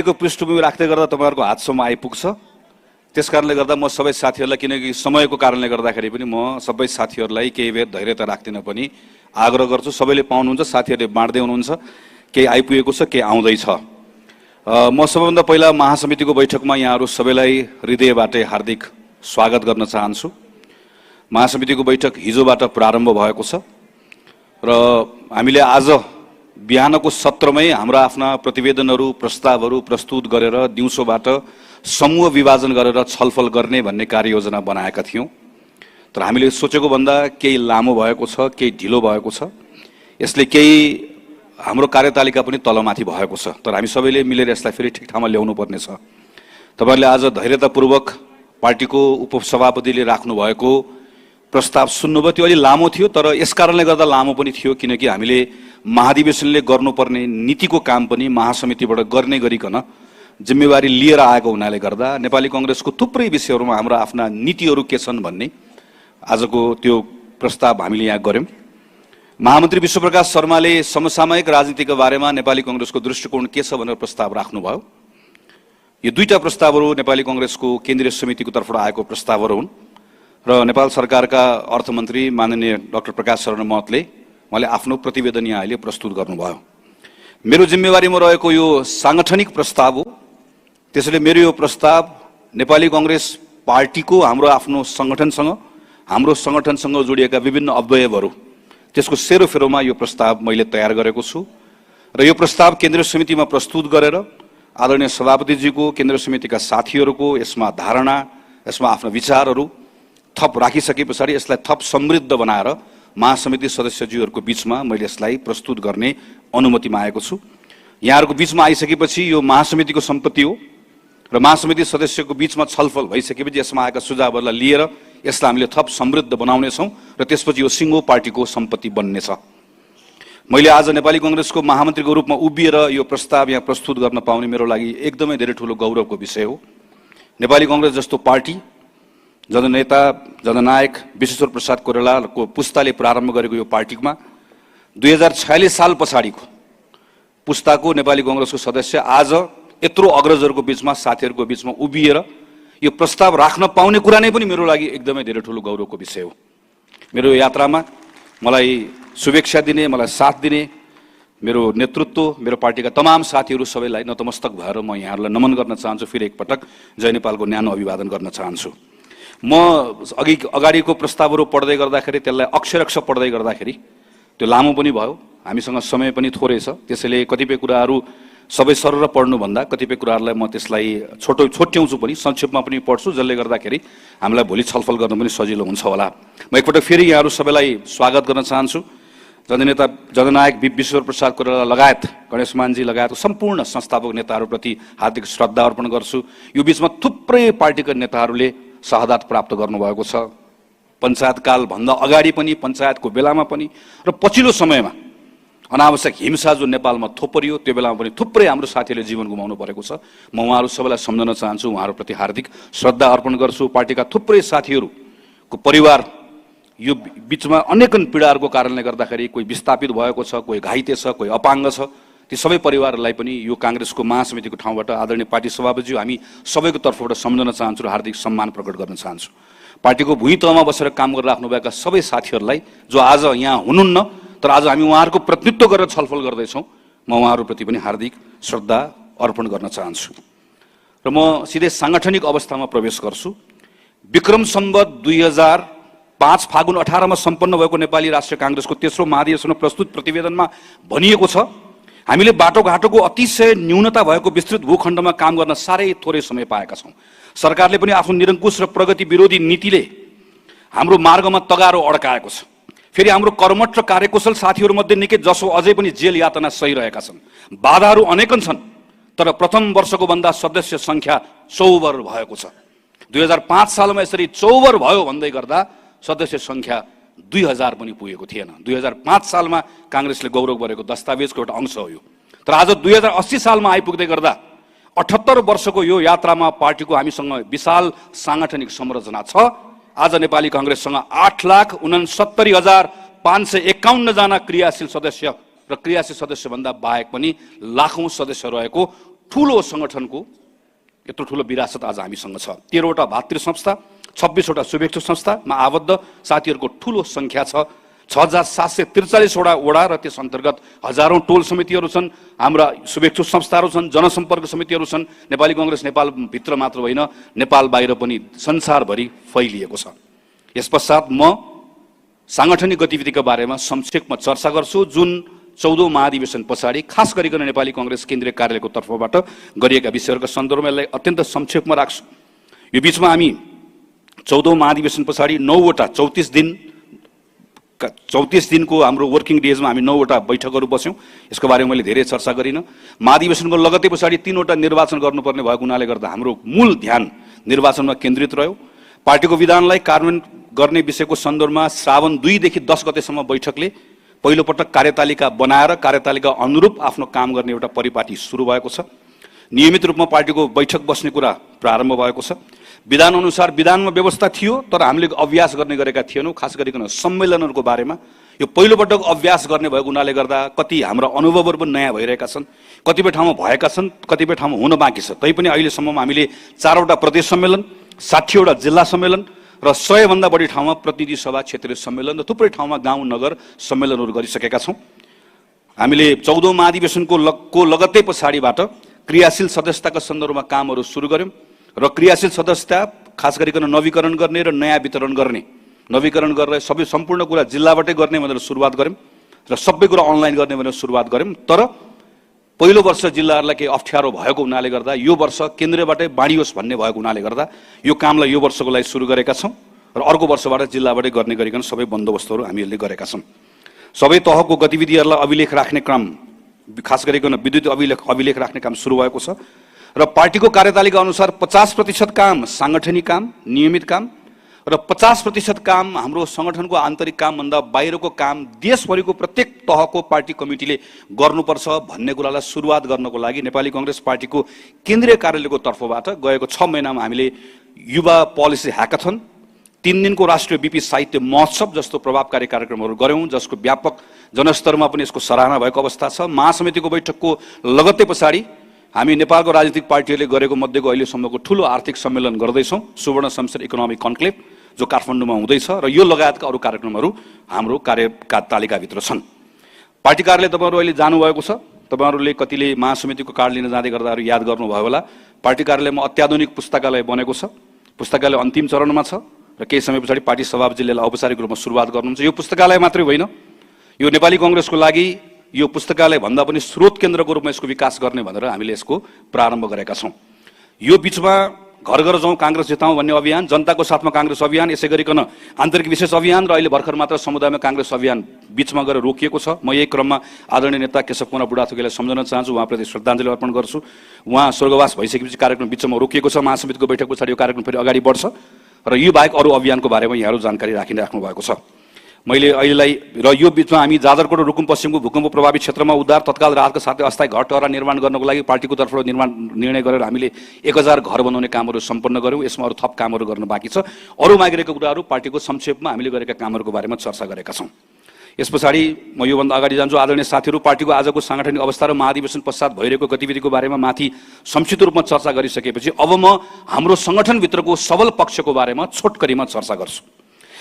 को पृष्ठभूमि राख्दै गर्दा तपाईहरुको हातसम्म आइपुग्छ। त्यसकारणले गर्दा म सबै साथीहरुलाई, किनकि समयको कारणले गर्दाखेरि पनि म सबै साथीहरुलाई केही बेर धैर्यता राख्दिन पनि आग्रह गर्छु। सबैले पाउनुहुन्छ, साथीहरुले बाँड्दै हुनुहुन्छ, केही आइपुगेको छ, केही आउँदै छ। म सबैभन्दा पहिला महासमितिको बैठकमा यहाँहरु सबैलाई हृदयबाटै हार्दिक स्वागत गर्न चाहन्छु। महासमितिको बैठक हिजोबाट प्रारम्भ भएको छ र हामीले आज बिहानको सत्रमै हाम्रा आफ्ना प्रतिवेदनहरू, प्रस्तावहरू प्रस्तुत गरेर दिउँसोबाट समूह विभाजन गरेर छलफल गर्ने भन्ने कार्ययोजना बनाएका थियौं। तर हामीले सोचेको भन्दा केही लामो भएको छ, केही ढिलो भएको छ। यसले केही हाम्रो कार्यतालिका पनि तलमाथि भएको छ। तर हामी सबैले मिलेर यसलाई फेरि ठिक ठाउँमा ल्याउनु पर्ने छ। तपाईहरुले आज धैर्यतापूर्वक पार्टीको उपसभापतिले राख्नु भएको प्रस्ताव सुन्नुभयो। त्यो अलि लामो थियो, तर यस कारणले गर्दा लामो पनि थियो किनकि हामीले महाधिवेशनले गर्नुपर्ने नीतिको काम पनि महासमितिबाट गर्ने गरिकन जिम्मेवारी लिएर आएको हुनाले गर्दा नेपाली कांग्रेसको थुप्रै विषयहरुमा हाम्रा आफ्ना नीतिहरु के छन् भन्ने आजको त्यो प्रस्ताव हामीले यहाँ गर्यौं। महामन्त्री विश्वप्रकाश शर्माले समसामयिक राजनीतिका बारेमा नेपाली कांग्रेसको दृष्टिकोण के छ भनेर प्रस्ताव राख्नुभयो। यो दुईटा प्रस्तावहरू नेपाली कांग्रेसको केन्द्रीय समितिको तर्फबाट आएको प्रस्तावहरू हुन् र नेपाल सरकारका अर्थमन्त्री माननीय डाक्टर प्रकाश शरण महतले उहाँले आफ्नो प्रतिवेदन यहाँ अहिले प्रस्तुत गर्नुभयो। मेरो जिम्मेवारीमा रहेको यो सांगठनिक प्रस्ताव हो। त्यसैले मेरो यो प्रस्ताव नेपाली कांग्रेस पार्टीको हाम्रो आफ्नो संगठनसँग, हाम्रो संगठनसँग जोडिएका विभिन्न अवयवहरू त्यसको सेरोफेरोमा यो प्रस्ताव मैले तयार गरेको छु र यो प्रस्ताव केन्द्रीय समितिमा प्रस्तुत गरेर आदरणीय सभापतिजीको, केन्द्रीय समितिका साथीहरूको यसमा धारणा, यसमा आफ्ना विचारहरू थप राखिसकेपछि यसलाई थप समृद्ध बनाएर महासमिति सदस्यज्यूहरूको बीचमा मैले यसलाई प्रस्तुत गर्ने अनुमति मागेको छु। यहाँहरूको बीचमा आइसकेपछि यो महासमितिको सम्पत्ति हो र महासमिति सदस्यको बीचमा छलफल भइसकेपछि यसमा आएका सुझावहरूलाई लिएर यसलाई हामीले थप समृद्ध बनाउनेछौँ र त्यसपछि यो सिङ्गो पार्टीको सम्पत्ति बन्नेछ। मैले आज नेपाली कांग्रेसको महामन्त्रीको रूपमा उभिएर यो प्रस्ताव यहाँ प्रस्तुत गर्न पाउने मेरो लागि एकदमै धेरै ठूलो गौरवको विषय हो। नेपाली कांग्रेस जस्तो पार्टी, जननेता जननायक विश्वेश्वर प्रसाद कोइरालाको पुस्ताले प्रारम्भ गरेको यो पार्टीमा 2046 साल पछाडिको पुस्ताको नेपाली कांग्रेसको सदस्य आज यत्रो अग्रजहरूको बीचमा, साथीहरूको बीचमा उभिएर यो प्रस्ताव राख्न पाउने कुरा नै पनि मेरो लागि एकदमै धेरै ठूलो गौरवको विषय हो। मेरो यात्रामा मलाई शुभेच्छा दिने, मलाई साथ दिने मेरो नेतृत्व, मेरो पार्टीका तमाम साथीहरू सबैलाई नतमस्तक भएर म यहाँहरूलाई नमन गर्न चाहन्छु। फेरि एकपटक जय नेपालको न्यानो अभिवादन गर्न चाहन्छु। म अगाडिको प्रस्तावहरू पढ्दै गर्दाखेरि त्यसलाई अक्षर अक्षर पढ्दै गर्दाखेरि त्यो लामो पनि भयो, हामीसँग समय पनि थोरै छ। त्यसैले कतिपय कुराहरू सबै सरर पढ्नुभन्दा कतिपय कुराहरूलाई म त्यसलाई छोट्याउँछु पनि, संक्षेपमा पनि पढ्छु, जसले गर्दाखेरि हामीलाई भोलि छलफल गर्न पनि सजिलो हुन्छ होला। म एकपटक फेरि यहाँहरू सबैलाई स्वागत गर्न चाहन्छु। जननेता जननायक विश्वेश्वर प्रसाद कोइराला लगायत गणेशमानजी लगायत सम्पूर्ण संस्थापक नेताहरूप्रति हार्दिक श्रद्धा अर्पण गर्छु। यो बीचमा थुप्रै पार्टीका नेताहरूले शहादत प्राप्त गर्नुभएको छ। पञ्चायतकाल भन्दा अगाडि पनि, पञ्चायतको बेलामा पनि र पछिल्लो समयमा अनावश्यक हिंसा जो नेपालमा थोपरियो त्यो बेलामा पनि थुप्रै हाम्रो साथीहरूले जीवन गुमाउनु परेको छ। म उहाँहरू सबैलाई सम्झन चाहन्छु, उहाँहरूप्रति हार्दिक श्रद्धा अर्पण गर्छु। पार्टीका थुप्रै साथीहरूको परिवार यो बीचमा अनेकन पीडाहरूको कारणले गर्दाखेरि कोही विस्थापित भएको छ, कोही घाइते छ, कोही अपाङ्ग छ। ती सबै परिवारहरूलाई पनि यो कांग्रेसको महासमितिको ठाउँबाट आदरणीय पार्टी सभापति हामी सबैको तर्फबाट सम्झन चाहन्छु र हार्दिक सम्मान प्रकट गर्न चाहन्छु। पार्टीको भुइँ तहमा बसेर काम गरिराख्नुभएका सबै साथीहरूलाई जो आज यहाँ हुनुहुन्न, तर आज हामी उहाँहरूको प्रतिनिधित्व गरेर छलफल गर्दैछौँ, म उहाँहरूप्रति पनि हार्दिक श्रद्धा अर्पण गर्न चाहन्छु। र म सिधै सांगठनिक अवस्थामा प्रवेश गर्छु। विक्रम सम्वत 2005 फागुन 18 मा सम्पन्न भएको नेपाली राष्ट्रिय कांग्रेसको तेस्रो महाधिवेशनमा प्रस्तुत प्रतिवेदनमा भनिएको छ, हामीले बाटोघाटोको अतिशय न्यूनता भएको विस्तृत भूखण्डमा काम गर्न साह्रै थोरै समय पाएका छौँ। सरकारले पनि आफ्नो निरङ्कुश र प्रगति विरोधी नीतिले हाम्रो मार्गमा तगारो अड्काएको छ। फेरि हाम्रो कर्मठ र कार्यकुशल साथीहरूमध्ये निकै जसो अझै पनि जेल यातना सहिरहेका छन्। बाधाहरू अनेकन छन्, तर प्रथम वर्षको भन्दा सदस्य संख्या चौबर भएको छ। 2005 सालमा यसरी चौबर भयो भन्दै गर्दा सदस्य संख्या 2000 पनि पुगेको थिएन। 2005 सालमा कांग्रेसले गौरव गरेको दस्तावेजको एउटा अंश हो यो। तर आज 2080 सालमा आइपुग्दै गर्दा 78 वर्षको यो यात्रामा पार्टीको हामीसँग विशाल सांगठनिक संरचना छ। आज नेपाली कांग्रेससँग 8,69,551 जना क्रियाशील सदस्य र क्रियाशील सदस्य भन्दा बाहेक पनि लाखौं सदस्य रहेको ठुलो सङ्गठनको यत्रो ठुलो विरासत आज हामीसँग छ। 13 वटा भातृ संस्था, 26 वटा शुभेच्छु संस्थामा आबद्ध साथीहरूको ठुलो सङ्ख्या छ। 6,743 वटा वडा र त्यस अन्तर्गत हजारौं टोल समितिहरू छन्, हाम्रा शुभेच्छु संस्थाहरू छन्, जनसम्पर्क समितिहरू छन्। नेपाली कांग्रेस नेपालभित्र मात्र होइन, नेपाल बाहिर पनि संसारभरि फैलिएको छ। यस पश्चात म सांगठनिक गतिविधिका बारेमा संक्षेपमा चर्चा गर्छु, जुन 14औं महाधिवेशन पछाडि खास गरिकन नेपाली कांग्रेस केन्द्रीय कार्यालयको तर्फबाट गरिएका विषयहरूका सन्दर्भमा यसलाई अत्यन्त संक्षेपमा राख्छु। यो बीचमा हामी 14औं महाधिवेशन पछाडि 9 वटा 34 दिनको हाम्रो वर्किङ डेजमा हामी 9 वटा बैठकहरू बस्यौँ। यसको बारेमा मैले धेरै चर्चा गरिनँ। महाधिवेशनको लगत्तै पछाडि 3 वटा निर्वाचन गर्नुपर्ने भएको हुनाले गर्दा हाम्रो मूल ध्यान निर्वाचनमा केन्द्रित रह्यो। पार्टीको विधानलाई कार्यान्वयन गर्ने विषयको सन्दर्भमा श्रावण 2 देखि 10 गतेसम्म बैठकले पहिलोपटक कार्यतालिका बनाएर कार्यतालिका अनुरूप आफ्नो काम गर्ने एउटा परिपाटी सुरु भएको छ। नियमित रूपमा पार्टीको बैठक बस्ने कुरा प्रारम्भ भएको छ। विधान अनुसार विधानमा व्यवस्था थियो, तर हामीले अभ्यास गर्ने गरेका थिएनौँ। खास गरिकन सम्मेलनहरूको बारेमा यो पहिलोपटक अभ्यास गर्ने भएको हुनाले गर्दा कति हाम्रा अनुभवहरू पनि नयाँ भइरहेका छन्। कतिपय ठाउँमा भएका छन्, कतिपय ठाउँमा हुन बाँकी छ। तैपनि अहिलेसम्म हामीले 4 वटा प्रदेश सम्मेलन, 60 वटा जिल्ला सम्मेलन र 100 भन्दा बढी ठाउँमा प्रतिनिधि सभा क्षेत्रीय सम्मेलन र थुप्रै ठाउँमा गाउँ नगर सम्मेलनहरू गरिसकेका छौँ। हामीले 14औं महाधिवेशनको लगत्तै पछाडिबाट क्रियाशील सदस्यताका सन्दर्भमा कामहरू सुरु गर्यौँ र क्रियाशील सदस्यता खास गरिकन नवीकरण गर्ने र नयाँ वितरण गर्ने, नवीकरण गरेर सबै सम्पूर्ण कुरा जिल्लाबाटै गर्ने भनेर सुरुवात गर्यौँ र सबै कुरा अनलाइन गर्ने भनेर सुरुवात गर्यौँ। तर पहिलो वर्ष जिल्लाहरूलाई केही अप्ठ्यारो भएको हुनाले गर्दा यो वर्ष केन्द्रबाटै बाँडियोस् भन्ने भएको हुनाले गर्दा यो कामलाई यो वर्षको लागि सुरु गरेका छौँ र अर्को वर्षबाट जिल्लाबाटै गर्ने गरिकन सबै बन्दोबस्तहरू हामीहरूले गरेका छौँ। सबै तहको गतिविधिहरूलाई अभिलेख राख्ने काम, खास गरिकन विद्युत अभिलेख राख्ने काम सुरु भएको छ र पार्टीको कार्यतालिका अनुसार 50% काम सांगठनिक काम, नियमित काम र 50% काम हाम्रो संगठनको आन्तरिक कामभन्दा बाहिरको काम देशभरिको प्रत्येक तहको पार्टी कमिटीले गर्नुपर्छ भन्ने कुरालाई सुरुवात गर्नको लागि नेपाली कांग्रेस पार्टीको केन्द्रीय कार्यालयको तर्फबाट गएको 6 महिनामा हामीले युवा पोलिसी ह्याकाथन, 3 दिनको राष्ट्रिय बीपी साहित्य महोत्सव जस्तो प्रभावकारी कार्यक्रमहरू गर्यौँ, जसको व्यापक जनस्तरमा पनि यसको सराहना भएको अवस्था छ। महासमितिको बैठकको लगत्तै पछाडि हामी नेपालको राजनीतिक पार्टीहरूले गरेको मध्येको अहिलेसम्मको ठुलो आर्थिक सम्मेलन गर्दैछौँ, सुवर्ण शमशेर इकोनोमिक कन्क्लेभ, जो काठमाडौँमा हुँदैछ र यो लगायतका अरू कार्यक्रमहरू हाम्रो तालिकाभित्र छन्। पार्टी कार्यालय तपाईँहरू अहिले जानुभएको छ। तपाईँहरूले कतिले महासमितिको कार्ड लिन जाँदै गर्दाहरू याद गर्नुभयो होला। पार्टी कार्यालयमा अत्याधुनिक पुस्तकालय बनेको छ। पुस्तकालय अन्तिम चरणमा छ र केही समय पछाडि पार्टी सभापतिले औपचारिक रूपमा सुरुवात गर्नुहुन्छ। यो पुस्तकालय मात्रै होइन, यो नेपाली कांग्रेसको लागि यो पुस्तकालय भन्दा पनि स्रोत केन्द्रको रूपमा यसको विकास गर्ने भनेर हामीले यसको प्रारम्भ गरेका छौँ। यो बीचमा घर घर जाउँ कांग्रेस जिताउँ भन्ने अभियान, जनताको साथमा कांग्रेस अभियान, यसै गरिकन आन्तरिक विशेष अभियान र अहिले भर्खर मात्र समुदायमा कांग्रेस अभियान बीचमा गएर रोकिएको छ। म यही क्रममा आदरणीय नेता केशव कुमार बुढाथोकीलाई सम्झन चाहन्छु, उहाँप्रति श्रद्धाञ्जली अर्पण गर्छु। उहाँ स्वर्गवास भइसकेपछि कार्यक्रम बीचमा रोकिएको छ। महासमितिको बैठक पछाडि यो कार्यक्रम फेरि अगाडि बढ्छ र यो बाहेक अरू अभियानको बारेमा यहाँहरू जानकारी राख्नु भएको छ। मैले अहिलेलाई र यो बीचमा हामी जाजरकोट र रुकुम पश्चिमको भूकम्प प्रभावित क्षेत्रमा उद्धार तत्काल राहतका साथै अस्थायी घर टहरा निर्माण गर्नको लागि पार्टीको तर्फबाट निर्णय गरेर हामीले 1000 घर बनाउने कामहरू सम्पन्न गर्यौँ। यसमा अरू थप कामहरू गर्न बाँकी छ। अरू मागिरहेका कुराहरू पार्टीको संक्षेपमा हामीले गरेका कामहरूको बारेमा चर्चा गरेका छौँ। यस पछाडि म योभन्दा अगाडि जान्छु। आदरणीय साथीहरू, पार्टीको आजको सांगठनिक अवस्था र महाधिवेशन पश्चात भइरहेको गतिविधिको बारेमा माथि संक्षिप्त रूपमा चर्चा गरिसकेपछि अब म हाम्रो संगठनभित्रको सबल पक्षको बारेमा छोटकरीमा चर्चा गर्छु।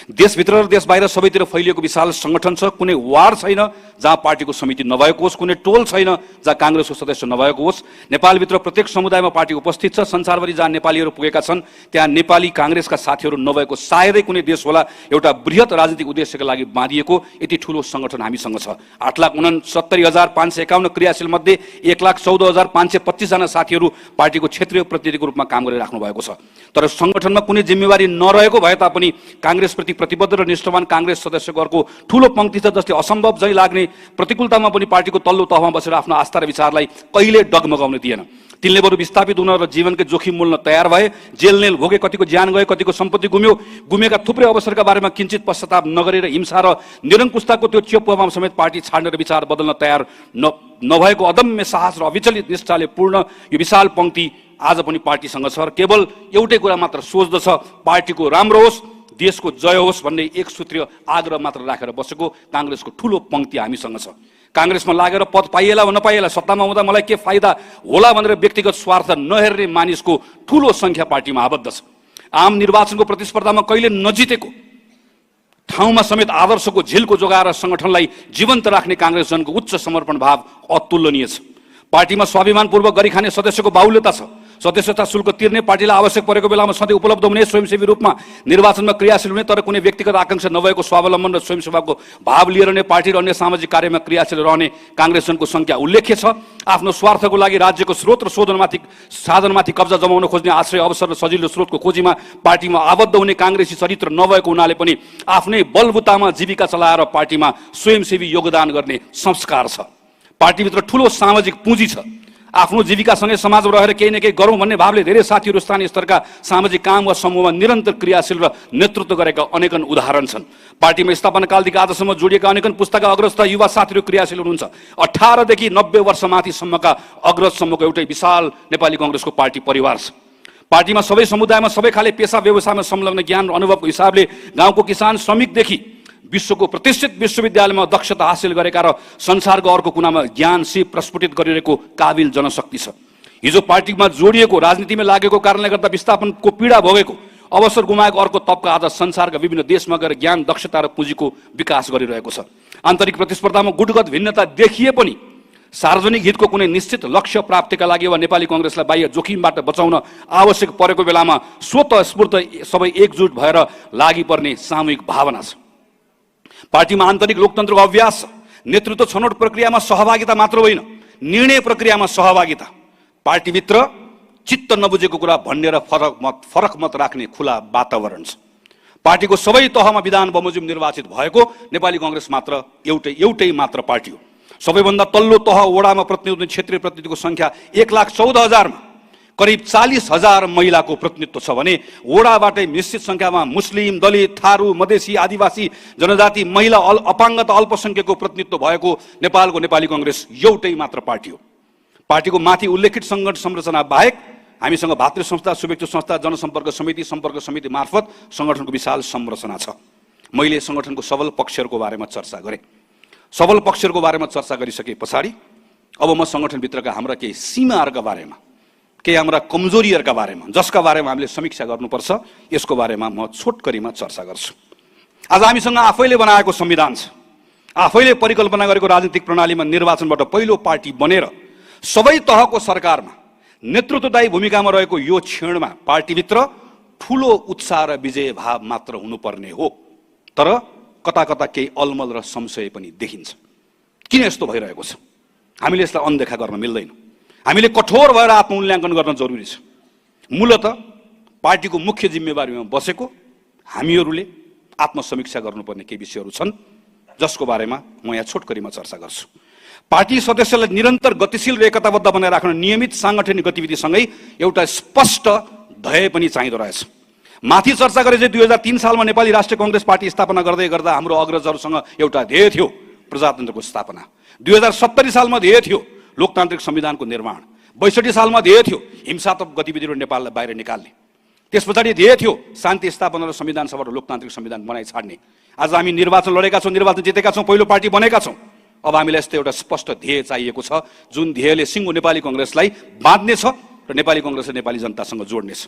देशभित्र र देश बाहिर सबैतिर फैलिएको विशाल संगठन छ। कुनै वार्ड छैन जहाँ पार्टीको समिति नभएको होस्, कुनै टोल छैन जहाँ कांग्रेसको सदस्य नभएको होस्। नेपालभित्र प्रत्येक समुदायमा पार्टी उपस्थित छ। संसारभरि जहाँ नेपालीहरू पुगेका छन् त्यहाँ नेपाली कांग्रेसका साथीहरू नभएको सायदै कुनै देश होला एउटा बृहत राजनीतिक उद्देश्यका लागि बाँधिएको यति ठुलो संगठन हामीसँग छ। 8,69,551 क्रियाशील मध्ये 1,14,525 जना साथीहरू पार्टीको क्षेत्रीय प्रतिनिधिको रूपमा काम गरिराख्नु भएको छ। तर संगठनमा कुनै जिम्मेवारी नरहेको भए तापनि कांग्रेसप्रति प्रतिबद्ध र निष्ठावान कांग्रेस सदस्यहरूको ठुलो पंक्ति छ, जसले असम्भव झैँ लाग्ने प्रतिकूलतामा पनि पार्टीको तल्लो तहमा बसेर आफ्नो आस्था र विचारलाई कहिले डगमगाउन दिएन। तिनले बरु विस्थापित हुन र जीवनकै जोखिम मोल्न तयार भए। जेलनेल भोगे, कतिको ज्यान गयो, कतिको सम्पत्ति गुम्यो। गुमेका थुप्रै अवसरका बारेमा किञ्चित पश्चाताप नगरेर हिंसा र निरङ्कुशताको त्यो चेपुवामा समेत पार्टी छाड्न र विचार बदल्न तयार नभएको अदम्य साहस र अविचलित निष्ठाले पूर्ण यो विशाल पंक्ति आज पनि पार्टीसँग छ। र केवल एउटै कुरा मात्र सोच्दछ, पार्टीको राम्रो होस्, देशको जय होस् भन्ने एक सूत्रीय आग्रह मात्र राखेर बसेको कांग्रेसको ठुलो पंक्ति हामीसँग छ। काङ्ग्रेसमा लागेर पद पाइएला वा नपाइएला, सत्तामा हुँदा मलाई के फाइदा होला भनेर व्यक्तिगत स्वार्थ नहेर्ने मानिसको ठूलो संख्या पार्टीमा आबद्ध छ। आम निर्वाचनको प्रतिस्पर्धामा कहिले नजितेको ठाउँमा समेत आदर्शको झिल्को जोगाएर संगठनलाई जीवन्त राख्ने काङ्ग्रेस जनको उच्च समर्पण भाव अतुलनीय छ। पार्टीमा स्वाभिमानपूर्वक गरी खाने सदस्यको बाहुल्यता छ। सदस्यता शुल्क तिर्ने, पार्टीलाई आवश्यक परेको बेलामा सधैँ उपलब्ध हुने, स्वयंसेवी रूपमा निर्वाचनमा क्रियाशील हुने तर कुनै व्यक्तिगत आकांक्षा नभएको स्वावलम्बन र स्वयंसेवाको भाव लिएर नै पार्टी र अन्य सामाजिक कार्यमा क्रियाशील रहने काङ्ग्रेस जनको संख्या उल्लेख्य छ। आफ्नो स्वार्थको लागि राज्यको स्रोत र साधनमाथि कब्जा जमाउन खोज्ने आश्रय अवसर र सजिलो स्रोतको खोजीमा पार्टीमा आबद्ध हुने काङ्ग्रेसी चरित्र नभएको हुनाले पनि आफ्नै बलबुतामा जीविका चलाएर पार्टीमा स्वयंसेवी योगदान गर्ने संस्कार छ। पार्टीभित्र ठूलो सामाजिक पुँजी छ। आफ्नो जीविकासँगै समाजमा रहेर केही न केही गरौँ भन्ने भावले धेरै साथीहरू स्थानीय स्तरका सामाजिक काम वा समूहमा निरन्तर क्रियाशील र नेतृत्व गरेका अनेकन उदाहरण छन्। पार्टीमा स्थापना कालदेखि आजसम्म जोडिएका अनेकन पुस्ताका अग्रज तथा युवा साथीहरू क्रियाशील हुनुहुन्छ। 18 देखि 90 वर्ष माथिसम्मका अग्रजसम्मको एउटै विशाल नेपाली कांग्रेसको पार्टी परिवार छ। पार्टीमा सबै समुदायमा सबै खाले पेशा व्यवसायमा संलग्न ज्ञान र अनुभवको हिसाबले गाउँको किसान श्रमिकदेखि विश्वको प्रतिष्ठित विश्वविद्यालयमा दक्षता हासिल गरेका र संसारको अर्को कुनामा ज्ञान सिप प्रस्फुटित गरिरहेको काबिल जनशक्ति छ। हिजो पार्टीमा जोडिएको राजनीतिमा लागेको कारणले गर्दा विस्थापनको पीडा भोगेको, अवसर गुमाएको अर्को तबका आज संसारका विभिन्न देशमा गएर ज्ञान, दक्षता र पुँजीको विकास गरिरहेको छ। आन्तरिक प्रतिस्पर्धामा गुटगत भिन्नता देखिए पनि सार्वजनिक हितको कुनै निश्चित लक्ष्य प्राप्तिका लागि वा नेपाली कांग्रेसलाई बाह्य जोखिमबाट बचाउन आवश्यक परेको बेलामा स्वतः स्फूर्त सबै एकजुट भएर लागि पर्ने सामूहिक भावना छ। पार्टीमा आन्तरिक लोकतन्त्रको अभ्यास छ। नेतृत्व छनौट प्रक्रियामा सहभागिता मात्र होइन, निर्णय प्रक्रियामा सहभागिता। पार्टीभित्र चित्त नबुझेको कुरा भन्ने र फरक मत राख्ने खुला वातावरण छ। पार्टीको सबै तहमा विधान बमोजिम निर्वाचित भएको नेपाली कांग्रेस मात्र एउटै मात्र पार्टी हो। सबैभन्दा तल्लो तह वडामा प्रतिनिधि क्षेत्रीय प्रतिनिधिको संख्या 1,14,000 मा करिब 40,000 महिलाको प्रतिनिधित्व छ भने वडाबाटै निश्चित संख्यामा मुस्लिम, दलित, थारू, मधेसी, आदिवासी जनजाति, महिला, अपाङ्गता, अल्पसंख्यकको प्रतिनिधित्व भएको नेपालको नेपाली कांग्रेस एउटै मात्र पार्टी हो। पार्टीको माथि उल्लेखित संगठन संरचना बाहेक हामीसँग भातृ संस्था, शुभेच्छु संस्था, जनसम्पर्क समिति मार्फत संगठनको विशाल संरचना छ। मैले संगठनको सबल पक्षहरूको बारेमा चर्चा गरेँ। सबल पक्षहरूको बारेमा चर्चा गरिसके पछाडि अब म संगठनभित्रका हाम्रा केही सीमाहरूका बारेमा, केही हाम्रा कमजोरीहरूका बारेमा, जसका बारेमा हामीले समीक्षा गर्नुपर्छ, यसको बारेमा म छोटकरीमा चर्चा गर्छु। आज हामीसँग आफैले बनाएको संविधान छ। आफैले परिकल्पना गरेको राजनीतिक प्रणालीमा निर्वाचनबाट पहिलो पार्टी बनेर सबै तहको सरकारमा नेतृत्वदायी भूमिकामा रहेको यो क्षणमा पार्टीभित्र ठूलो उत्साह र विजय भाव मात्र हुनुपर्ने हो। तर कता कता केही अलमल र संशय पनि देखिन्छ। किन यस्तो भइरहेको छ? हामीले यसलाई अनदेखा गर्न मिल्दैन। हामीले कठोर भएर आत्ममूल्याङ्कन गर्न जरुरी छ। मूलतः पार्टीको मुख्य जिम्मेवारीमा बसेको हामीहरूले आत्मसमीक्षा गर्नुपर्ने केही विषयहरू छन्, जसको बारेमा म यहाँ छोटकरीमा चर्चा गर्छु। पार्टी सदस्यलाई निरन्तर गतिशील र एकताबद्ध बनाएर राख्न नियमित साङ्गठनिक गतिविधिसँगै एउटा स्पष्ट ध्येय पनि चाहिँदो रहेछ। माथि चर्चा गरे चाहिँ 2003 सालमा नेपाली राष्ट्रिय कांग्रेस पार्टी स्थापना गर्दै गर्दा हाम्रो अग्रजहरूसँग एउटा ध्येय थियो, प्रजातन्त्रको स्थापना। 2070 सालमा ध्येय थियो लोकतान्त्रिक संविधानको निर्माण। 62 सालमा ध्येय थियो हिंसात्मक गतिविधिहरू नेपाललाई बाहिर निकाल्ने। त्यस पछाडि ध्येय थियो शान्ति स्थापना र संविधान सभा र लोकतान्त्रिक संविधान बनाइ छाड्ने। आज हामी निर्वाचन लडेका छौँ, निर्वाचन जितेका छौँ, पहिलो पार्टी बनेका छौँ। अब हामीलाई यस्तो एउटा स्पष्ट ध्येय चाहिएको छ जुन ध्येयले सिङ्गो नेपाली कांग्रेसलाई बाँध्नेछ र नेपाली कांग्रेसले नेपाली जनतासँग जोड्नेछ।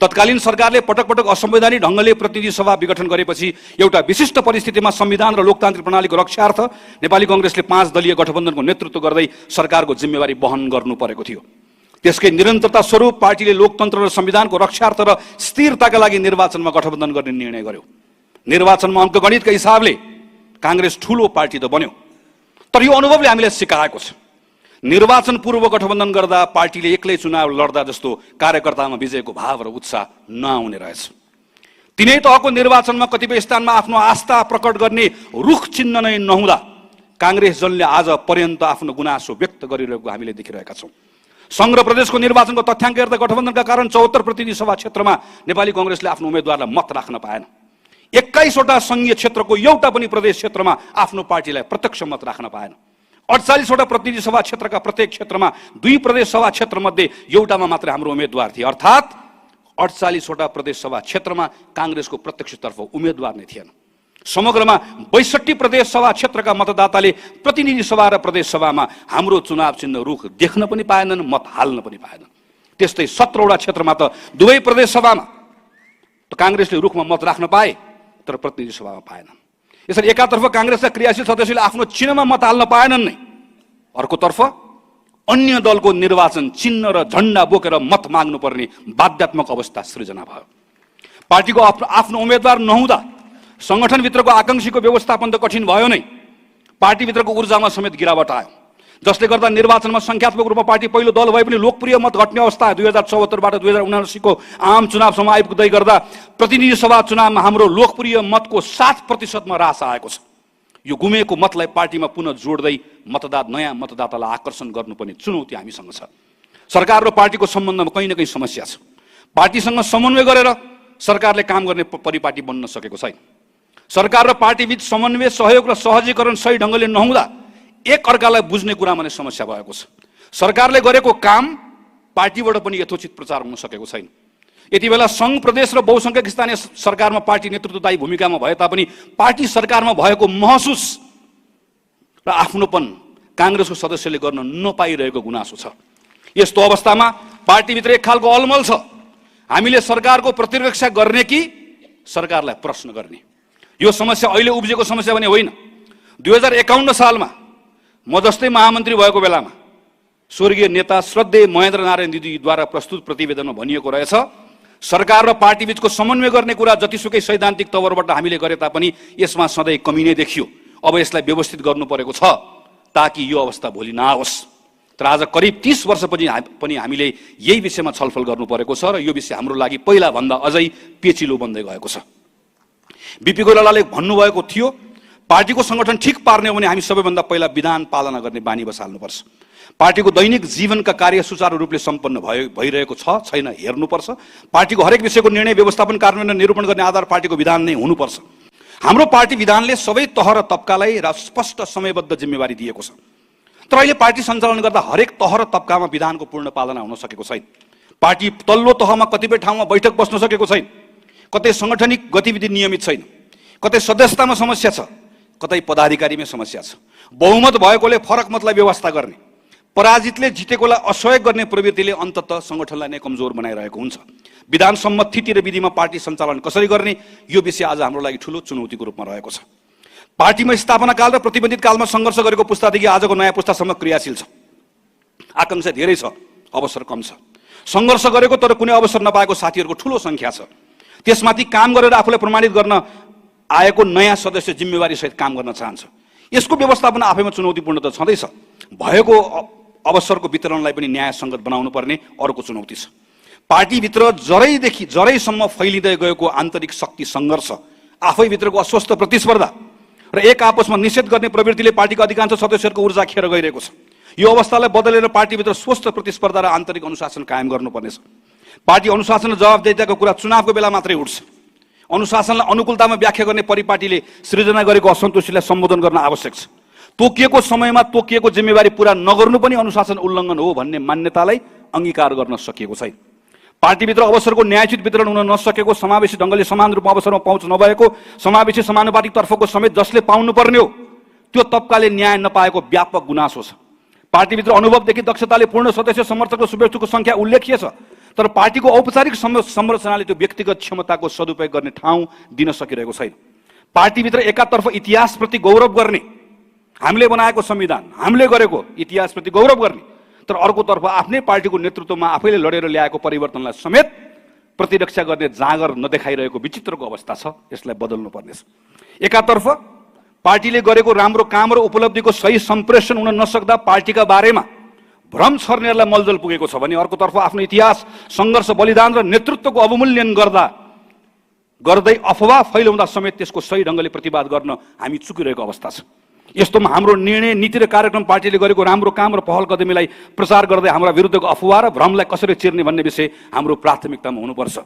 तत्कालीन सरकारले पटक पटक असंवैधानिक ढङ्गले प्रतिनिधि सभा विघटन गरेपछि एउटा विशिष्ट परिस्थितिमा संविधान र लोकतान्त्रिक प्रणालीको रक्षार्थ नेपाली कांग्रेसले 5 दलीय गठबन्धनको नेतृत्व गर्दै सरकारको जिम्मेवारी वहन गर्नु परेको थियो। त्यसकै निरन्तरता स्वरूप पार्टीले लोकतन्त्र र संविधानको रक्षार्थ र स्थिरताका लागि निर्वाचनमा गठबन्धन गर्ने निर्णय गर्यो। निर्वाचनमा अङ्कगणितका हिसाबले कांग्रेस ठूलो पार्टी त बन्यो, तर यो अनुभवले हामीलाई सिकाएको छ निर्वाचन पूर्व गठबन्धन गर्दा पार्टीले एक्लै चुनाव लड्दा जस्तो कार्यकर्तामा विजयको भाव र उत्साह नआउने रहेछ। तिनै तहको निर्वाचनमा कतिपय स्थानमा आफ्नो आस्था प्रकट गर्ने रुख चिन्ह नै नहुँदा कांग्रेस जनले आज पर्यन्त आफ्नो गुनासो व्यक्त गरिरहेको हामीले देखिरहेका छौँ। संघ र प्रदेशको निर्वाचनको तथ्याङ्क हेर्दा गठबन्धनका कारण 74 प्रतिनिधि सभा क्षेत्रमा नेपाली कांग्रेसले आफ्नो उम्मेदवारलाई मत राख्न पाएन। 21वटा संघीय क्षेत्रको एउटा पनि प्रदेश क्षेत्रमा आफ्नो पार्टीलाई प्रत्यक्ष मत राख्न पाएन। 48वटा प्रतिनिधि सभा क्षेत्रका प्रत्येक क्षेत्रमा 2 प्रदेश सभा क्षेत्र मध्ये एउटामा मात्र हाम्रो उम्मेदवार थिए, अर्थात् 48वटा प्रदेश सभा क्षेत्रमा कांग्रेसको प्रत्यक्षतर्फ उम्मेदवार नै थिएन। समग्रमा 62 प्रदेश सभा क्षेत्रका मतदाताले प्रतिनिधि सभा र प्रदेश सभामा हाम्रो चुनाव चिन्ह रुख देख्न पनि पाएनन्, मत हाल्न पनि पाएनन्। त्यस्तै 17 वटा क्षेत्रमा त दुवै प्रदेश सभामा कांग्रेसले रुखमा मत राख्न पाए तर प्रतिनिधि सभामा पाएनन्। यसरी एकातर्फ कांग्रेसका क्रियाशील सदस्यले आफ्नो चिन्हमा मत हाल्न पाएनन् नै, अर्कोतर्फ अन्य दलको निर्वाचन चिन्ह र झण्डा बोकेर मत माग्नुपर्ने बाध्यात्मक अवस्था सृजना भयो। पार्टीको आफ्नो उम्मेदवार नहुँदा संगठनभित्रको आकांक्षीको व्यवस्थापन त कठिन भयो नै, पार्टीभित्रको ऊर्जामा समेत गिरावट आयो, जसले गर्दा निर्वाचनमा संख्यात्मक रूपमा पार्टी पहिलो दल भए पनि लोकप्रिय मत घट्ने अवस्था 2074 बाट 2079 को आम चुनावसम्म आइपुग्दै गर्दा प्रतिनिधि सभा चुनावमा हाम्रो लोकप्रिय मतको 7% मा ह्रास आएको छ। यो गुमेको मतलाई पार्टीमा पुनः जोड्दै नयाँ मतदातालाई आकर्षण गर्नुपर्ने चुनौती हामीसँग छ। सरकार र पार्टीको सम्बन्धमा कहीँ न कहीँ समस्या छ। पार्टीसँग समन्वय गरेर सरकारले काम गर्ने परिपाटी बन्न सकेको छैन। सरकार र पार्टीबीच समन्वय, सहयोग र सहजीकरण सही ढङ्गले नहुँदा एक अर्कालाई बुझ्ने कुरामा नै समस्या भएको छ। सरकारले गरेको काम पार्टीबाट पनि यथोचित प्रचार हुन सकेको छैन। यति बेला संघ, प्रदेश र बहुसंख्यक स्थानीय सरकारमा पार्टी नेतृत्वदायी भूमिकामा भए तापनि पार्टी सरकारमा भएको महसुस र आफ्नोपन कांग्रेसको सदस्यले गर्न नपाइरहेको गुनासो छ। यस्तो अवस्थामा पार्टीभित्र एक खालको अलमल छ। हामीले सरकारको प्रतिरक्षा गर्ने कि सरकारलाई प्रश्न गर्ने? यो समस्या अहिले उब्जेको समस्या भने होइन। 2051 सालमा म जस्तै महामन्त्री भएको बेलामा स्वर्गीय नेता श्रद्धेय महेन्द्र नारायण दिदीद्वारा प्रस्तुत प्रतिवेदनमा भनिएको रहेछ, सरकार र पार्टीबीचको समन्वय गर्ने कुरा जतिसुकै सैद्धान्तिक तवरबाट हामीले गरे तापनि यसमा सधैँ कमी नै देखियो। अब यसलाई व्यवस्थित गर्नु परेको छ ताकि यो अवस्था भोलि नआओस्। तर आज करिब 30 वर्ष पनि हामीले यही विषयमा छलफल गर्नु परेको छ र यो विषय हाम्रो लागि पहिला भन्दा अझै पेचिलो बन्दै गएको छ। बीपी कोइरालाले भन्नुभएको थियो, पार्टीको संगठन ठिक पार्ने हो भने हामी सबैभन्दा पहिला विधान पालना गर्ने बानी बसाल्नुपर्छ। पार्टीको दैनिक जीवनका कार्य सुचारू रूपले सम्पन्न भइरहेको छ छैन हेर्नुपर्छ। पार्टीको हरेक विषयको निर्णय व्यवस्थापन, कार्यान्वयन, निरूपण गर्ने आधार पार्टीको विधान नै हुनुपर्छ। हाम्रो पार्टी विधानले सबै तह र तबकालाई स्पष्ट समयबद्ध जिम्मेवारी दिएको छ। तर अहिले पार्टी सञ्चालन गर्दा हरेक तह र तबकामा विधानको पूर्ण पालना हुन सकेको छैन। पार्टी तल्लो तहमा कतिपय ठाउँमा बैठक बस्न सकेको छैन, कतै संगठनिक गतिविधि नियमित छैन, कतै सदस्यतामा समस्या छ, कतै पदाधिकारीमै समस्या छ। बहुमत भएकोले फरक मतलाई व्यवस्था गर्ने, पराजितले जितेकोलाई असहयोग गर्ने प्रवृत्तिले अन्ततः संगठनलाई नै कमजोर बनाइरहेको हुन्छ। विधान सम्मत थिति र विधिमा पार्टी सञ्चालन कसरी गर्ने, यो विषय आज हाम्रो लागि ठूलो चुनौतीको रूपमा रहेको छ। पार्टीमा स्थापना काल र प्रतिबन्धित कालमा सङ्घर्ष गरेको पुस्तादेखि आजको नयाँ पुस्तासम्म क्रियाशील छ। आकांक्षा धेरै छ, अवसर कम छ। सङ्घर्ष गरेको तर कुनै अवसर नपाएको साथीहरूको ठूलो सङ्ख्या छ। त्यसमाथि काम गरेर आफूलाई प्रमाणित गर्न आएको नयाँ सदस्य जिम्मेवारी सहित काम गर्न चाहन्छ। यसको व्यवस्थापन आफैमा चुनौतीपूर्ण त छँदैछ, भएको अवसरको वितरणलाई पनि न्यायसङ्गत बनाउनु पर्ने अर्को चुनौती छ। पार्टीभित्र जरैसम्म फैलिँदै गएको आन्तरिक शक्ति सङ्घर्ष, आफैभित्रको अस्वस्थ प्रतिस्पर्धा र एक आपसमा निषेध गर्ने प्रवृत्तिले पार्टीका अधिकांश सदस्यहरूको ऊर्जा खेर गइरहेको छ। यो अवस्थालाई बदलेर पार्टीभित्र स्वस्थ प्रतिस्पर्धा र आन्तरिक अनुशासन कायम गर्नुपर्नेछ। पार्टी अनुशासन र जवाबदेहिताको कुरा चुनावको बेला मात्रै उठ्छ। अनुशासनलाई अनुकूलतामा व्याख्या गर्ने परिपाटीले सृजना गरेको असन्तुष्टिलाई सम्बोधन गर्न आवश्यक छ। तोकिएको समयमा तोकिएको जिम्मेवारी पूरा नगर्नु पनि अनुशासन उल्लङ्घन हो भन्ने मान्यतालाई अङ्गीकार गर्न सकिएको छैन। पार्टीभित्र अवसरको न्यायोचित वितरण हुन नसकेको, समावेशी ढङ्गले समान रूपमा अवसरमा पहुँच नभएको, समावेशी समानुपातिक तर्फको समेत जसले पाउनुपर्ने हो त्यो तबकाले न्याय नपाएको व्यापक गुनासो छ। पार्टीभित्र अनुभवदेखि दक्षताले पूर्ण सदस्य, समर्थक र शुभेच्छुको सङ्ख्या उल्लेख्य छ, तर पार्टीको औपचारिक संरचनाले त्यो व्यक्तिगत क्षमताको सदुपयोग गर्ने ठाउँ दिन सकिरहेको छैन। पार्टीभित्र एकातर्फ इतिहासप्रति गौरव गर्ने, हामीले बनाएको संविधान, हामीले गरेको इतिहासप्रति गौरव गर्ने, तर अर्कोतर्फ आफ्नै पार्टीको नेतृत्वमा आफैले लडेर ल्याएको परिवर्तनलाई समेत प्रतिरक्षा गर्ने जाँगर नदेखाइरहेको विचित्रको अवस्था छ। यसलाई बदल्नु पर्नेछ। एकातर्फ पार्टीले गरेको राम्रो काम र उपलब्धिको सही सम्प्रेषण हुन नसक्दा पार्टीका बारेमा भ्रम छर्नेहरूलाई मलजल पुगेको छ भने अर्कोतर्फ आफ्नो इतिहास, सङ्घर्ष, बलिदान र नेतृत्वको अवमूल्यन गर्दै अफवाह फैलाउँदा समेत त्यसको सही ढङ्गले प्रतिवाद गर्न हामी चुकिरहेको अवस्था छ। यस्तोमा हाम्रो निर्णय, नीति र कार्यक्रम, पार्टीले गरेको राम्रो काम र पहल कदमीलाई प्रचार गर्दै हाम्रा विरुद्धको अफवाह र भ्रमलाई कसरी चिर्ने भन्ने विषय हाम्रो प्राथमिकतामा हुनुपर्छ।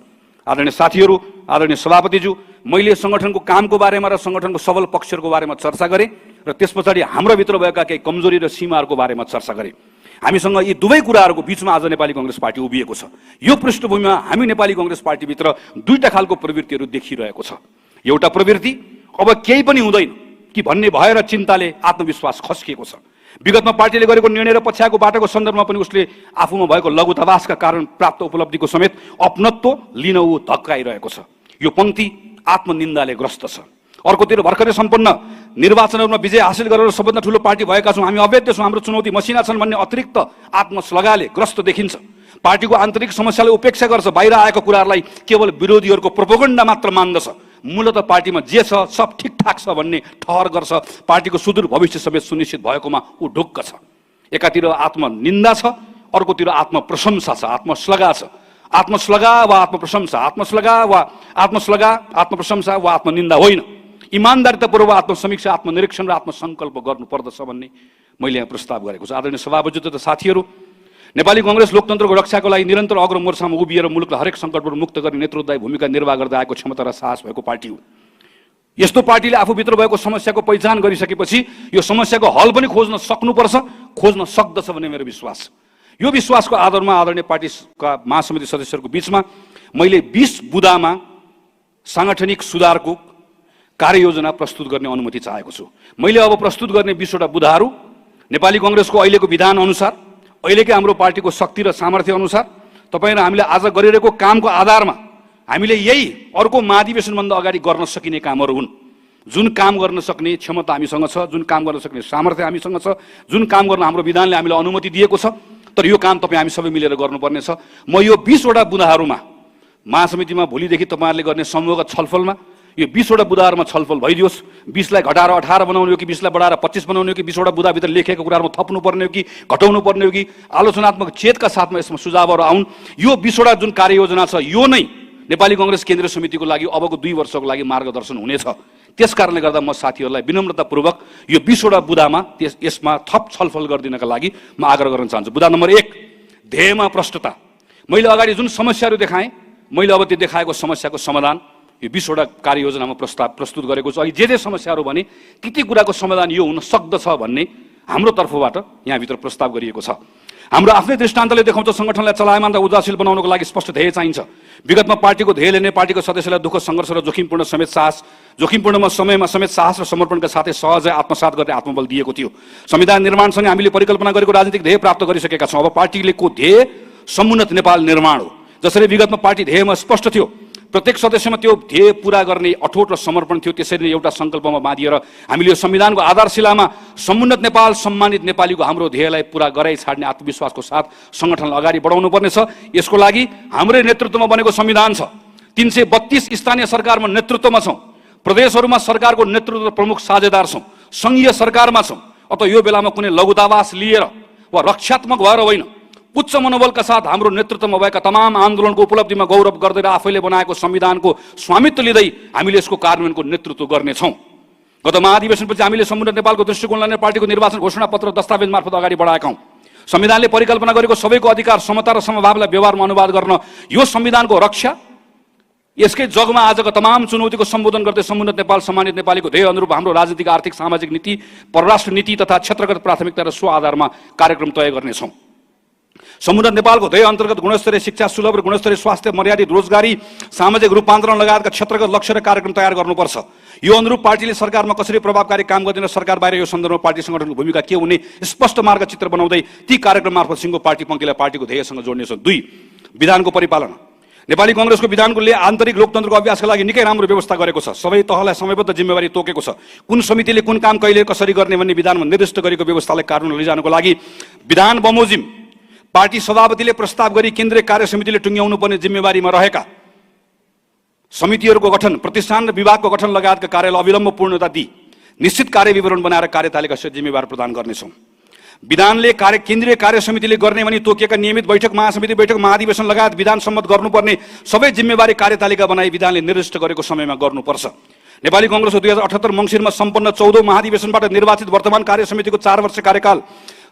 आदरणीय साथीहरू, आदरणीय सभापतिज्यू, मैले सङ्गठनको कामको बारेमा र सङ्गठनको सबल पक्षहरूको बारेमा चर्चा गरेँ र त्यस पछाडि हाम्रो भित्र भएका केही कमजोरी र सीमाहरूको बारेमा चर्चा गरेँ। हामीसँग यी दुवै कुराहरूको बिचमा आज नेपाली कङ्ग्रेस पार्टी उभिएको छ। यो पृष्ठभूमिमा हामी नेपाली कङ्ग्रेस पार्टीभित्र दुईटा खालको प्रवृत्तिहरू देखिरहेको छ। एउटा प्रवृत्ति अब केही पनि हुँदैन कि भन्ने भएर चिन्ताले आत्मविश्वास खस्किएको छ। विगतमा पार्टीले गरेको निर्णय र पछ्याएको बाटोको सन्दर्भमा पनि उसले आफूमा भएको लघुतावासका कारण प्राप्त उपलब्धिको समेत अपनत्व लिन ऊ धक्काइरहेको छ। यो पंक्ति आत्मनिन्दाले ग्रस्त छ। अर्कोतिर भर्खरै सम्पन्न निर्वाचनहरूमा विजय हासिल गरेर सबभन्दा ठूलो पार्टी भएका छौँ, हामी अवैध छौँ, हाम्रो चुनौती मसिना छन् भन्ने अतिरिक्त आत्मश्लाघाले ग्रस्त देखिन्छ। पार्टीको आन्तरिक समस्यालाई उपेक्षा गर्छ, बाहिर आएको कुराहरूलाई केवल विरोधीहरूको प्रोपोगन्डा मात्र मान्दछ। मूलत पार्टीमा जे छ सब ठिकठाक छ भन्ने ठहर गर्छ। पार्टीको सुदूर भविष्य समेत सुनिश्चित भएकोमा ऊ ढुक्क छ। एकातिर आत्मनिन्दा छ, अर्कोतिर आत्मप्रशंसा छ, आत्मश्लाघा छ। आत्मश्लाघा वा आत्मप्रशंसा, आत्मप्रशंसा वा आत्मनिन्दा होइन। इमानदारितापूर्वक आत्मसमीक्षा, आत्मनिरीक्षण र आत्मसङ्कल्प गर्नुपर्दछ भन्ने मैले यहाँ प्रस्ताव गरेको छु। आदरणीय सभापति तथा साथीहरू, नेपाली कांग्रेस लोकतन्त्रको रक्षाको लागि निरन्तर अग्र मोर्चामा उभिएर मुलुकलाई हरेक सङ्कटबाट मुक्त गर्ने नेतृत्वदायी भूमिका निर्वाह गर्दै आएको क्षमता र साहस भएको पार्टी हो। यस्तो पार्टीले आफूभित्र भएको समस्याको पहिचान गरिसकेपछि यो समस्याको हल पनि खोज्न सक्नुपर्छ, खोज्न सक्दछ भन्ने मेरो विश्वास छ। यो विश्वासको आधारमा आदरणीय पार्टीका महासमिति सदस्यहरूको बीचमा मैले 20 बुँदामा साङ्गठनिक सुधारको कार्ययोजना प्रस्तुत गर्ने अनुमति चाहेको छु। मैले अब प्रस्तुत गर्ने 20 वटा बुँदाहरू नेपाली कांग्रेसको अहिलेको विधान अनुसार, अहिलेकै हाम्रो पार्टीको शक्ति र सामर्थ्य अनुसार, तपाईँ र हामीले आज गरिरहेको कामको आधारमा हामीले यही अर्को महाधिवेशनभन्दा अगाडि गर्न सकिने कामहरू हुन्। जुन काम गर्न सक्ने क्षमता हामीसँग छ, जुन काम गर्न सक्ने सामर्थ्य हामीसँग छ, जुन काम गर्न हाम्रो विधानले हामीलाई अनुमति दिएको छ, तर यो काम तपाईँ हामी सबै मिलेर गर्नुपर्ने छ। म यो 20 वटा बुँदाहरूमा महासमितिमा भोलिदेखि तपाईँहरूले गर्ने समूहगत छलफलमा यो 20 वटा बुँदाहरूमा छलफल भइदियोस्। 20 लाई घटाएर 18 बनाउने हो कि 20 लाई बढाएर 25 बनाउने हो कि 20 वटा बुँदाभित्र लेखेको कुराहरूमा थप्नु पर्ने हो कि घटाउनु पर्ने हो कि आलोचनात्मक चेतका साथमा यसमा सुझावहरू आउन्। यो 20 वटा जुन कार्ययोजना छ यो नै नेपाली कांग्रेस केन्द्रीय समितिको लागि अबको 2 वर्षको लागि मार्गदर्शन हुनेछ। त्यसकारणले गर्दा म साथीहरूलाई विनम्रतापूर्वक यो 20 वटा बुँदामा यसमा थप छलफल गरिदिनका लागि म आग्रह गर्न चाहन्छु। बुँदा नम्बर 1, ध्येयमा प्रष्टता। मैले अगाडि जुन समस्याहरू देखाएँ, मैले अब त्यो देखाएको समस्याको समाधान यो 20 वटा कार्ययोजनामा प्रस्तुत गरेको छु। अहिले जे समस्याहरू भने ती कुराको समाधान यो हुन सक्दछ भन्ने हाम्रो तर्फबाट यहाँभित्र प्रस्ताव गरिएको छ। हाम्रो आफ्नै दृष्टान्तले देखाउँछ सङ्गठनलाई चलायमान र उर्जाशील बनाउनको लागि स्पष्ट ध्येय चाहिन्छ। विगतमा पार्टीको ध्येयले नै पार्टीको सदस्यलाई दुःख सङ्घर्ष र जोखिमपूर्ण समयमा समेत साहस र समर्पणका साथै सहजै आत्मसात गर्ने आत्मबल दिएको थियो। संविधान निर्माणसँगै हामीले परिकल्पना गरेको राजनीतिक ध्येय प्राप्त गरिसकेका छौँ। अब पार्टीको ध्येय समुन्नत नेपाल निर्माण हो। जसरी विगतमा पार्टी ध्येयमा स्पष्ट थियो, प्रत्येक सदस्यमा त्यो ध्येय पूरा गर्ने अठोट र समर्पण थियो, त्यसरी नै एउटा सङ्कल्पमा बाँधिएर हामीले यो संविधानको आधारशिलामा समुन्नत नेपाल, सम्मानित नेपालीको हाम्रो ध्येयलाई पूरा गराइ छाड्ने आत्मविश्वासको साथ सङ्गठनलाई अगाडि बढाउनु पर्नेछ। यसको लागि हाम्रै नेतृत्वमा बनेको संविधान छ। 332 स्थानीय सरकारमा नेतृत्वमा छौँ, प्रदेशहरूमा सरकारको नेतृत्व प्रमुख साझेदार छौँ, सङ्घीय सरकारमा छौँ। अत यो बेलामा कुनै लघुतावास लिएर वा रक्षात्मक भएर होइन, उच्च मनोबलका साथ हाम्रो नेतृत्वमा भएका तमाम आन्दोलनको उपलब्धिमा गौरव गर्दै र आफैले बनाएको संविधानको स्वामित्व लिँदै हामीले यसको कार्यान्वयनको नेतृत्व गर्नेछौँ। गत महाधिवेशनपछि हामीले समुन्नत नेपालको दृष्टिकोणलाई नै पार्टीको निर्वाचन घोषणापत्र दस्तावेज मार्फत अगाडि बढाएका हौँ। संविधानले परिकल्पना गरेको सबैको अधिकार, समता र समभावलाई व्यवहारमा अनुवाद गर्न यो संविधानको रक्षा, यसकै जगमा आजको तमाम चुनौतीको सम्बोधन गर्दै समुन्नत नेपाल, सम्मानित नेपालीको ध्येय अनुरूप हाम्रो राजनीतिक, आर्थिक, सामाजिक नीति, परराष्ट्र नीति तथा क्षेत्रगत प्राथमिकता र सो आधारमा कार्यक्रम तय गर्नेछौँ। समुन्नत नेपालको ध्येय अन्तर्गत गुणस्तरीय शिक्षा, सुलभ र गुणस्तरीय स्वास्थ्य, मर्यादित रोजगारी, सामाजिक रूपान्तरण लगायतका क्षेत्रगत लक्ष्य र कार्यक्रम तयार गर्नुपर्छ। यो अनुरूप पार्टीले सरकारमा कसरी प्रभावकारी काम गर्दैन, सरकार बाहिर यो सन्दर्भमा पार्टी सङ्गठनको भूमिका के हुने स्पष्ट मार्गचित्र बनाउँदै ती कार्यक्रम मार्फत सिङ्गो पार्टी पङ्क्तिलाई पार्टीको ध्येयसँग जोड्नेछ। 2, विधानको परिपालना। नेपाली कांग्रेसको विधानले आन्तरिक लोकतन्त्रको अभ्यासका लागि निकै राम्रो व्यवस्था गरेको छ। सबै तहलाई समयबद्ध जिम्मेवारी तोकेको छ। कुन समितिले कुन काम कहिले कसरी गर्ने भन्ने विधानमा निर्दिष्ट गरेको व्यवस्थालाई कार्यान्वयन लैजानको लागि विधान बमोजिम पार्टी सभापतिले प्रस्ताव गरी केन्द्रीय कार्य समितिले टुङ्ग्याउनु पर्ने जिम्मेवारीमा रहेका समितिहरूको गठन, प्रतिष्ठान र विभागको गठन लगायतका कार्यलाई अविलम्ब पूर्णता दिई निश्चित कार्यविवरण बनाएर कार्यतालिका सहित जिम्मेवार प्रदान गर्नेछौँ। विधानले केन्द्रीय कार्य समितिले गर्ने भनी तोकिएका नियमित बैठक, महासमिति बैठक, महाधिवेशन लगायत विधान सम्मत गर्नुपर्ने सबै जिम्मेवारी कार्यतालिका बनाई विधानले निर्दिष्ट गरेको समयमा गर्नुपर्छ। नेपाली कांग्रेसको 2078 मङ्सिरमा सम्पन्न 14औं महाधिवेशनबाट निर्वाचित वर्तमान कार्य समितिको 4 वर्ष कार्यकाल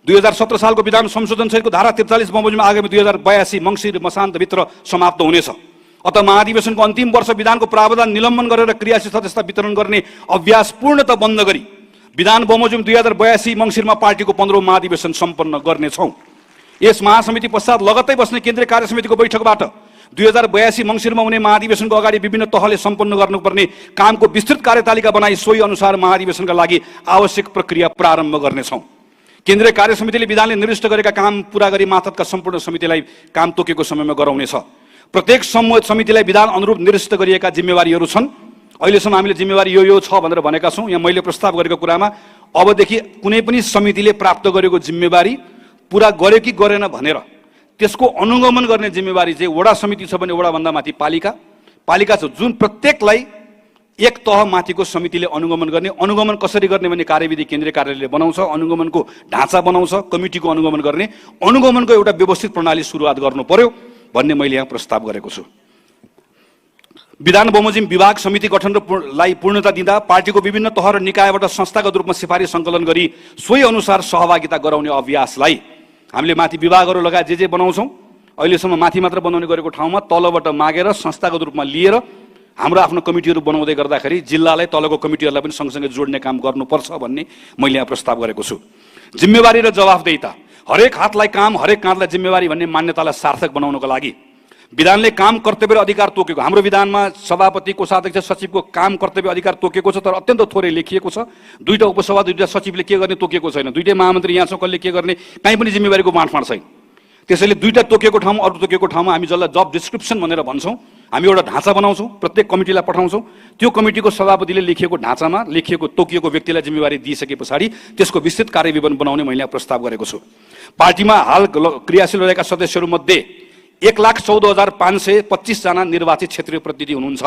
2017 सालको विधान संशोधन सहितको धारा 43 बमोजिममा आगामी 2082 मङ्सिर मसान्तभित्र समाप्त हुनेछ। अत महाधिवेशनको अन्तिम वर्ष विधानको प्रावधान निलम्बन गरेर क्रियाशील सदस्यता वितरण गर्ने अभ्यास पूर्णतः बन्द गरी विधान बमोजिम 2082 मङ्सिरमा पार्टीको 15औं महाधिवेशन सम्पन्न गर्नेछौँ। यस महासमिति पश्चात लगत्तै बस्ने केन्द्रीय कार्य समितिको बैठकबाट 2082 मङ्सिरमा हुने महाधिवेशनको अगाडि विभिन्न तहले सम्पन्न गर्नुपर्ने कामको विस्तृत कार्यतालिका बनाई सोही अनुसार महाधिवेशनका लागि आवश्यक प्रक्रिया प्रारम्भ गर्नेछौँ। केन्द्रीय कार्य समितिले विधानले निर्दिष्ट गरेका काम पूरा गरी मातहतका सम्पूर्ण समितिलाई काम तोकेको समयमा गराउनेछ। प्रत्येक समितिलाई विधान अनुरूप निर्दिष्ट गरिएका जिम्मेवारीहरू छन्। अहिलेसम्म हामीले जिम्मेवारी यो छ भनेर भनेका छौँ। यहाँ मैले प्रस्ताव गरेको कुरामा अबदेखि कुनै पनि समितिले प्राप्त गरेको जिम्मेवारी पूरा गर्यो कि गरेन भनेर त्यसको अनुगमन गर्ने जिम्मेवारी चाहिँ वडा समिति छ भने वडाभन्दा माथि पालिका छ, जुन प्रत्येकलाई एक तह माथिको समितिले अनुगमन गर्ने। अनुगमन कसरी गर्ने भन्ने कार्यविधि केन्द्रीय कार्यालयले बनाउँछ, अनुगमनको ढाँचा बनाउँछ, कमिटीको अनुगमन गर्ने, अनुगमनको एउटा व्यवस्थित प्रणाली सुरुवात गर्नु पर्यो भन्ने मैले यहाँ प्रस्ताव गरेको छु। विधान बमोजिम विभाग समिति गठन लाई पूर्णता दिँदा पार्टीको विभिन्न तह र निकायबाट संस्थागत रूपमा सिफारिस सङ्कलन गरी सोही अनुसार सहभागिता गराउने अभ्यासलाई हामीले माथि विभागहरू लगायत जे बनाउँछौँ अहिलेसम्म माथि मात्र बनाउने गरेको ठाउँमा तलबाट मागेर संस्थागत रूपमा लिएर हाम्रो आफ्नो कमिटीहरू बनाउँदै गर्दाखेरि जिल्लालाई तलको कमिटीहरूलाई पनि सँगसँगै जोड्ने काम गर्नुपर्छ भन्ने मैले यहाँ प्रस्ताव गरेको छु। जिम्मेवारी र जवाफदेहिता, हरेक हातलाई काम, हरेक काँधलाई जिम्मेवारी भन्ने मान्यतालाई सार्थक बनाउनको लागि विधानले काम कर्तव्य र अधिकार तोकेको, हाम्रो विधानमा सभापति, कोषाध्यक्ष, सचिवको काम कर्तव्य अधिकार तोकेको छ, तर अत्यन्त थोरै लेखिएको छ। दुईटा उपसभा, दुईटा सचिवले के गर्ने तोकेको छैन। दुईटै महामन्त्री यहाँ छ, कसले के गर्ने कहीँ पनि जिम्मेवारीको बाँडफाँड छैन। त्यसैले दुईटा तोकेको ठाउँमा अरू तोकेको ठाउँमा हामी जसलाई जब डिस्क्रिप्सन भनेर भन्छौँ, हामी एउटा ढाँचा बनाउँछौँ, प्रत्येक कमिटीलाई पठाउँछौँ। त्यो कमिटीको सभापतिले लेखिएको ढाँचामा लेखिएको तोकिएको व्यक्तिलाई जिम्मेवारी दिइसके पछाडि त्यसको विस्तृत कार्यविवरण बनाउने मैले यहाँ प्रस्ताव गरेको छु। पार्टीमा हाल क्रियाशील रहेका सदस्यहरूमध्ये 1,14,525 जना निर्वाचित क्षेत्रीय प्रतिनिधि हुनुहुन्छ,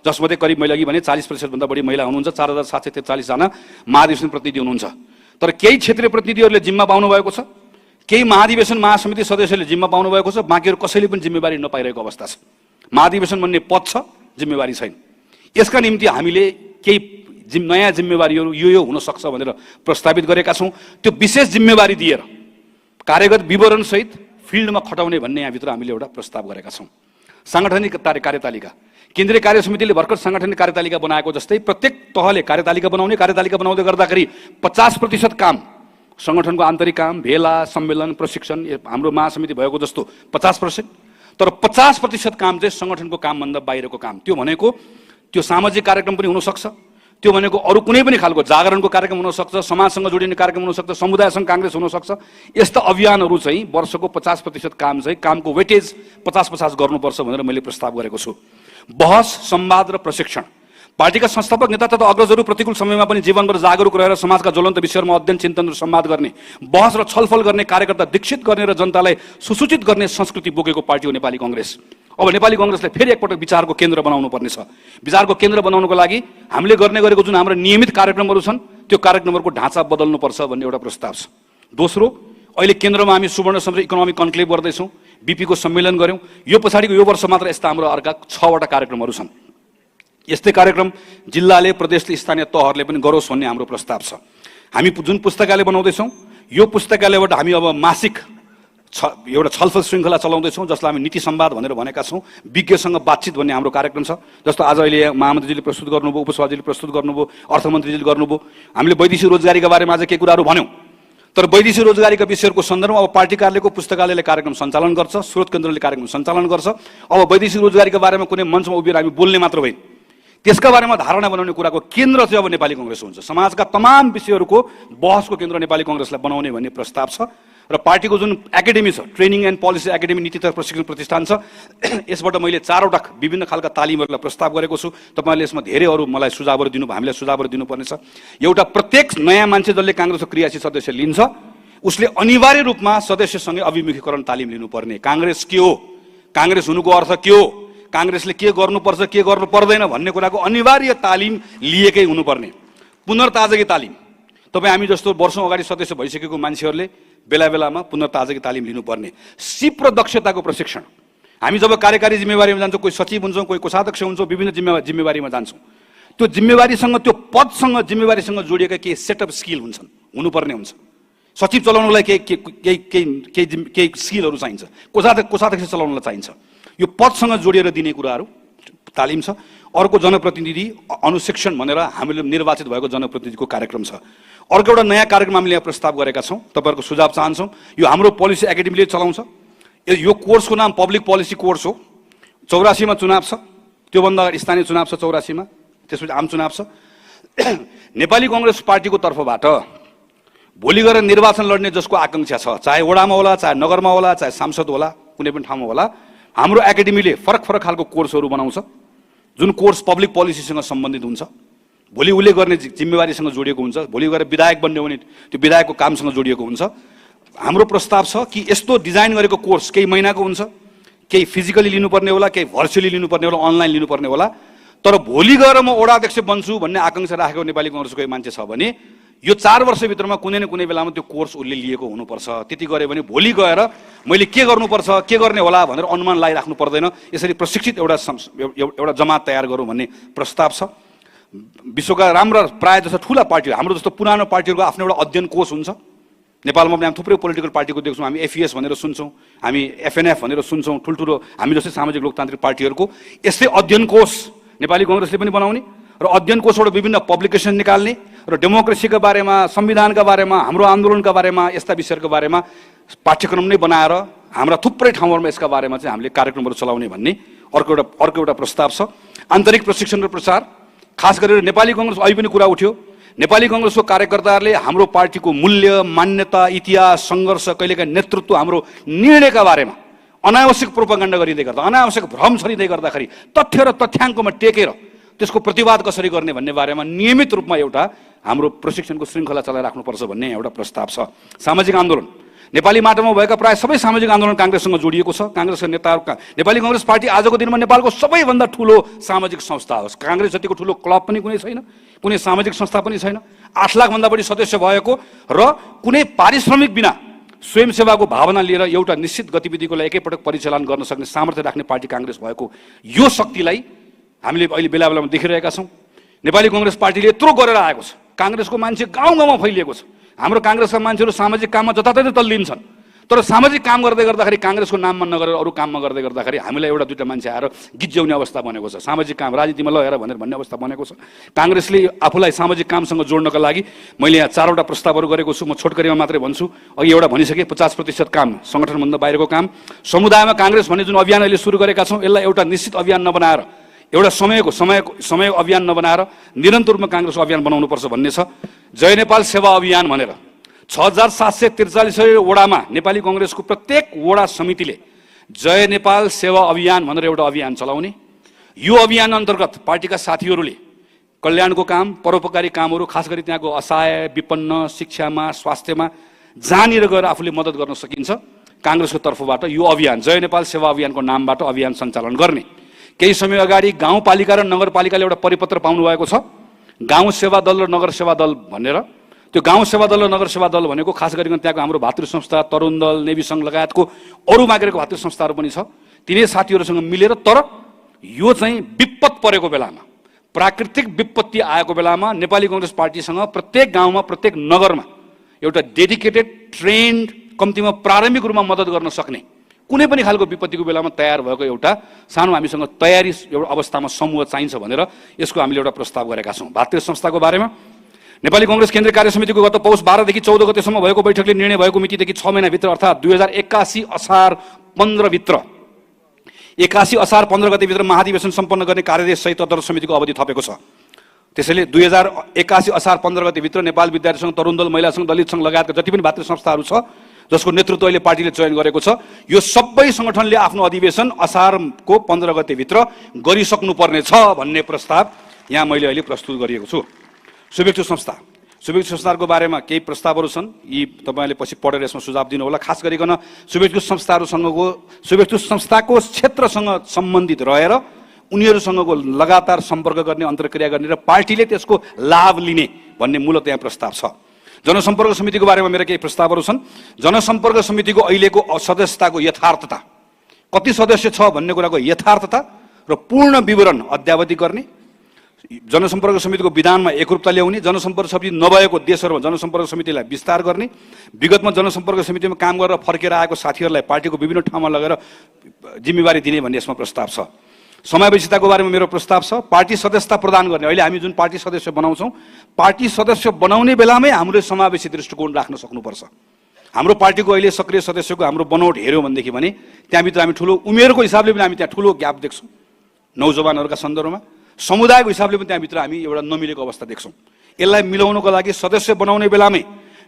जसमध्ये करिब मैले अघि भने 40% भन्दा बढी महिला हुनुहुन्छ। 4,743 जना महाधिवेशन प्रतिनिधि हुनुहुन्छ। तर केही क्षेत्रीय प्रतिनिधिहरूले जिम्मा पाउनु भएको छ, केही महाधिवेशन महासमिति सदस्यले जिम्मा पाउनु भएको छ, बाँकीहरू कसैले पनि जिम्मेवारी नपाइरहेको अवस्था छ। महाधिवेशन भन्ने पद छ, जिम्मेवारी छैन। यसका निम्ति हामीले केही नयाँ जिम्मेवारीहरू यो हुनसक्छ भनेर प्रस्तावित गरेका छौँ। त्यो विशेष जिम्मेवारी दिएर कार्यगत विवरणसहित फिल्डमा खटाउने भन्ने यहाँभित्र हामीले एउटा प्रस्ताव गरेका छौँ। साङ्गठनिक कार्यतालिका, केन्द्रीय कार्य समितिले भर्खर साङ्गठनिक कार्यतालिका बनाएको जस्तै प्रत्येक तहले कार्यतालिका बनाउँदै गर्दाखेरि 50% काम सङ्गठनको आन्तरिक काम, भेला, सम्मेलन, प्रशिक्षण, हाम्रो महासमिति भएको जस्तो 50%, तर 50% काम चाहिँ सङ्गठनको कामभन्दा बाहिरको काम। त्यो भनेको त्यो सामाजिक कार्यक्रम पनि हुनसक्छ, त्यो भनेको अरू कुनै पनि खालको जागरणको कार्यक्रम हुनसक्छ, समाजसँग जोडिने कार्यक्रम हुनसक्छ, समुदायसँग काङ्ग्रेस हुनसक्छ। यस्ता अभियानहरू चाहिँ वर्षको 50% काम चाहिँ कामको वेटेज 50-50 गर्नुपर्छ भनेर मैले प्रस्ताव गरेको छु। बहस, संवाद र प्रशिक्षण, पार्टीका संस्थापक नेता तथा अग्रजहरू प्रतिकूल समयमा पनि जीवनभर जागरुक रहेर समाजका ज्वलन्त विषयहरूमा अध्ययन, चिन्तन र संवाद गर्ने, बहस र छलफल गर्ने, कार्यकर्ता दीक्षित गर्ने र जनतालाई सुसूचित गर्ने संस्कृति बोकेको पार्टी हो नेपाली कङ्ग्रेस। अब नेपाली कङ्ग्रेसलाई फेरि एकपटक विचारको केन्द्र बनाउनु पर्नेछ। विचारको केन्द्र बनाउनको लागि हामीले गर्ने गरेको जुन हाम्रो नियमित कार्यक्रमहरू छन् त्यो कार्यक्रमहरूको ढाँचा बदल्नुपर्छ भन्ने एउटा प्रस्ताव छ। दोस्रो, अहिले केन्द्रमा हामी सुवर्ण समुद्र इकोनोमिक कन्क्लेभ गर्दैछौँ, बीपीको सम्मेलन गऱ्यौँ। यो पछाडिको यो वर्ष मात्र यस्ता हाम्रो अर्का 6वटा कार्यक्रमहरू छन्। यस्तै कार्यक्रम जिल्लाले, प्रदेशले, स्थानीय तहहरूले पनि गरोस् भन्ने हाम्रो प्रस्ताव छ। हामी जुन पुस्तकालय बनाउँदैछौँ यो पुस्तकालयबाट हामी अब मासिक एउटा छलफल श्रृङ्खला चलाउँदैछौँ, जसलाई हामी नीति संवाद भनेर भनेका छौँ। विज्ञसँग बातचित भन्ने हाम्रो कार्यक्रम छ। जस्तो आज अहिले महामन्त्रीजीले प्रस्तुत गर्नुभयो, उपसभापतिले प्रस्तुत गर्नुभयो, अर्थमन्त्रीजीले गर्नुभयो। हामीले वैदेशिक रोजगारीका बारेमा आज केही कुराहरू भन्यौँ, तर वैदेशिक रोजगारीका विषयहरूको सन्दर्भमा अब पार्टी कार्यालयको पुस्तकालयले कार्यक्रम सञ्चालन गर्छ, स्रोत केन्द्रले कार्यक्रम सञ्चालन गर्छ। अब वैदेशिक रोजगारीका बारेमा कुनै मञ्चमा उभिएर हामी बोल्ने मात्र होइन, त्यसका बारेमा धारणा बनाउने कुराको केन्द्र चाहिँ अब नेपाली कङ्ग्रेस हुन्छ। समाजका तमाम विषयहरूको बहसको केन्द्र नेपाली कङ्ग्रेसलाई बनाउने भन्ने प्रस्ताव छ। र पार्टीको जुन एकाडेमी छ, ट्रेनिङ एन्ड पोलिसी एकाडेमी, नीति तथा प्रशिक्षण प्रतिष्ठान छ, यसबाट मैले 4वटा विभिन्न खालका तालिमहरूलाई प्रस्ताव गरेको छु। तपाईँहरूले यसमा धेरै अरू मलाई सुझावहरू दिनुभयो, हामीलाई सुझावहरू दिनुपर्नेछ। एउटा प्रत्येक नयाँ मान्छे जसले काङ्ग्रेसको क्रियाशील सदस्य लिन्छ उसले अनिवार्य रूपमा सदस्यसँगै अभिमुखीकरण तालिम लिनुपर्ने। काङ्ग्रेस के हो, काङ्ग्रेस हुनुको अर्थ के हो, काङ्ग्रेसले के गर्नुपर्छ के गर्नु पर्दैन भन्ने कुराको अनिवार्य तालिम लिएकै हुनुपर्ने। पुनर्ताजगी तालिम, तपाईँ हामी जस्तो वर्षौँ अगाडि सदस्य भइसकेको मान्छेहरूले बेला बेलामा पुनर्ताजगी तालिम लिनुपर्ने। सिप र दक्षताको प्रशिक्षण, हामी जब कार्यकारी जिम्मेवारीमा जान्छौँ, कोही सचिव हुन्छौँ, कोही कोषाध्यक्ष हुन्छौँ, विभिन्न जिम्मेवारीमा जान्छौँ, त्यो जिम्मेवारीसँग, त्यो पदसँग, जिम्मेवारीसँग जोडिएका केही सेटअप स्किल हुन्छन्, हुनुपर्ने हुन्छ। सचिव चलाउनलाई केही स्किलहरू चाहिन्छ, कोषाध्यक्ष चलाउनलाई चाहिन्छ। यो पदसँग जोडिएर दिने कुराहरू तालिम छ। अर्को जनप्रतिनिधि अनुशिक्षण भनेर हामीले निर्वाचित भएको जनप्रतिनिधिको कार्यक्रम छ। अर्को एउटा नयाँ कार्यक्रम हामीले यहाँ प्रस्ताव गरेका छौँ, तपाईँहरूको सुझाव चाहन्छौँ। यो हाम्रो पोलिसी एकाडेमीले चलाउँछ। यो कोर्सको नाम पब्लिक पोलिसी कोर्स हो। 84 मा चुनाव छ, त्योभन्दा अगाडि स्थानीय चुनाव छ 84 मा, त्यसपछि आम चुनाव छ। नेपाली कांग्रेस पार्टीको तर्फबाट भोलि गएर निर्वाचन लड्ने जसको आकांक्षा छ, चाहे वडामा होला, चाहे नगरमा होला, चाहे सांसद होला, कुनै पनि ठाउँमा होला, हाम्रो एकाडेमीले फरक फरक खालको कोर्सहरू बनाउँछ, जुन कोर्स पब्लिक पोलिसीसँग सम्बन्धित हुन्छ, भोलि उसले गर्ने जिम्मेवारीसँग जोडिएको हुन्छ, भोलि गएर विधायक बन्ने हो भने त्यो विधायकको कामसँग जोडिएको हुन्छ। हाम्रो प्रस्ताव छ कि यस्तो डिजाइन गरेको कोर्स केही महिनाको हुन्छ, केही फिजिकली लिनुपर्ने होला, केही भर्चुअली लिनुपर्ने होला, अनलाइन लिनुपर्ने होला, तर भोलि गएर म वडा अध्यक्ष बन्छु भन्ने आकांक्षा राखेको नेपाली कांग्रेसको मान्छे छ भने यो 4 वर्षभित्रमा कुनै न कुनै बेलामा त्यो कोर्स उसले लिएको हुनुपर्छ। त्यति गऱ्यो भने भोलि गएर मैले के गर्नुपर्छ, के गर्ने होला भनेर अनुमान लगाइराख्नु पर्दैन। यसरी प्रशिक्षित एउटा जमात तयार गरौँ भन्ने प्रस्ताव छ। विश्वका राम्रा प्रायः जस्तो ठुला पार्टीहरू, हाम्रो जस्तो पुरानो पार्टीहरूको आफ्नो एउटा अध्ययन कोष हुन्छ। नेपालमा पनि हामी थुप्रै पोलिटिकल पार्टीको देख्छौँ, हामी एफईएस भनेर सुन्छौँ, हामी एफएनएफ भनेर सुन्छौँ, ठुल्ठुलो हामी जस्तै सामाजिक लोकतान्त्रिक पार्टीहरूको यस्तै अध्ययन कोष नेपाली कांग्रेसले पनि बनाउने र अध्ययन कोषबाट विभिन्न पब्लिकेसन निकाल्ने र डेमोक्रेसीका बारेमा, संविधानका बारेमा, हाम्रो आन्दोलनका बारेमा, यस्ता विषयहरूको बारेमा पाठ्यक्रम नै बनाएर हाम्रा थुप्रै ठाउँहरूमा यसका बारेमा चाहिँ हामीले कार्यक्रमहरू चलाउने भन्ने अर्को एउटा प्रस्ताव छ। आन्तरिक प्रशिक्षण र प्रचार, खास गरेर नेपाली कांग्रेस अहिले पनि कुरा उठ्यो, नेपाली कांग्रेसको कार्यकर्ताहरूले हाम्रो पार्टीको मूल्य, मान्यता, इतिहास, सङ्घर्ष, कहिलेकाहीँ नेतृत्व, हाम्रो निर्णयका बारेमा अनावश्यक प्रोपागण्डा गरिँदै गर्दा, अनावश्यक भ्रम छरिँदै गर्दाखेरि तथ्य र तथ्याङ्कमा टेकेर त्यसको प्रतिवाद कसरी गर्ने भन्ने बारेमा नियमित रूपमा एउटा हाम्रो प्रशिक्षणको श्रृङ्खला चलाइराख्नुपर्छ भन्ने एउटा प्रस्ताव छ। सामाजिक आन्दोलन, नेपाली माटोमा भएका प्राय सबै सामाजिक आन्दोलन कांग्रेससँग जोडिएको छ। कांग्रेसका नेताहरूका नेपाली कांग्रेस पार्टी आजको दिनमा नेपालको सबैभन्दा ठुलो सामाजिक संस्था हो। कांग्रेस जतिको ठुलो क्लब पनि कुनै छैन, कुनै सामाजिक संस्था पनि छैन। 8 लाख भन्दा बढी सदस्य भएको र कुनै पारिश्रमिक बिना स्वयंसेवाको भावना लिएर एउटा निश्चित गतिविधिको लागि एकैपटक परिचालन गर्न सक्ने सामर्थ्य राख्ने पार्टी कांग्रेस भएको यो शक्तिलाई हामीले अहिले बेला बेलामा देखिरहेका छौँ। नेपाली कांग्रेस पार्टीले यत्रो गरेर आएको छ, कांग्रेसको मान्छे गाउँ गाउँमा फैलिएको छ। हाम्रो कांग्रेसका मान्छेहरू सामाजिक काममा जताततै तल्लिन्छन्, तर सामाजिक काम गर्दै गर्दाखेरि कांग्रेसको नाममा नगरेर अरू काममा गर्दै गर्दाखेरि हामीलाई एउटा दुईटा मान्छे आएर गिज्याउने अवस्था बनेको छ। सामाजिक काम राजनीतिमा ल हेर भनेर भन्ने अवस्था बनेको छ। कांग्रेसले आफूलाई सामाजिक कामसँग जोड्नका लागि मैले यहाँ 4वटा प्रस्तावहरू गरेको छु। म छोटकरीमा मात्रै भन्छु, अघि एउटा भनिसकेँ, 50% काम सङ्गठनभन्दा बाहिरको काम। समुदायमा कांग्रेस भन्ने जुन अभियान अहिले सुरु गरेका छौँ, यसलाई एउटा निश्चित अभियान नबनाएर, एउटा समय अभियान नबनाएर निरन्तर रूपमा कांग्रेसको अभियान बनाउनुपर्छ भन्ने छ। जय नेपाल सेवा अभियान भनेर 6743 वडामा नेपाली कांग्रेसको प्रत्येक वडा समितिले जय नेपाल सेवा अभियान भनेर एउटा अभियान चलाउने। यो अभियान अन्तर्गत पार्टीका साथीहरूले कल्याणको काम, परोपकारी कामहरू, खास गरी त्यहाँको असहाय, विपन्न, शिक्षामा, स्वास्थ्यमा जहाँनिर गएर आफूले मद्दत गर्न सकिन्छ, कांग्रेसको तर्फबाट यो अभियान जय नेपाल सेवा अभियानको नामबाट अभियान सञ्चालन गर्ने। केही समय अगाडि गाउँपालिका र नगरपालिकाले एउटा परिपत्र पाउनु भएको छ, गाउँ सेवा दल र नगर सेवा दल भनेर। त्यो गाउँ सेवा दल र नगर सेवा दल भनेको खास गरिकन त्यहाँको हाम्रो भातृ संस्था, तरुण दल, नेवी सङ्घ लगायतको अरू मागेको भातृ संस्थाहरू पनि छ। तिनै साथीहरूसँग मिलेर, तर यो चाहिँ विपद परेको बेलामा, प्राकृतिक विपत्ति आएको बेलामा नेपाली कांग्रेस पार्टीसँग प्रत्येक गाउँमा, प्रत्येक नगरमा एउटा डेडिकेटेड, ट्रेन्ड, कम्तीमा प्रारम्भिक रूपमा मद्दत गर्न सक्ने कुनै पनि खालको विपत्तिको बेलामा तयार भएको एउटा सानो हामीसँग तयारी एउटा अवस्थामा समूह चाहिन्छ भनेर यसको हामीले एउटा प्रस्ताव गरेका छौँ। भातृ संस्थाको बारेमा नेपाली कांग्रेस केन्द्रीय कार्य समितिको गत पौष 12 देखि 14 गतेसम्म भएको बैठकले निर्णय भएको मितिदेखि 6 महिनाभित्र अर्थात् 2081 असार 15 भित्र 81 असार 15 गतेभित्र महाधिवेशन सम्पन्न गर्ने कार्यदेश सहित तदर्थ समितिको अवधि थपेको छ। त्यसैले 2081 असार 15 गतेभित्र नेपाल विद्यार्थी सङ्घ, तरुण दल, महिला सङ्घ, दलित सङ्घ लगायतका जति पनि भातृ संस्थाहरू छ जसको नेतृत्व अहिले पार्टीले चयन गरेको छ, यो सबै सङ्गठनले आफ्नो अधिवेशन असारको 15 गतेभित्र गरिसक्नुपर्ने छ भन्ने प्रस्ताव यहाँ मैले अहिले प्रस्तुत गरिएको छु। शुभेच्छु संस्थाहरूको बारेमा केही प्रस्तावहरू छन्, यी तपाईँले पछि पढेर यसमा सुझाव दिनु होला। खास गरिकन शुभेच्छु संस्थाको क्षेत्रसँग सम्बन्धित रहेर उनीहरूसँगको लगातार सम्पर्क गर्ने, अन्तर्क्रिया गर्ने र पार्टीले त्यसको लाभ लिने भन्ने मूलतः यहाँ प्रस्ताव छ। जनसम्पर्क समितिको बारेमा मेरा केही प्रस्तावहरू छन्। जनसम्पर्क समितिको अहिलेको सदस्यताको यथार्थता, कति सदस्य छ भन्ने कुराको यथार्थता र पूर्ण विवरण अद्यावधि गर्ने, जनसम्पर्क समितिको विधानमा एकरूपता ल्याउने, जनसम्पर्क समिति नभएको देशहरूमा जनसम्पर्क समितिलाई विस्तार गर्ने, विगतमा जनसम्पर्क समितिमा काम गरेर फर्केर आएको साथीहरूलाई पार्टीको विभिन्न ठाउँमा लगेर जिम्मेवारी दिने भन्ने यसमा प्रस्ताव छ। समावेशिताको बारेमा मेरो प्रस्ताव छ। पार्टी सदस्यता प्रदान गर्ने, अहिले हामी जुन पार्टी सदस्य बनाउँछौँ, पार्टी सदस्य बनाउने बेलामै हामीले समावेशी दृष्टिकोण राख्न सक्नुपर्छ। हाम्रो पार्टीको अहिले सक्रिय सदस्यको हाम्रो बनौट हेऱ्यौँ भनेदेखि भने त्यहाँभित्र हामी ठुलो उमेरको हिसाबले पनि हामी त्यहाँ ठुलो ग्याप देख्छौँ नौजवानहरूका सन्दर्भमा, समुदायको हिसाबले पनि त्यहाँभित्र हामी एउटा नमिलेको अवस्था देख्छौँ। यसलाई मिलाउनको लागि सदस्य बनाउने बेलामै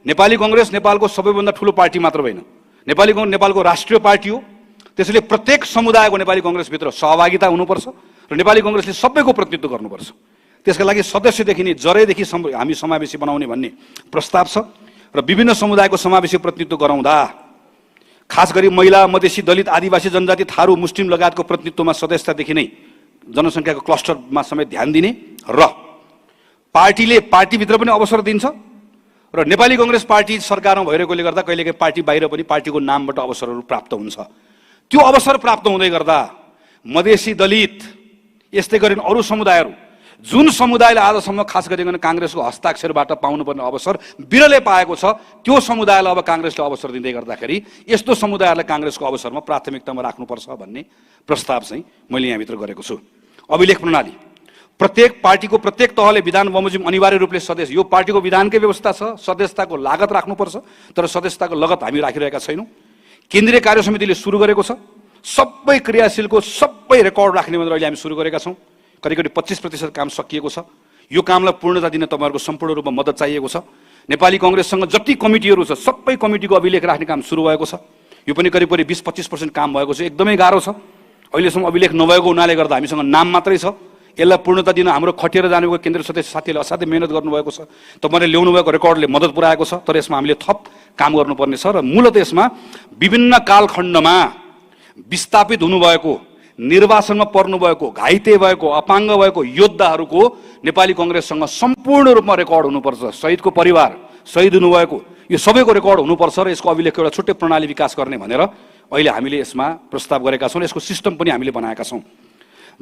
नेपाली कङ्ग्रेस नेपालको सबैभन्दा ठुलो पार्टी मात्र होइन, नेपाली कङ्ग्रेस नेपालको राष्ट्रिय पार्टी हो। त्यसैले प्रत्येक समुदायको नेपाली कङ्ग्रेसभित्र सहभागिता हुनुपर्छ र नेपाली कङ्ग्रेसले सबैको प्रतिनिधित्व गर्नुपर्छ। त्यसका लागि सदस्यदेखि नै जरैदेखि हामी समावेशी बनाउने भन्ने प्रस्ताव छ र विभिन्न समुदायको समावेशी प्रतिनिधित्व गराउँदा खास गरी महिला, मधेसी, दलित, आदिवासी जनजाति, थारू, मुस्लिम लगायतको प्रतिनिधित्वमा सदस्यतादेखि नै जनसङ्ख्याको क्लस्टरमा समेत ध्यान दिने र पार्टीले पार्टीभित्र पनि अवसर दिन्छ र नेपाली कङ्ग्रेस पार्टी सरकारमा भइरहेकोले गर्दा कहिलेकाहीँ पार्टी बाहिर पनि पार्टीको नामबाट अवसरहरू प्राप्त हुन्छ। त्यो अवसर प्राप्त हुँदै गर्दा मधेसी, दलित यस्तै गरी अरू समुदायहरू जुन समुदायले आजसम्म खास गरिकन काङ्ग्रेसको हस्ताक्षरबाट पाउनुपर्ने अवसर बिरलै पाएको छ, त्यो समुदायलाई अब काङ्ग्रेसले अवसर दिँदै गर्दाखेरि यस्तो समुदायलाई काङ्ग्रेसको अवसरमा प्राथमिकतामा राख्नुपर्छ भन्ने प्रस्ताव चाहिँ मैले यहाँभित्र गरेको छु। अभिलेख प्रणाली प्रत्येक पार्टीको प्रत्येक तहले विधान बमोजिम अनिवार्य रूपले सदस्य, यो पार्टीको विधानकै व्यवस्था छ, सदस्यताको लागत राख्नुपर्छ, तर सदस्यताको लगत हामी राखिरहेका छैनौँ। केन्द्रीय कार्य समितिले सुरु गरेको छ, सबै क्रियाशीलको सबै रेकर्ड राख्ने भनेर अहिले हामी सुरु गरेका छौँ। करिब 25% काम सकिएको छ। यो कामलाई पूर्णता दिन तपाईँहरूको सम्पूर्ण रूपमा मद्दत चाहिएको छ। नेपाली कङ्ग्रेससँग जति कमिटीहरू छ सबै कमिटीको अभिलेख राख्ने काम सुरु भएको छ। यो पनि करिब 20-25% काम भएको छ। एकदमै गाह्रो छ, अहिलेसम्म अभिलेख नभएको हुनाले गर्दा हामीसँग नाम मात्रै छ। यसलाई पूर्णता दिन हाम्रो खटिएर जानेको केन्द्रीय सदस्य साथीहरूले असाध्यै मेहनत गर्नुभएको छ। तपाईँले ल्याउनु भएको रेकर्डले मद्दत पुऱ्याएको छ, तर यसमा हामीले थप काम गर्नुपर्ने छ र मूलतः यसमा विभिन्न कालखण्डमा विस्थापित हुनुभएको, निर्वाचनमा पर्नुभएको, घाइते भएको, अपाङ्ग भएको योद्धाहरूको नेपाली कङ्ग्रेससँग सम्पूर्ण रूपमा रेकर्ड हुनुपर्छ। शहीदको परिवार, शहीद हुनुभएको यो सबैको रेकर्ड हुनुपर्छ र यसको अभिलेखको एउटा छुट्टै प्रणाली विकास गर्ने भनेर अहिले हामीले यसमा प्रस्ताव गरेका छौँ। यसको सिस्टम पनि हामीले बनाएका छौँ।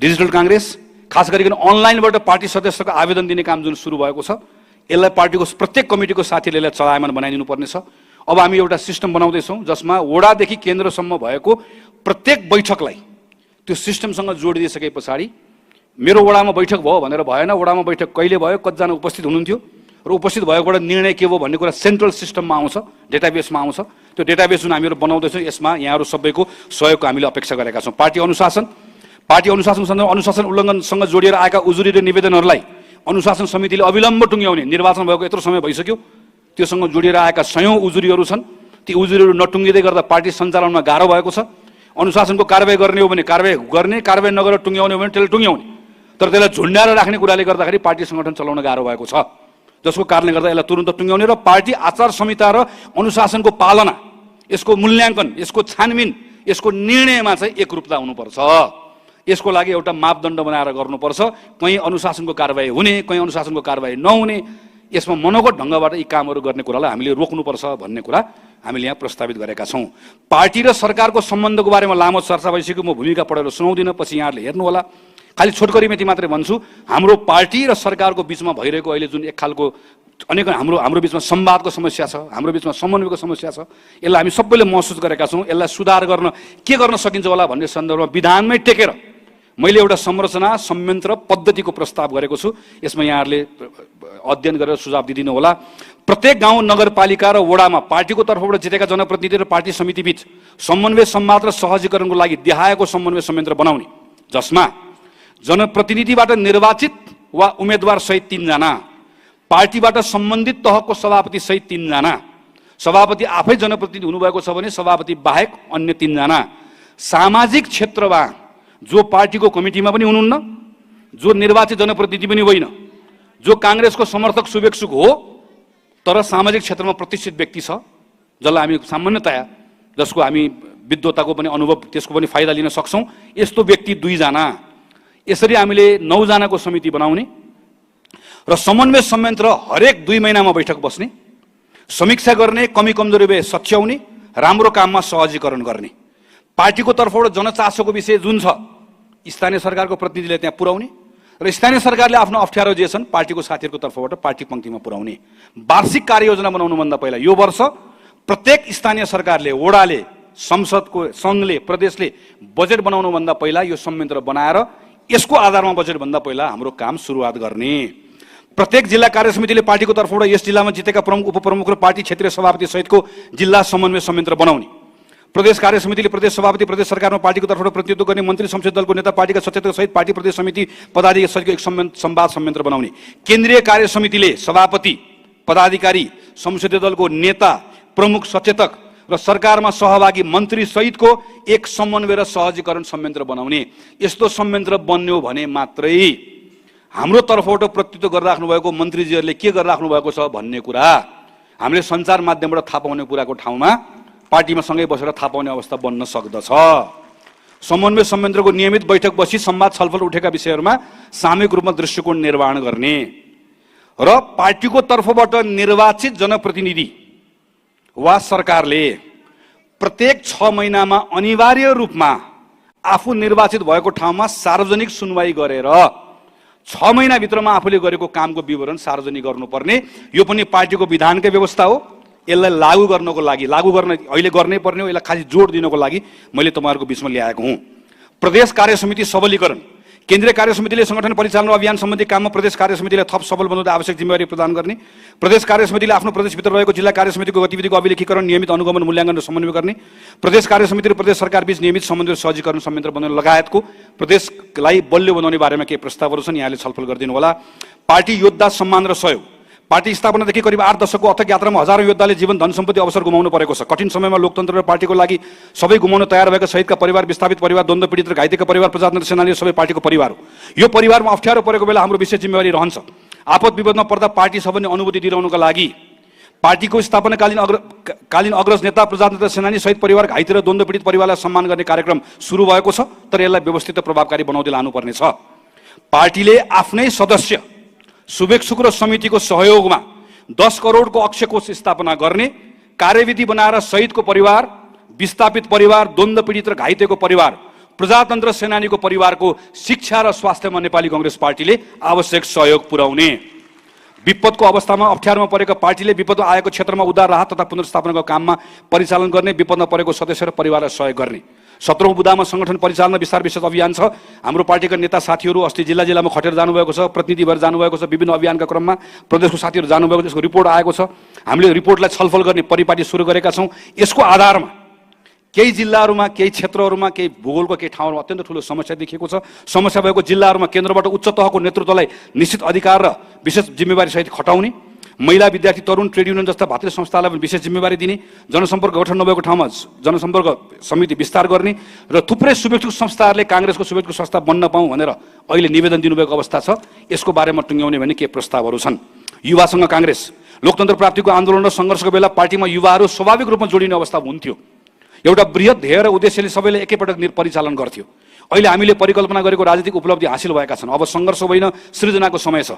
डिजिटल काङ्ग्रेस खास गरिकन अनलाइनबाट पार्टी सदस्यको आवेदन दिने काम जुन सुरु भएको छ, यसलाई पार्टीको प्रत्येक कमिटीको साथीले यसलाई चलायमान बनाइदिनु पर्नेछ। अब हामी एउटा सिस्टम बनाउँदैछौँ जसमा वडादेखि केन्द्रसम्म भएको प्रत्येक बैठकलाई त्यो सिस्टमसँग जोडिदिइसके पछाडि मेरो वडामा बैठक भयो भनेर भएन, वडामा बैठक कहिले भयो, कतिजना उपस्थित हुनुहुन्थ्यो र उपस्थित भएकोबाट निर्णय के भयो भन्ने कुरा सेन्ट्रल सिस्टममा आउँछ, डेटाबेसमा आउँछ। त्यो डेटाबेस जुन हामीहरू बनाउँदैछौँ यसमा यहाँहरू सबैको सहयोगको हामीले अपेक्षा गरेका छौँ। पार्टी अनुशासन सन्दर्भ अनुशासन उल्लङ्घनसँग जोडिएर आएका उजुरी र निवेदनहरूलाई अनुशासन समितिले अविलम्ब टुङ्ग्याउने, निर्वाचन भएको यत्रो समय भइसक्यो, त्योसँग जोडिएर आएका सयौँ उजुरीहरू छन्, ती उजुरीहरू नटुङ्गिँदै गर्दा पार्टी सञ्चालनमा गाह्रो भएको छ। अनुशासनको कारबाही गर्ने हो भने कारबाही गर्ने, कारबाही नगरेर टुङ्ग्याउने हो भने त्यसले टुङ्ग्याउने, तर त्यसलाई झुन्ड्याएर राख्ने कुराले गर्दाखेरि पार्टी सङ्गठन चलाउन गाह्रो भएको छ, जसको कारणले गर्दा यसलाई तुरन्त टुङ्ग्याउने र पार्टी आचार संहिता र अनुशासनको पालना, यसको मूल्याङ्कन, यसको छानबिन, यसको निर्णयमा चाहिँ एकरूपता हुनुपर्छ। यसको लागि एउटा मापदण्ड बनाएर गर्नुपर्छ। कहीँ अनुशासनको कारबाही हुने, कहीँ अनुशासनको कारबाही नहुने, यसमा मनोगत ढङ्गबाट यी कामहरू गर्ने कुरालाई हामीले रोक्नुपर्छ भन्ने कुरा हामीले यहाँ प्रस्तावित गरेका छौँ। पार्टी र सरकारको सम्बन्धको बारेमा लामो चर्चा भइसक्यो, म भूमिका पढेर सुनाउँदिनँ, पछि यहाँहरूले हेर्नु होला। खालि छोटकरी मेटी मात्रै भन्छु, हाम्रो पार्टी र सरकारको बिचमा भइरहेको अहिले जुन एक खालको अनेक हाम्रो बिचमा संवादको समस्या छ, हाम्रो बिचमा समन्वयको समस्या छ, यसलाई हामी सबैले महसुस गरेका छौँ। यसलाई सुधार गर्न के गर्न सकिन्छ होला भन्ने सन्दर्भमा विधानमै टेकेर मैले एउटा संरचना, संयन्त्र, पद्धतिको प्रस्ताव गरेको छु। यसमा यहाँहरूले अध्ययन गरेर सुझाव दिदिनु होला। प्रत्येक गाउँ, नगरपालिका र वडामा पार्टीको तर्फबाट जितेका जनप्रतिनिधि र पार्टी समिति बीच समन्वय, संवाद र सहजीकरणको लागि देहायको समन्वय संयन्त्र बनाउने, जसमा जनप्रतिनिधिबाट निर्वाचित वा उम्मेदवार सहित 3 जना, पार्टीबाट सम्बन्धित तहको सभापति सहित 3 जना, सभापति आफै जनप्रतिनिधि हुनुभएको छ भने सभापति बाहेक अन्य 3 जना, सामाजिक क्षेत्रमा जो पार्टीको कमिटीमा पनि हुनुहुन्न, जो निर्वाचित जनप्रतिनिधि पनि होइन, जो काङ्ग्रेसको समर्थक शुभेच्छुक हो तर सामाजिक क्षेत्रमा प्रतिष्ठित व्यक्ति छ, जसलाई हामी सामान्यतया जसको हामी विद्वताको पनि अनुभव त्यसको पनि फाइदा लिन सक्छौँ, यस्तो व्यक्ति 2 जना। यसरी हामीले 9 जनाको समिति बनाउने र समन्वय संयन्त्र हरेक 2 महिनामा बैठक बस्ने, समीक्षा गर्ने, कमी कमजोरी भए सच्याउने, राम्रो काममा सहजीकरण गर्ने, पार्टीको तर्फबाट जनचासोको विषय जुन छ स्थानीय सरकारको प्रतिनिधिले त्यहाँ पुर्याउने र स्थानीय सरकारले आफ्नो अप्ठ्यारो जे छन् पार्टीको साथीहरूको तर्फबाट पार्टी पङ्क्तिमा पुर्याउने। वार्षिक कार्ययोजना बनाउनुभन्दा पहिला यो वर्ष प्रत्येक स्थानीय सरकारले, वडाले, संसदको, सङ्घले, प्रदेशले बजेट बनाउनुभन्दा पहिला यो संयन्त्र बनाएर यसको आधारमा बजेटभन्दा पहिला हाम्रो काम सुरुवात गर्ने। प्रत्येक जिल्ला कार्य समितिले पार्टीको तर्फबाट यस जिल्लामा जितेका प्रमुख उपप्रमुख र पार्टी क्षेत्रीय सभापति सहितको जिल्ला समन्वय संयन्त्र बनाउने। प्रदेश कार्य समितिले प्रदेश सभापति, प्रदेश सरकारमा पार्टीको तर्फबाट प्रतिनिधित्व गर्ने मन्त्री, संसदीय दलको नेता, पार्टीका सचेतक सहित पार्टी प्रदेश समिति पदाधिकारी सहितको एक संवाद संयन्त्र बनाउने। केन्द्रीय कार्य समितिले सभापति, पदाधिकारी, संसदीय दलको नेता, प्रमुख सचेतक र सरकारमा सहभागी मन्त्री सहितको एक समन्वय र सहजीकरण संयन्त्र बनाउने। यस्तो संयन्त्र बन्यो भने मात्रै हाम्रो तर्फबाट प्रतिनिधित्व गरिराख्नु भएको मन्त्रीजीहरूले के गरिराख्नु भएको छ भन्ने कुरा हामीले सञ्चार माध्यमबाट थाहा पाउने कुराको ठाउँमा पार्टीमा सँगै बसेर थाहा पाउने अवस्था बन्न सक्दछ। समन्वय संयन्त्रको नियमित बैठक बसी संवाद छलफल उठेका विषयहरूमा सामूहिक रूपमा दृष्टिकोण निर्माण गर्ने र पार्टीको तर्फबाट निर्वाचित जनप्रतिनिधि वा सरकारले प्रत्येक 6 महिनामा अनिवार्य रूपमा आफू निर्वाचित भएको ठाउँमा सार्वजनिक सुनवाई गरेर 6 महिनाभित्रमा आफूले गरेको कामको विवरण सार्वजनिक गर्नुपर्ने। यो पनि पार्टीको विधानकै व्यवस्था हो। यसलाई लागू गर्नको लागि, लागू गर्न अहिले गर्नै पर्ने हो, यसलाई खाली जोड दिनको लागि मैले तपाईँहरूको बिचमा ल्याएको हुँ। प्रदेश कार्य समिति सबलीकरण। केन्द्रीय कार्य समितिले संगठन परिचालन अभियान सम्बन्धी काममा प्रदेश कार्य समितिले थप सबल बनाउँदै आवश्यक जिम्मेवारी प्रदान गर्ने। प्रदेश कार्य समितिले आफ्नो प्रदेशभित्र रहेको जिल्ला कार्य समितिको गतिविधिको अभिलेखीकरण, नियमित अनुगमन, मूल्याङ्कन र समन्वय गर्ने। प्रदेश कार्य समिति र प्रदेश सरकारबीच नियमित समन्वय र सहजीकरण संयन्त्र बनाउने लगायतको प्रदेशलाई बलियो बनाउने बारेमा केही प्रस्तावहरू छन्, यहाँले छलफल गरिदिनु होला। पार्टी योद्धा सम्मान र सहयोग। पार्टी स्थापनादेखि करिब 8 दशकको अथक यात्रामा हजारौं योद्धाले जीवन, धन सम्पत्ति, अवसर गुमाउनु परेको छ। कठिन समयमा लोकतन्त्र र पार्टीको लागि सबै गुमाउन तयार भएका शहीदका परिवार, विस्थापित परिवार, द्वन्द्व पीडित र घाइतेका परिवार, प्रजातन्त्र सेनानी सबै पार्टीको परिवार हो। यो परिवारमा अप्ठ्यारो परेको बेला हाम्रो विशेष जिम्मेवारी रहन्छ। आपद विपदमा पर्दा पार्टी सबैले अनुभूति दिलाउनका लागि पार्टीको स्थापनाकालीन अग्रज नेता, प्रजातन्त्र सेनानी सहित परिवार, घाइते र द्वन्द्व पीडित परिवारलाई सम्मान गर्ने कार्यक्रम सुरु भएको छ, तर यसलाई व्यवस्थित र प्रभावकारी बनाउँदै लानुपर्ने छ। पार्टीले आफ्नै सदस्य, शुभेच्छुक र समितिको सहयोगमा 10 करोडको अक्षय कोष स्थापना गर्ने, कार्यविधि बनाएर शहीदको परिवार, विस्थापित परिवार, द्वन्द्व पीडित र घाइतेको परिवार, प्रजातन्त्र सेनानीको परिवारको शिक्षा र स्वास्थ्यमा नेपाली कांग्रेस पार्टीले आवश्यक सहयोग पुर्याउने। विपदको अवस्थामा अप्ठ्यारोमा परेका पार्टीले विपद आएको क्षेत्रमा उद्धार, राहत तथा पुनर्स्थापनाको काममा परिचालन गर्ने, विपदमा परेको सदस्य र परिवारलाई सहयोग गर्ने। 17औं बुदामा संगठन परिचालन विस्तार विशेष अभियान छ। हाम्रो पार्टीका नेता साथीहरू अस्ति जिल्ला जिल्लामा खटेर जानुभएको छ, प्रतिनिधि भएर जानुभएको छ। विभिन्न अभियानका क्रममा प्रदेशको साथीहरू जानुभएको छ, यसको रिपोर्ट आएको छ। हामीले रिपोर्टलाई छलफल गर्ने परिपाटी सुरु गरेका छौँ। यसको आधारमा केही जिल्लाहरूमा, केही क्षेत्रहरूमा, केही भूगोलको केही ठाउँहरूमा अत्यन्त ठुलो समस्या देखिएको छ। समस्या भएको जिल्लाहरूमा केन्द्रबाट उच्च तहको नेतृत्वलाई निश्चित अधिकार र विशेष जिम्मेवारी सहित खटाउने, महिला, विद्यार्थी, तरुण, ट्रेड युनियन जस्ता भातृ संस्थालाई पनि विशेष जिम्मेवारी दिने, जनसम्पर्क गठन नभएको ठाउँमा जनसम्पर्क समिति विस्तार गर्ने र थुप्रै शुभेच्छुक संस्थाहरूले काङ्ग्रेसको शुभेच्छुक संस्था बन्न पाऊँ भनेर अहिले निवेदन दिनुभएको अवस्था छ। यसको बारेमा टुङ्ग्याउने भने के प्रस्तावहरू छन्। युवासँग काङ्ग्रेस। लोकतन्त्र प्राप्तिको आन्दोलन र सङ्घर्षको बेला पार्टीमा युवाहरू स्वाभाविक रूपमा जोडिने अवस्था हुन्थ्यो। एउटा बृहत ध्येय र उद्देश्यले सबैले एकैपटक परिचालन गर्थ्यो। अहिले हामीले परिकल्पना गरेको राजनीतिक उपलब्धि हासिल भएका छन्। अब सङ्घर्ष होइन, सृजनाको समय छ।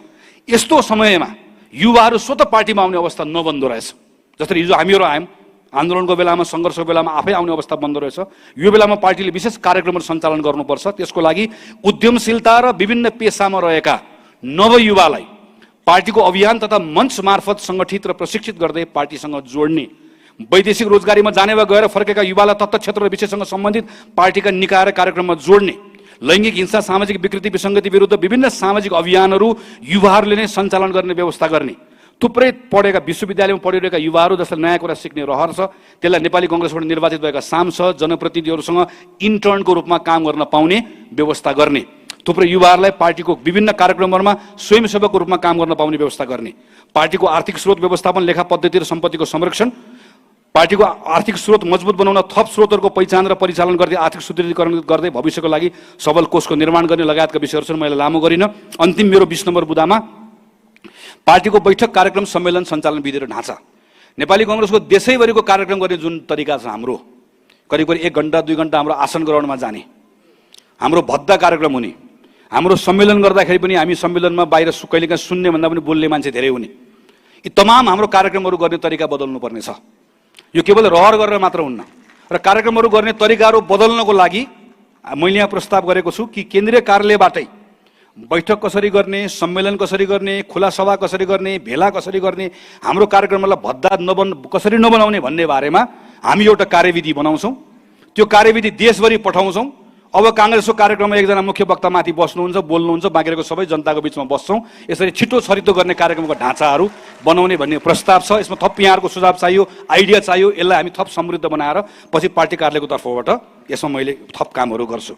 यस्तो समयमा युवाहरू स्वतः पार्टीमा आउने अवस्था नबन्दो रहेछ। जसरी हिजो हामीहरू आयौँ, आन्दोलनको बेलामा, सङ्घर्षको बेलामा आफै आउने अवस्था बन्दो रहेछ। यो बेलामा पार्टीले विशेष कार्यक्रमहरू सञ्चालन गर्नुपर्छ। त्यसको लागि उद्यमशीलता र विभिन्न पेसामा रहेका नवयुवालाई पार्टीको अभियान तथा मञ्च मार्फत सङ्गठित र प्रशिक्षित गर्दै पार्टीसँग जोड्ने, वैदेशिक रोजगारीमा जाने वा गएर फर्केका युवालाई तत्त क्षेत्र र विषयसँग सम्बन्धित पार्टीका निकाय र कार्यक्रममा जोड्ने, लैङ्गिक हिंसा, सामाजिक विकृति, विसङ्गति विरुद्ध विभिन्न सामाजिक अभियानहरू युवाहरूले नै सञ्चालन गर्ने व्यवस्था गर्ने। थुप्रै पढेका विश्वविद्यालयमा पढिरहेका युवाहरू जसलाई नयाँ कुरा सिक्ने रहर छ, त्यसलाई नेपाली कांग्रेसबाट निर्वाचित भएका सांसद, जनप्रतिनिधिहरूसँग इन्टर्नको रूपमा काम गर्न पाउने व्यवस्था गर्ने। थुप्रै युवाहरूलाई पार्टीको विभिन्न कार्यक्रमहरूमा स्वयंसेवकको रूपमा काम गर्न पाउने व्यवस्था गर्ने। पार्टीको आर्थिक स्रोत व्यवस्थापन, लेखा पद्धति र सम्पत्तिको संरक्षण, पार्टीको आर्थिक स्रोत मजबुत बनाउन थप स्रोतहरूको पहिचान र परिचालन गर्दै आर्थिक सुदृढीकरण गर्दै भविष्यको लागि सबल कोषको निर्माण गर्ने लगायतका विषयहरू छन्। मैले लामो गरिनँ। अन्तिम मेरो 20 नम्बर बुदामा पार्टीको बैठक, कार्यक्रम, सम्मेलन, सञ्चालन विधि र ढाँचा। नेपाली कांग्रेसको देशैभरिको कार्यक्रम गर्ने जुन तरिका छ हाम्रो, करिब 1 घण्टा 2 घण्टा हाम्रो आसन ग्रहणमा जाने, हाम्रो भद्दा कार्यक्रम हुने, हाम्रो सम्मेलन गर्दाखेरि पनि हामी सम्मेलनमा बाहिर कहिलेकाहीँ सुन्ने भन्दा पनि बोल्ने मान्छे धेरै हुने, यी तमाम हाम्रो कार्यक्रमहरू गर्ने तरिका बदल्नु पर्ने छ। यो केवल रहर गरेर मात्र हुन्न र कार्यक्रमहरू गर्ने तरिकाहरू बदल्नको लागि मैले यहाँ प्रस्ताव गरेको छु कि केन्द्रीय कार्यालयबाटै बैठक कसरी गर्ने, सम्मेलन कसरी गर्ने, खुला सभा कसरी गर्ने, भेला कसरी गर्ने, हाम्रो कार्यक्रमलाई भद्दा कसरी नबनाउने भन्ने बारेमा हामी एउटा कार्यविधि बनाउँछौँ। त्यो कार्यविधि देशभरि पठाउँछौँ। अब काङ्ग्रेसको कार्यक्रममा एकजना मुख्य वक्ता माथि बस्नुहुन्छ, बोल्नुहुन्छ, बाँकी सबै जनताको बिचमा बस्छौँ। यसरी छिटो छरितो गर्ने कार्यक्रमको ढाँचाहरू बनाउने भन्ने प्रस्ताव छ। यसमा थप यहाँहरूको सुझाव चाहियो, आइडिया चाहियो। यसलाई हामी थप समृद्ध बनाएर पछि पार्टी कार्यालयको तर्फबाट यसमा मैले थप कामहरू गर्छु।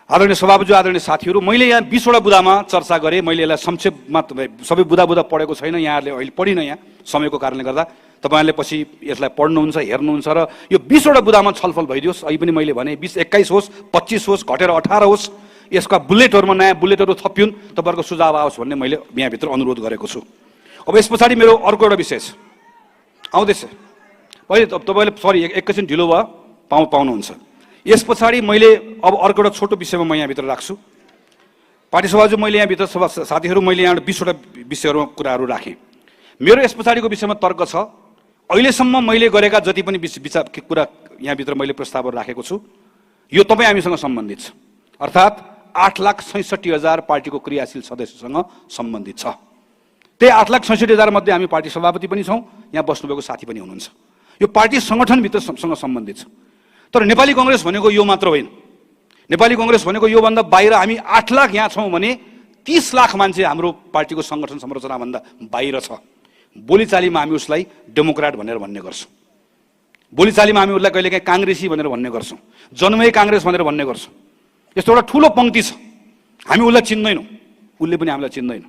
आदरणीय सभापति, आदरणीय साथीहरू, मैले यहाँ 20वटा बुदामा चर्चा गरेँ। मैले यसलाई संक्षेपमा सबै बुदा पढेको छैन, यहाँहरूले अहिले पढिन यहाँ समयको कारणले गर्दा। तपाईँहरूले पछि यसलाई पढ्नुहुन्छ, हेर्नुहुन्छ र यो 20वटा बुदामा छलफल भइदियोस्। अहिले पनि मैले भने 20, 21 होस्, 25 होस्, घटेर 18 होस्। यसका बुलेटहरूमा नयाँ बुलेटहरू थपिउन्, तपाईँहरूको सुझाव आओस् भन्ने मैले यहाँभित्र अनुरोध गरेको छु। अब यस पछाडि मेरो अर्को एउटा विषय आउँदैछ। पहिले तपाईँले सरी एकैछिन ढिलो भयो, पाउनुहुन्छ। यस पछाडि मैले अब अर्को एउटा छोटो विषयमा म यहाँभित्र राख्छु। पार्टी सभाजु, मैले यहाँभित्र साथीहरू, मैले यहाँ 20वटा विषयहरूमा कुराहरू राखेँ। मेरो यस पछाडिको विषयमा तर्क छ। अहिलेसम्म मैले गरेका जति पनि विचार कुरा यहाँभित्र मैले प्रस्तावहरू राखेको छु, यो तपाईँ हामीसँग सम्बन्धित छ। अर्थात् 8,66,000 पार्टीको क्रियाशील सदस्यसँग सम्बन्धित छ। त्यही 8,66,000 मध्ये हामी पार्टी सभापति पनि छौँ, यहाँ बस्नुभएको साथी पनि हुनुहुन्छ। यो पार्टी सङ्गठनभित्रसँग सम्बन्धित छ। तर नेपाली कङ्ग्रेस भनेको यो मात्र होइन। नेपाली कङ्ग्रेस भनेको योभन्दा बाहिर हामी 8 लाख यहाँ छौँ भने 30 लाख मान्छे हाम्रो पार्टीको सङ्गठन संरचनाभन्दा बाहिर छ। बोलीचालीमा हामी उसलाई डेमोक्रेट भनेर भन्ने गर्छौँ। बोलीचालीमा हामी उसलाई कहिलेकाहीँ काङ्ग्रेसी भनेर भन्ने गर्छौँ, जन्मै काङ्ग्रेस भनेर भन्ने गर्छौँ। यस्तो एउटा ठुलो पङ्क्ति छ। हामी उसलाई चिन्दैनौँ, उसले पनि हामीलाई चिन्दैन।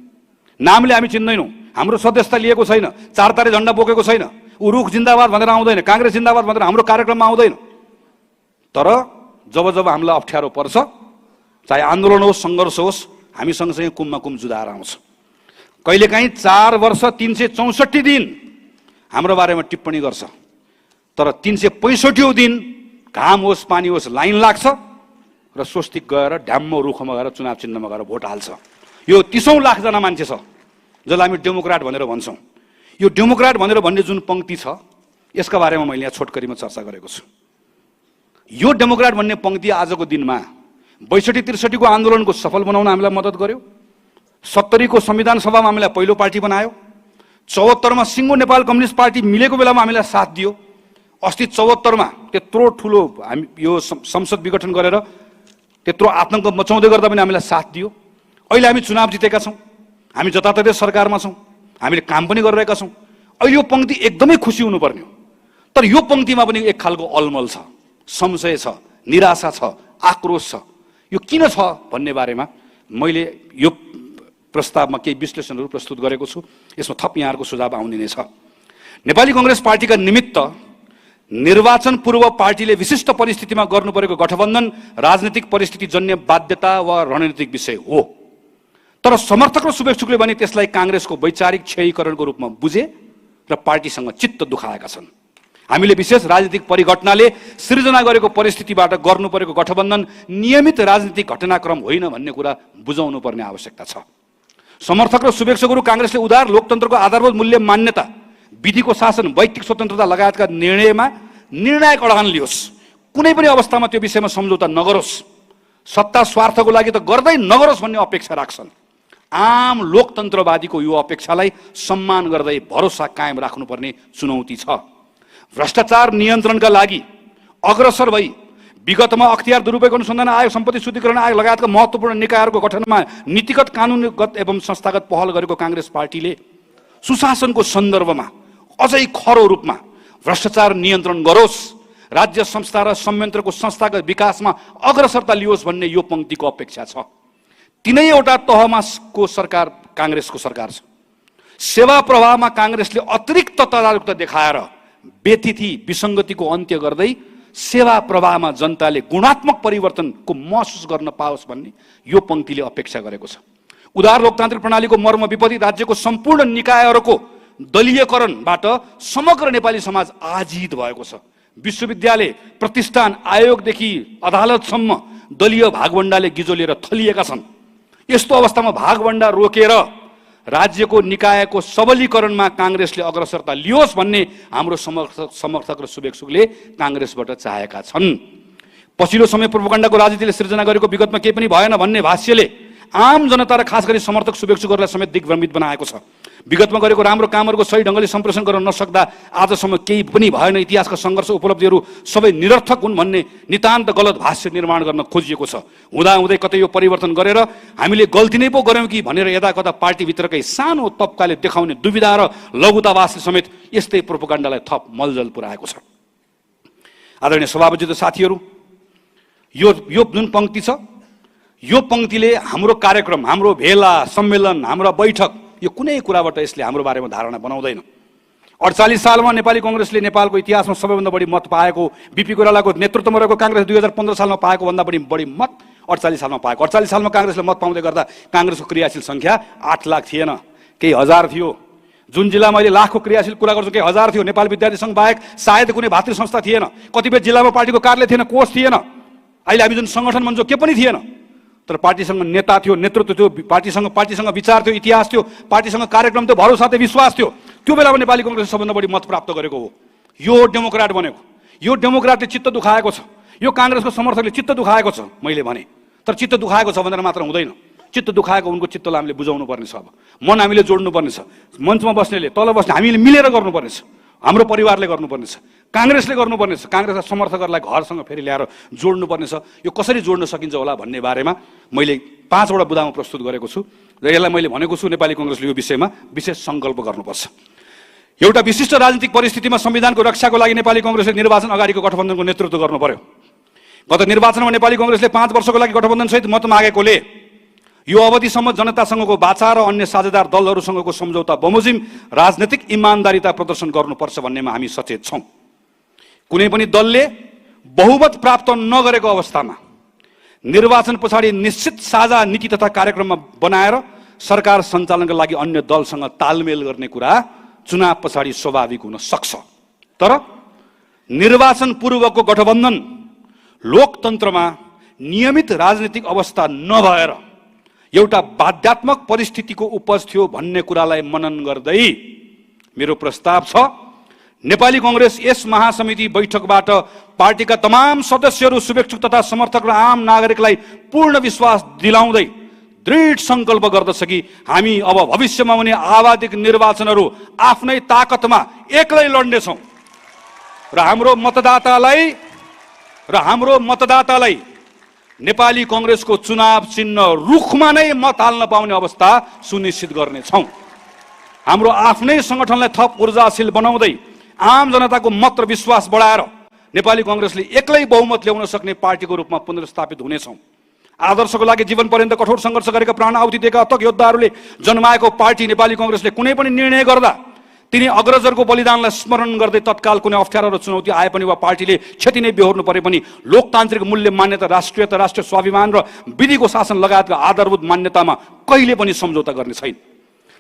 नामले हामी चिन्दैनौँ, हाम्रो सदस्यता लिएको छैन, 4 तारे झन्डा बोकेको छैन, ऊ रुख जिन्दाबाद भनेर आउँदैन, काङ्ग्रेस जिन्दाबाद भनेर हाम्रो कार्यक्रममा आउँदैन। तर जब हामीलाई अप्ठ्यारो पर्छ, चाहे आन्दोलन होस्, सङ्घर्ष होस्, हामी सँगसँगै कुममा कुम जुधाएर आउँछ। कहिलेकाहीँ 4 वर्ष 364 दिन हाम्रो बारेमा टिप्पणी गर्छ, तर 365औं दिन घाम होस्, पानी होस्, लाइन लाग्छ र स्वस्तिक गएर ढ्याम्म रुखमा गएर चुनाव चिन्हमा गएर भोट हाल्छ। यो 30औं लाखजना मान्छे छ जसलाई हामी डेमोक्रेट भनेर भन्छौँ। यो डेमोक्रेट भनेर भन्ने जुन पङ्क्ति छ, यसका बारेमा मैले यहाँ छोटकरीमा चर्चा गरेको छु। यो डेमोक्रेट भन्ने पङ्क्ति आजको दिनमा 62-63 को आन्दोलनको सफल बनाउन हामीलाई मद्दत गर्यो। 70 को संविधान सभामा हामीलाई पहिलो पार्टी बनायो। 74 मा सिङ्गो नेपाल कम्युनिस्ट पार्टी मिलेको बेलामा हामीलाई साथ दियो। अस्ति 74 मा त्यत्रो ठुलो हामी यो संसद विघटन गरेर त्यत्रो आतंक मचाउँदै गर्दा पनि हामीलाई साथ दियो। अहिले हामी चुनाव जितेका छौँ, हामी जताततै सरकारमा छौँ, हामीले काम पनि गरिरहेका छौँ। अहिले यो पङ्क्ति एकदमै खुसी हुनुपर्ने हो। तर यो पङ्क्तिमा पनि एक खालको अलमल छ, संशय छ, निराशा छ, आक्रोश छ। यो किन छ भन्ने बारेमा मैले यो प्रस्तावमा केही विश्लेषणहरू प्रस्तुत गरेको छु। यसमा थप यहाँहरूको सुझाव आउने नै छ। नेपाली कङ्ग्रेस पार्टीका निमित्त निर्वाचन पूर्व पार्टीले विशिष्ट परिस्थितिमा गर्नुपरेको गठबन्धन राजनीतिक परिस्थिति जन्य बाध्यता वा रणनीतिक विषय हो। तर समर्थक र शुभेच्छुकले भने त्यसलाई काङ्ग्रेसको वैचारिक क्षयीकरणको रूपमा बुझे र पार्टीसँग चित्त दुखाएका छन्। हामीले विशेष राजनीतिक परिघटनाले सृजना गरेको परिस्थितिबाट गर्नुपरेको गठबन्धन नियमित राजनीतिक घटनाक्रम होइन भन्ने कुरा बुझाउनु पर्ने आवश्यकता छ। समर्थक र शुभेच्छुकहरू काङ्ग्रेसले उदार लोकतन्त्रको आधारभूत मूल्य मान्यता, विधिको शासन, व्यक्तिगत स्वतन्त्रता लगायतका निर्णयमा निर्णायक अडान लियोस्। कुनै पनि अवस्थामा त्यो विषयमा सम्झौता नगरोस्। सत्ता स्वार्थको लागि त गर्दै नगरोस् भन्ने अपेक्षा राख्छन्। आम लोकतन्त्रवादीको यो अपेक्षालाई सम्मान गर्दै भरोसा कायम राख्नुपर्ने चुनौती छ। भ्रष्टाचार नियन्त्रणका लागि अग्रसर भई विगतमा अख्तियार दुरुपयोग अनुसन्धान आयोग, सम्पत्ति शुद्धिकरण आयोग लगायतका महत्त्वपूर्ण निकायहरूको गठनमा नीतिगत, कानुनीगत एवं संस्थागत पहल गरेको काङ्ग्रेस पार्टीले सुशासनको सन्दर्भमा अझै खरो रूपमा भ्रष्टाचार नियन्त्रण गरोस्, राज्य संस्था र संयन्त्रको संस्थागत विकासमा अग्रसरता लियोस् भन्ने यो पङ्क्तिको अपेक्षा छ। तीनैवटा तहमा को सरकार काङ्ग्रेसको सरकार छ। सेवा प्रवाहमा काङ्ग्रेसले अतिरिक्त तदारुकता देखाएर व्यतिथि विसङ्गतिको अन्त्य गर्दै सेवा प्रवाहमा जनताले गुणात्मक परिवर्तनको महसुस गर्न पाओस् भन्ने यो पङ्क्तिले अपेक्षा गरेको छ। उदार लोकतान्त्रिक प्रणालीको मर्म विपरीत राज्यको सम्पूर्ण निकायहरूको दलीयकरणबाट समग्र नेपाली समाज आजित भएको छ। विश्वविद्यालय, प्रतिष्ठान, आयोगदेखि अदालतसम्म दलीय भागवण्डाले गिजोलिएर थलिएका छन्। यस्तो अवस्थामा भागवण्डा रोकेर राज्यको निकायको सबलीकरणमा काङ्ग्रेसले अग्रसरता लियोस् भन्ने हाम्रो समर्थक र शुभेच्छुकले काङ्ग्रेसबाट चाहेका छन्। पछिल्लो समय प्रोपगण्डाको राजनीतिले सृजना गरेको विगतमा केही पनि भएन भन्ने भाष्यले आम जनता र खास गरी समर्थक शुभेच्छुकहरूलाई समेत दिग्भ्रमित बनाएको छ। विगतमा गरेको राम्रो कामहरूको सही ढङ्गले सम्प्रेषण गर्न नसक्दा आजसम्म केही पनि भएन, इतिहासका सङ्घर्ष उपलब्धिहरू सबै निरर्थक हुन् भन्ने नितान्त गलत भाष्य निर्माण गर्न खोजिएको छ। हुँदाहुँदै कतै यो परिवर्तन गरेर हामीले गल्ती नै पो गऱ्यौँ कि भनेर यदाकदा पार्टीभित्रकै सानो तबकाले देखाउने दुविधा र लघुतावासले समेत यस्तै प्रोपोगन्डालाई थप मलजल पुर्याएको छ। आदरणीय सभापति र साथीहरू, यो जुन पङ्क्ति छ, यो पङ्क्तिले हाम्रो कार्यक्रम, हाम्रो भेला सम्मेलन, हाम्रो बैठक, यो कुनै कुराबाट यसले हाम्रो बारेमा धारणा बनाउँदैन। 48 सालमा नेपाली कङ्ग्रेसले नेपालको इतिहासमा सबैभन्दा बढी मत पाएको, बिपी कोइरालाको नेतृत्वमा रहेको काङ्ग्रेस 2015 सालमा पाएको भन्दा बढी मत 48 सालमा पाएको। 48 सालमा काङ्ग्रेसले मत पाउँदै गर्दा काङ्ग्रेसको क्रियाशील सङ्ख्या 8 लाख थिएन, केही हजार थियो। जुन जिल्लामा अहिले लाखको क्रियाशील कुरा गर्छु केही हजार थियो। नेपाल विद्यार्थी सङ्घ बाहेक सायद कुनै भातृ संस्था थिएन। कतिपय जिल्लामा पार्टीको कार्यालय थिएन, कोष थिएन। अहिले हामी जुन सङ्गठन भन्छौँ के पनि थिएन। तर पार्टीसँग नेता थियो, नेतृत्व थियो, पार्टीसँग विचार थियो, इतिहास थियो, पार्टीसँग कार्यक्रम थियो, भरोसा थियो, विश्वास थियो। त्यो बेलामा नेपाली कङ्ग्रेसले सबभन्दा बढी मत प्राप्त गरेको हो। यो डेमोक्राट बनेको, यो डेमोक्राटले चित्त दुखाएको छ, यो काङ्ग्रेसको समर्थकले चित्त दुखाएको छ मैले भने। तर चित्त दुखाएको छ भनेर मात्र हुँदैन, चित्त दुखाएको उनको चित्तलाई हामीले बुझाउनु पर्ने छ। अब मन हामीले जोड्नु पर्ने छ। मञ्चमा बस्नेले, तल बस्ने हामीले मिलेर गर्नुपर्ने छ। हाम्रो परिवारले गर्नुपर्ने छ, काङ्ग्रेसले गर्नुपर्ने छ, काङ्ग्रेसका समर्थकहरूलाई घरसँग फेरि ल्याएर जोड्नुपर्ने छ। यो कसरी जोड्न सकिन्छ होला भन्ने बारेमा मैले 5 वटा बुदामा प्रस्तुत गरेको छु र यसलाई मैले भनेको छु नेपाली कङ्ग्रेसले यो विषयमा विशेष सङ्कल्प गर्नुपर्छ। एउटा विशिष्ट राजनीतिक परिस्थितिमा संविधानको रक्षाको लागि नेपाली कङ्ग्रेसले निर्वाचन अगाडिको गठबन्धनको नेतृत्व गर्नु पर्यो। गत निर्वाचनमा नेपाली कङ्ग्रेसले 5 वर्षको लागि गठबन्धनसहित मत मागेकोले यो अवधिसम्म जनतासँगको बाचा र अन्य साझेदार दलहरूसँगको सम्झौता बमोजिम राजनीतिक इमान्दारिता प्रदर्शन गर्नुपर्छ भन्नेमा हामी सचेत छौँ। कुनै पनि दलले बहुमत प्राप्त नगरेको अवस्थामा निर्वाचन पछाडि निश्चित साझा नीति तथा कार्यक्रममा बनाएर सरकार सञ्चालनका लागि अन्य दलसँग तालमेल गर्ने कुरा चुनाव पछाडि स्वाभाविक हुन सक्छ। तर निर्वाचन पूर्वको गठबन्धन लोकतन्त्रमा नियमित राजनीतिक अवस्था नभएर एउटा बाध्यात्मक परिस्थितिको उपज थियो भन्ने कुरालाई मनन गर्दै मेरो प्रस्ताव छ, नेपाली कङ्ग्रेस यस महासमिति बैठकबाट पार्टीका तमाम सदस्यहरू, शुभेच्छुक तथा समर्थक र आम नागरिकलाई पूर्ण विश्वास दिलाउँदै दृढ सङ्कल्प गर्दछ कि हामी अब भविष्यमा हुने आवधिक निर्वाचनहरू आफ्नै ताकतमा एक्लै लड्नेछौँ र हाम्रो मतदातालाई नेपाली कङ्ग्रेसको चुनाव चिन्ह रुखमा नै मत हाल्न पाउने अवस्था सुनिश्चित गर्नेछौँ। हाम्रो आफ्नै सङ्गठनलाई थप ऊर्जाशील बनाउँदै आम जनताको मत र विश्वास बढाएर नेपाली कङ्ग्रेसले एक्लै बहुमत ल्याउन सक्ने पार्टीको रूपमा पुनर्स्थापित हुनेछौँ। आदर्शको लागि जीवन पर्यन्त कठोर सङ्घर्ष गरेका प्राण आहुति दिएका अथक योद्धाहरूले जन्माएको पार्टी नेपाली कङ्ग्रेसले कुनै पनि निर्णय गर्दा तिनी अग्रजहरूको बलिदानलाई स्मरण गर्दै तत्काल कुनै अप्ठ्यारो र चुनौती आए पनि वा पार्टीले क्षति नै बेहोर्नु परे पनि लोकतान्त्रिक मूल्य मान्यता, राष्ट्रियता, राष्ट्रिय स्वाभिमान र विधिको शासन लगायतका आधारभूत मान्यतामा कहिले पनि सम्झौता गर्ने छैन।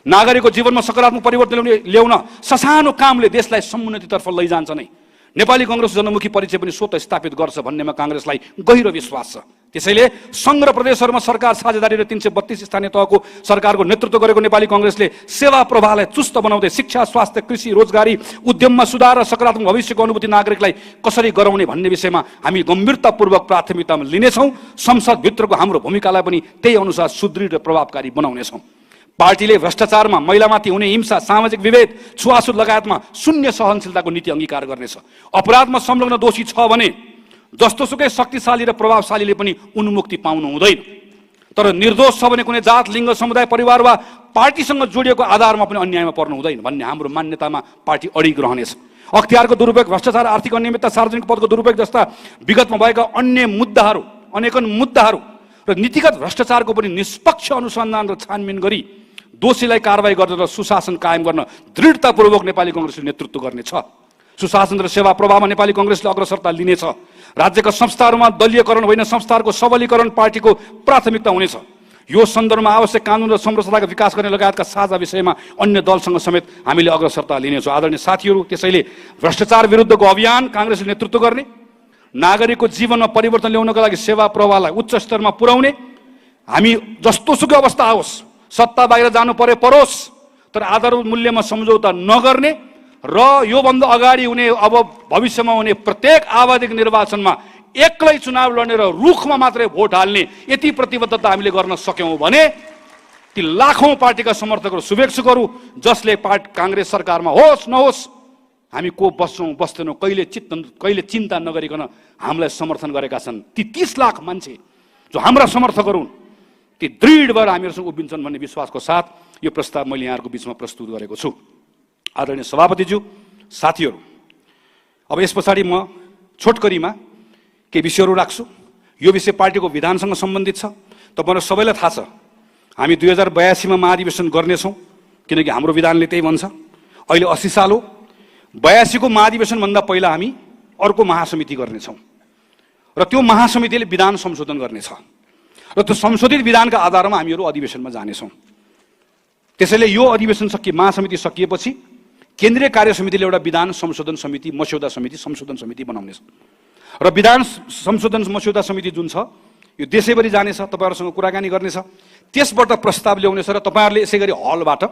नागरिकको जीवनमा सकारात्मक परिवर्तन ल्याउन ससानो कामले देशलाई समुन्नतितर्फ लैजान्छ नै। नेपाली कङ्ग्रेस जनमुखी परिचय पनि स्वतः स्थापित गर्छ भन्नेमा काङ्ग्रेसलाई गहिरो विश्वास छ। त्यसैले सङ्घ र प्रदेशहरूमा सरकार साझेदारी र 332 स्थानीय तहको सरकारको नेतृत्व गरेको नेपाली कङ्ग्रेसले सेवा प्रवाहलाई चुस्त बनाउँदै शिक्षा, स्वास्थ्य, कृषि, रोजगारी, उद्यममा सुधार र सकारात्मक भविष्यको अनुभूति नागरिकलाई कसरी गराउने भन्ने विषयमा हामी गम्भीरतापूर्वक प्राथमिकतामा लिनेछौँ। संसदभित्रको हाम्रो भूमिकालाई पनि त्यही अनुसार सुदृढ र प्रभावकारी बनाउनेछौँ। पार्टीले भ्रष्टाचारमा, महिलामाथि हुने हिंसा, सामाजिक विभेद, छुवाछुत लगायतमा शून्य सहनशीलताको नीति अङ्गीकार गर्नेछ। अपराधमा संलग्न दोषी छ भने जस्तोसुकै शक्तिशाली र प्रभावशालीले पनि उन्मुक्ति पाउनु हुँदैन। तर निर्दोष छ भने कुनै जात, लिङ्ग, समुदाय, परिवार वा पार्टीसँग जोडिएको आधारमा पनि अन्यायमा पर्नु हुँदैन भन्ने हाम्रो मान्यतामा पार्टी अडिग रहनेछ। अख्तियारको दुरुपयोग, भ्रष्टाचार, आर्थिक अनियमितता, सार्वजनिक पदको दुरुपयोग जस्ता विगतमा भएका अनेकन मुद्दाहरू र नीतिगत भ्रष्टाचारको पनि निष्पक्ष अनुसन्धान र छानबिन गरी दोषीलाई कारवाही गर्न र सुशासन कायम गर्न दृढतापूर्वक नेपाली कङ्ग्रेसले नेतृत्व गर्नेछ। सुशासन र सेवा प्रवाहमा नेपाली कङ्ग्रेसले अग्रसरता लिनेछ। राज्यका संस्थाहरूमा दलीयकरण होइन, संस्थाहरूको सबलीकरण पार्टीको प्राथमिकता हुनेछ। यो सन्दर्भमा आवश्यक कानुन र संरचनाको विकास गर्ने लगायतका साझा विषयमा अन्य दलसँग समेत हामीले अग्रसरता लिनेछौँ। आदरणीय साथीहरू, त्यसैले भ्रष्टाचार विरुद्धको अभियान काङ्ग्रेसले नेतृत्व गर्ने, नागरिकको जीवनमा परिवर्तन ल्याउनका लागि सेवा प्रवाहलाई उच्च स्तरमा पुर्याउने, हामी जस्तोसुकै अवस्था आओस्, सत्ता बाहिर जानु परे परोस्, तर आधारभूत मूल्यमा सम्झौता नगर्ने र योभन्दा अगाडि हुने अब भविष्यमा हुने प्रत्येक आवधिक निर्वाचनमा एक्लै चुनाव लड्ने र रुखमा मात्रै भोट हाल्ने यति प्रतिबद्धता हामीले गर्न सक्यौँ भने ती लाखौं पार्टीका समर्थकहरू शुभेच्छुकहरू जसले काङ्ग्रेस सरकारमा होस् नहोस् हामी को बस्छौँ बस्दैनौँ कहिले चिन्ता नगरिकन हामीलाई समर्थन गरेका छन् ती 30 लाख मान्छे जो हाम्रा समर्थकहरू हुन् ती दृढ भएर हामीहरूसँग उभिन्छन् भन्ने विश्वासको साथ यो प्रस्ताव मैले यहाँहरूको बिचमा प्रस्तुत गरेको छु। आदरणीय सभापतिज्यू, साथीहरू, अब यस पछाडि म छोटकरीमा केही विषयहरू राख्छु। यो विषय पार्टीको विधानसँग सम्बन्धित छ। तपाईहरु सबैलाई थाहा छ हामी 2082 मा महाधिवेशन गर्नेछौँ, किनकि हाम्रो विधानले त्यही भन्छ। अहिले 80 साल हो। 82 को महाधिवेशन भन्दा पहिला हामी अर्को महासमिति गर्नेछौँ र त्यो महासमितिले विधान संशोधन गर्नेछ र त्यो संशोधित विधानका आधारमा हामीहरू अधिवेशनमा जानेछौँ। त्यसैले यो अधिवेशन महासमिति सकिएपछि केन्द्रीय कार्य समितिले एउटा विधान संशोधन समिति, मस्यौदा समिति, संशोधन समिति बनाउनेछ र विधान संशोधन मस्यौदा समिति जुन छ यो देशैभरि जानेछ, तपाईहरुसँग कुराकानी गर्नेछ, त्यसबाट प्रस्ताव ल्याउनेछ र तपाईहरुले यसै गरी हलबाट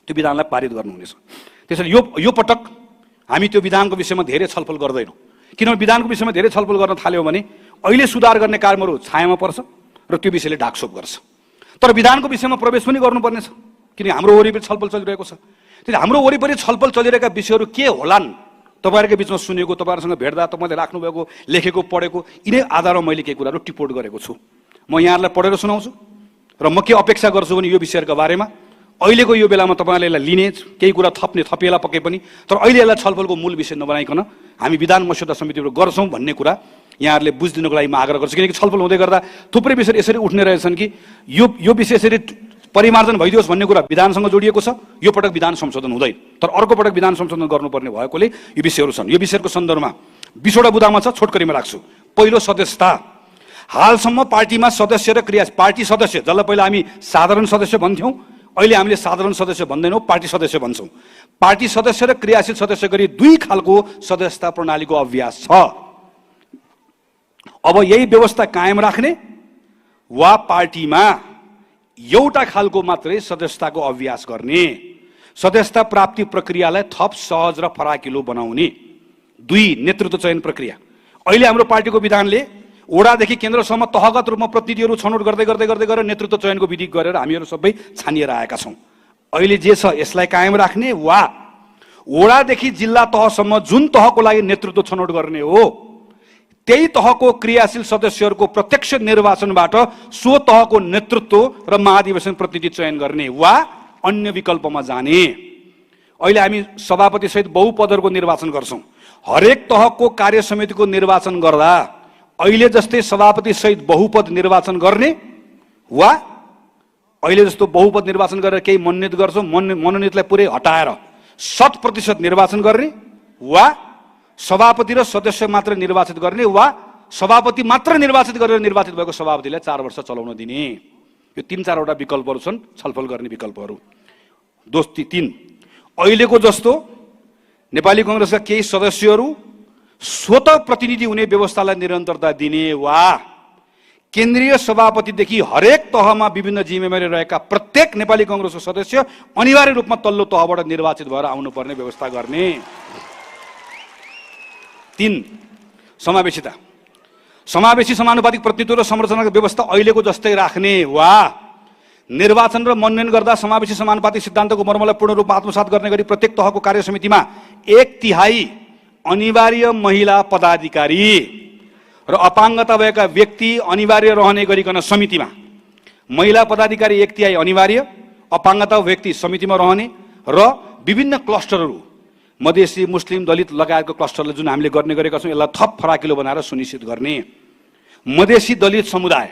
त्यो विधानलाई पारित गर्नुहुनेछ। त्यसैले यो पटक हामी त्यो विधानको विषयमा धेरै छलफल गर्दैनौँ, किनभने विधानको विषयमा धेरै छलफल गर्न थाल्यौँ भने अहिले सुधार गर्ने कार्यहरू छायामा पर्छ र त्यो विषयले ढाकछोप गर्छ। तर विधानको विषयमा प्रवेश पनि गर्नुपर्नेछ, किनकि हाम्रो वरिपरि छलफल चलिरहेको छ। त्यसैले हाम्रो वरिपरि छलफल चलिरहेका विषयहरू के होलान् तपाईहरुको बिचमा सुनेको, तपाईहरुसँग भेट्दा तपाईले राख्नुभएको, लेखेको, पढेको यिनै आधारमा मैले केही कुराहरू टिपोट गरेको छु। म यहाँहरूलाई पढेर सुनाउँछु र म के अपेक्षा गर्छु भने यो विषयहरूका बारेमा अहिलेको यो बेलामा तपाईहरुले यसलाई लिने, केही कुरा थपिएला पके पनि, तर अहिले यसलाई छलफलको मूल विषय नबनाइकन हामी विधान मस्यौदा समितिबाट गर्छौँ भन्ने कुरा यहाँहरूले बुझिदिनुको लागि म आग्रह गर्छु। किनकि छलफल हुँदै गर्दा थुप्रै विषय यसरी उठ्ने रहेछन् कि यो विषय यसरी परिमार्जन भइदियोस् भन्ने कुरा विधानसँग जोडिएको छ। यो पटक विधान संशोधन हुँदैन, तर अर्को पटक विधान संशोधन गर्नुपर्ने भएकोले यो विषयहरू छन्। यो विषयको सन्दर्भमा 20 वटा बुदामा छ, छोटकरीमा राख्छु। पहिलो, सदस्यता। हालसम्म पार्टीमा सदस्य र पार्टी सदस्य, जसलाई पहिला हामी साधारण सदस्य भन्थ्यौँ, अहिले हामीले साधारण सदस्य भन्दैनौँ, पार्टी सदस्य भन्छौँ। पार्टी सदस्य र क्रियाशील सदस्य गरी 2 खालको सदस्यता प्रणालीको अभ्यास छ। अब यही व्यवस्था कायम राख्ने वा पार्टीमा एउटा खालको मात्रै सदस्यताको अभ्यास गर्ने, सदस्यता प्राप्ति प्रक्रियालाई थप सहज र फराकिलो बनाउने। 2, नेतृत्व चयन प्रक्रिया। अहिले हाम्रो पार्टीको विधानले वडादेखि केन्द्रसम्म तहगत रूपमा प्रतिनिधिहरू छनौट गर्दै गरेर नेतृत्व चयनको विधि गरेर हामीहरू सबै छानिएर आएका छौँ। अहिले जे छ यसलाई कायम राख्ने वा वडादेखि जिल्ला तहसम्म जुन तहको लागि नेतृत्व छनौट गर्ने हो त्यही तहको क्रियाशील सदस्यहरूको प्रत्यक्ष निर्वाचनबाट सो तहको नेतृत्व र महाधिवेशन प्रतिनिधि चयन गर्ने वा अन्य विकल्पमा जाने। अहिले हामी सभापति सहित बहुपदहरूको निर्वाचन गर्छौँ। हरेक तहको कार्य समितिको निर्वाचन गर्दा अहिले जस्तै सभापति सहित बहुपद निर्वाचन गर्ने वा अहिले जस्तो बहुपद निर्वाचन गरेर केही मनोनित गर्छौँ, मनोनितलाई पुरै हटाएर 100% निर्वाचन गर्ने वा सभापति र सदस्य मात्र निर्वाचित गर्ने वा सभापति मात्र निर्वाचित गरेर निर्वाचित भएको सभापतिलाई 4 वर्ष चलाउन दिने। यो 3-4 वटा विकल्पहरू छन्, छलफल गर्ने विकल्पहरू। 3, अहिलेको जस्तो नेपाली कांग्रेसका केही सदस्यहरू स्वतः प्रतिनिधि हुने व्यवस्थालाई निरन्तरता दिने वा केन्द्रीय सभापतिदेखि हरेक तहमा विभिन्न जिम्मेवारी रहेका प्रत्येक नेपाली कांग्रेसको सदस्य अनिवार्य रूपमा तल्लो तहबाट निर्वाचित भएर आउनुपर्ने व्यवस्था गर्ने। 3, समावेशिता। समावेशी समानुपातिक प्रतिनिधित्व र संरचनाको व्यवस्था अहिलेको जस्तै राख्ने वा निर्वाचन र मनोनयन गर्दा समावेशी समानुपातिक सिद्धान्तको मर्मलाई पूर्ण रूपमा आत्मसात गर्ने गरी प्रत्येक तहको कार्य समितिमा 1/3 अनिवार्य महिला पदाधिकारी र अपाङ्गता भएका व्यक्ति अनिवार्य रहने गरिकन समितिमा महिला पदाधिकारी 1/3 अनिवार्य, अपाङ्गता व्यक्ति समितिमा रहने र विभिन्न क्लस्टरहरू मधेसी, मुस्लिम, दलित लगायतको क्लस्टरले जुन हामीले गर्ने गरेका छौँ यसलाई थप फराकिलो बनाएर सुनिश्चित गर्ने। मधेसी दलित समुदाय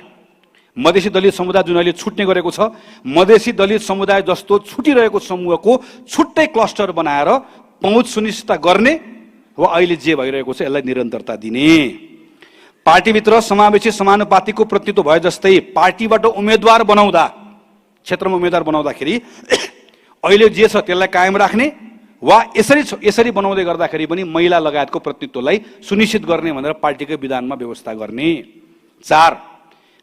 जुन अहिले छुट्ने गरेको छ, मधेसी दलित समुदाय जस्तो छुटिरहेको समूहको छुट्टै क्लस्टर बनाएर पहुँच सुनिश्चित गर्ने वा अहिले जे भइरहेको छ यसलाई निरन्तरता दिने। पार्टीभित्र समावेशी समानुपातिकको प्रतिनिधित्व भए जस्तै पार्टीबाट उम्मेदवार बनाउँदा, क्षेत्रमा उम्मेदवार बनाउँदाखेरि अहिले जे छ त्यसलाई कायम राख्ने वा यसरी बनाउँदै गर्दाखेरि पनि महिला लगायतको प्रतिनिधित्वलाई सुनिश्चित गर्ने भनेर पार्टीकै विधानमा व्यवस्था गर्ने। 4,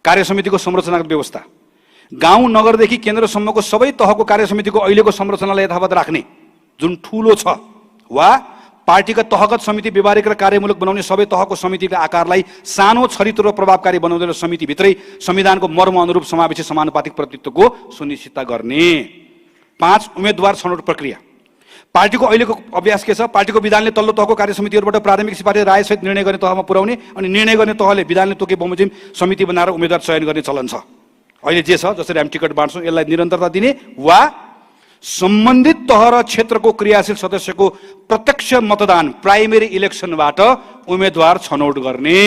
कार्य समितिको संरचनाको व्यवस्था। गाउँ नगरदेखि केन्द्रसम्मको सबै तहको कार्य समितिको अहिलेको संरचनालाई यथावत राख्ने, जुन ठुलो छ, वा पार्टीका तहगत समिति व्यवहारिक र कार्यमूलक बनाउने सबै तहको समितिका आकारलाई सानो, छरितो र प्रभावकारी बनाउँदै र समितिभित्रै संविधानको मर्म अनुरूप समावेशी समानुपातिक प्रतिनिधित्वको सुनिश्चितता गर्ने। 5 उम्मेदवार छनौट प्रक्रिया। पार्टीको अहिलेको अभ्यास के छ? पार्टीको विधानले तल्लो तहको कार्यसमितिहरूबाट प्राथमिक सिफारिस रायसहित निर्णय गर्ने तहमा पुर्याउने अनि निर्णय गर्ने तहले विधानले तोके बमोजिम समिति बनाएर उम्मेदवार चयन गर्ने चलन छ। अहिले जे छ, जसरी हामी टिकट बाँड्छौँ, यसलाई निरन्तरता दिने वा सम्बन्धित तह र क्षेत्रको क्रियाशील सदस्यको प्रत्यक्ष मतदान प्राइमेरी इलेक्सनबाट उम्मेदवार छनौट गर्ने।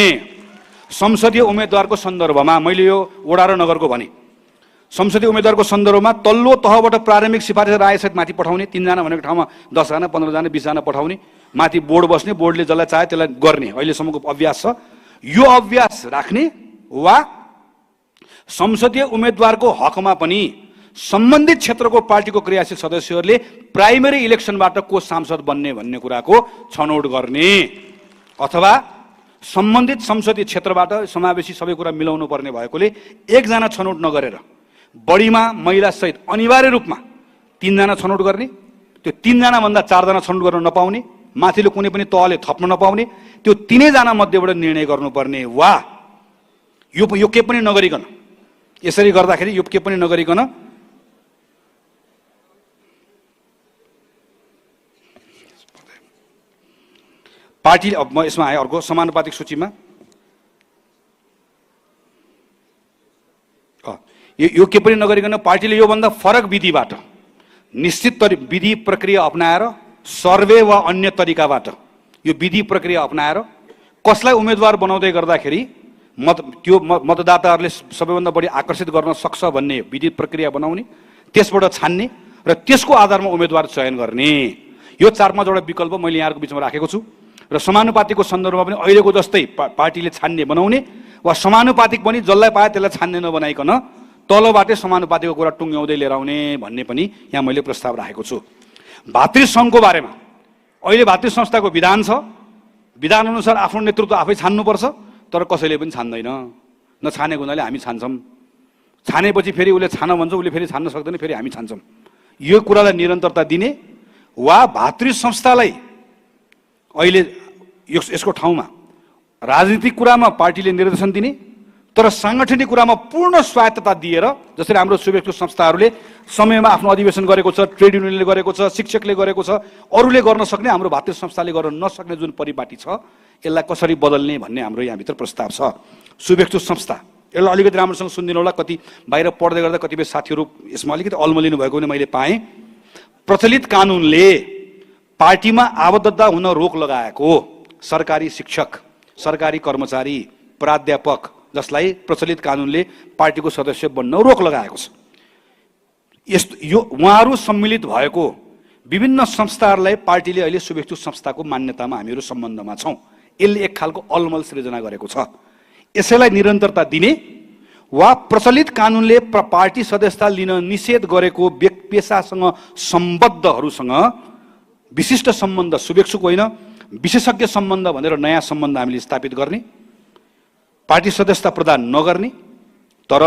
संसदीय उम्मेदवारको सन्दर्भमा मैले यो वडा र नगरको भने, संसदीय उम्मेदवारको सन्दर्भमा तल्लो तहबाट प्रारम्भिक सिफारिस रायसहित माथि पठाउने, 3 जना भनेको ठाउँमा 10 जना, 15 जना, 20 जना पठाउने, माथि बोर्ड बस्ने, बोर्डले जसलाई चाहे त्यसलाई गर्ने अहिलेसम्मको अभ्यास छ। यो अभ्यास राख्ने वा संसदीय उम्मेदवारको हकमा पनि सम्बन्धित क्षेत्रको पार्टीको क्रियाशील सदस्यहरूले प्राइमेरी इलेक्सनबाट को सांसद बन्ने भन्ने कुराको छनौट गर्ने, अथवा सम्बन्धित संसदीय क्षेत्रबाट समावेशी सबै कुरा मिलाउनु पर्ने भएकोले 1 जना छनौट नगरेर बढीमा महिला सहित अनिवार्य रूपमा 3 जना छनौट गर्ने। त्यो 3 जना भन्दा 4 जना छनौट गर्न नपाउने, माथिल्लो कुनै पनि तहले थप्न नपाउने, त्यो 3 जना मध्येबाट निर्णय गर्नुपर्ने। वा यो के पनि नगरिकन, यसरी गर्दाखेरि यो के पनि नगरिकन पार्टी, अब म यसमा आएँ अर्को समानुपातिक सूचीमा, यो के पनि नगरिकन पार्टीले योभन्दा फरक विधिबाट निश्चित विधि प्रक्रिया अपनाएर सर्वे वा अन्य तरिकाबाट यो विधि प्रक्रिया अपनाएर कसलाई उम्मेदवार बनाउँदै गर्दाखेरि त्यो मतदाताहरूले सबैभन्दा बढी आकर्षित गर्न सक्छ भन्ने विधि प्रक्रिया बनाउने, त्यसबाट छान्ने र त्यसको आधारमा उम्मेदवार चयन गर्ने। यो 4-5 वटा विकल्प मैले यहाँहरूको बिचमा राखेको छु र समानुपातिकको सन्दर्भमा पनि अहिलेको जस्तै पार्टीले छान्ने बनाउने वा समानुपातिक पनि जसलाई पाए त्यसलाई छान्ने नबनाइकन तलबाटै समानुपातिकको कुरा टुङ्ग्याउँदै लिएर आउने भन्ने पनि यहाँ मैले प्रस्ताव राखेको छु। भातृ सङ्घको बारेमा अहिले भातृ संस्थाको विधान छ, विधान अनुसार आफ्नो नेतृत्व आफै छान्नुपर्छ, तर कसैले पनि छान्दैन। नछानेको हुनाले हामी छान्छौँ, छानेपछि फेरि उसले छान भन्छ, उसले फेरि छान्न सक्दैन, फेरि हामी छान्छौँ। यो कुरालाई निरन्तरता दिने वा भातृ संस्थालाई अहिले यसको ठाउँमा राजनीतिक कुरामा पार्टीले निर्देशन दिने तर सांगठनिक कुरामा पूर्ण स्वायत्तता दिएर, जसरी हाम्रो शुभेच्छु संस्थाहरूले समयमा आफ्नो अधिवेशन गरेको छ, ट्रेड युनियनले गरेको छ, शिक्षकले गरेको छ, अरूले गर्न सक्ने, हाम्रो भातृ संस्थाले गर्न नसक्ने जुन परिपाटी छ यसलाई कसरी बदल्ने भन्ने हाम्रो यहाँभित्र प्रस्ताव छ। शुभेच्छु संस्था, यसलाई अलिकति राम्रोसँग सुनिदिनु होला, कति बाहिर पढ्दै गर्दा कतिपय साथीहरू यसमा अलिकति अल्मलिनु भएको पनि मैले पाएँ। प्रचलित कानुनले पार्टीमा आबद्धता हुन रोक लगाएको सरकारी शिक्षक, सरकारी कर्मचारी, प्राध्यापक जसलाई प्रचलित कानुनले पार्टीको सदस्य बन्न रोक लगाएको छ। यो उहाँहरू सम्मिलित भएको विभिन्न संस्थाहरूलाई पार्टीले अहिले शुभेच्छु संस्थाको मान्यतामा हामीहरू सम्बन्धमा छौँ। यसले एक खालको अलमल सृजना गरेको छ। यसैलाई निरन्तरता दिने वा प्रचलित कानुनले पार्टी सदस्यता लिन निषेध गरेको पेसासँग सम्बद्धहरूसँग विशिष्ट सम्बन्ध, शुभेच्छुक होइन विशेषज्ञ सम्बन्ध भनेर नयाँ सम्बन्ध हामीले स्थापित गर्ने, पार्टी सदस्यता प्रदान नगर्ने, तर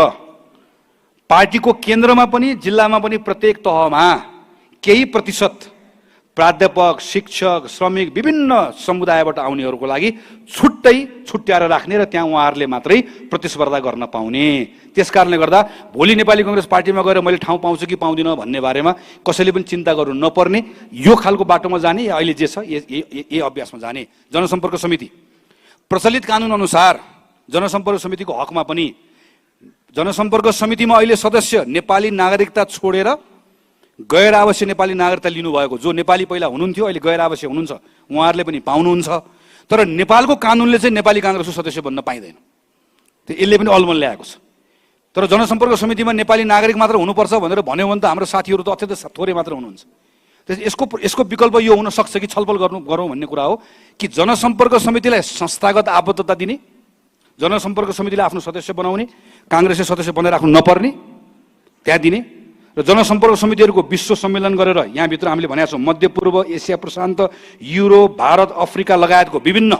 पार्टीको केन्द्रमा पनि जिल्लामा पनि प्रत्येक तहमा केही प्रतिशत प्राध्यापक, शिक्षक, श्रमिक विभिन्न समुदायबाट आउनेहरूको लागि छुट्याएर राख्ने र त्यहाँ उहाँहरूले मात्रै प्रतिस्पर्धा गर्न पाउने। त्यसकारणले गर्दा भोलि नेपाली कांग्रेस पार्टीमा गएर मैले ठाउँ पाउँछु कि पाउँदिनँ भन्ने बारेमा कसैले पनि चिन्ता गर्नु नपर्ने, यो खालको बाटोमा जाने, अहिले जे छ यही अभ्यासमा जाने। जनसम्पर्क समिति, प्रचलित कानुन अनुसार जनसम्पर्क समितिको हकमा पनि जनसम्पर्क समितिमा अहिले सदस्य नेपाली नागरिकता छोडेर गैर आवश्यक नेपाली नागरिकता लिनुभएको, जो नेपाली पहिला हुनुहुन्थ्यो अहिले गैर आवश्यक हुनुहुन्छ, उहाँहरूले पनि पाउनुहुन्छ। तर नेपालको कानुनले चाहिँ नेपाली कांग्रेसको सदस्य बन्न पाइँदैन, त्यो यसले पनि अलमल ल्याएको छ। तर जनसम्पर्क समितिमा नेपाली नागरिक मात्र हुनुपर्छ भनेर भन्यो भने त हाम्रो साथीहरू त अत्यन्तै थोरै मात्र हुनुहुन्छ। यसको विकल्प यो हुन सक्छ कि छलफल गरौँ भन्ने कुरा हो कि जनसम्पर्क समितिलाई संस्थागत आबद्धता दिने, जनसम्पर्क समितिले आफ्नो सदस्य बनाउने, कांग्रेसले सदस्य बनाएर राख्नु नपर्ने त्यहाँ दिने, र जनसम्पर्क समितिहरूको विश्व सम्मेलन गरेर यहाँभित्र हामीले भनेका छौँ मध्यपूर्व, एसिया प्रशान्त, युरोप, भारत, अफ्रिका लगायतको विभिन्न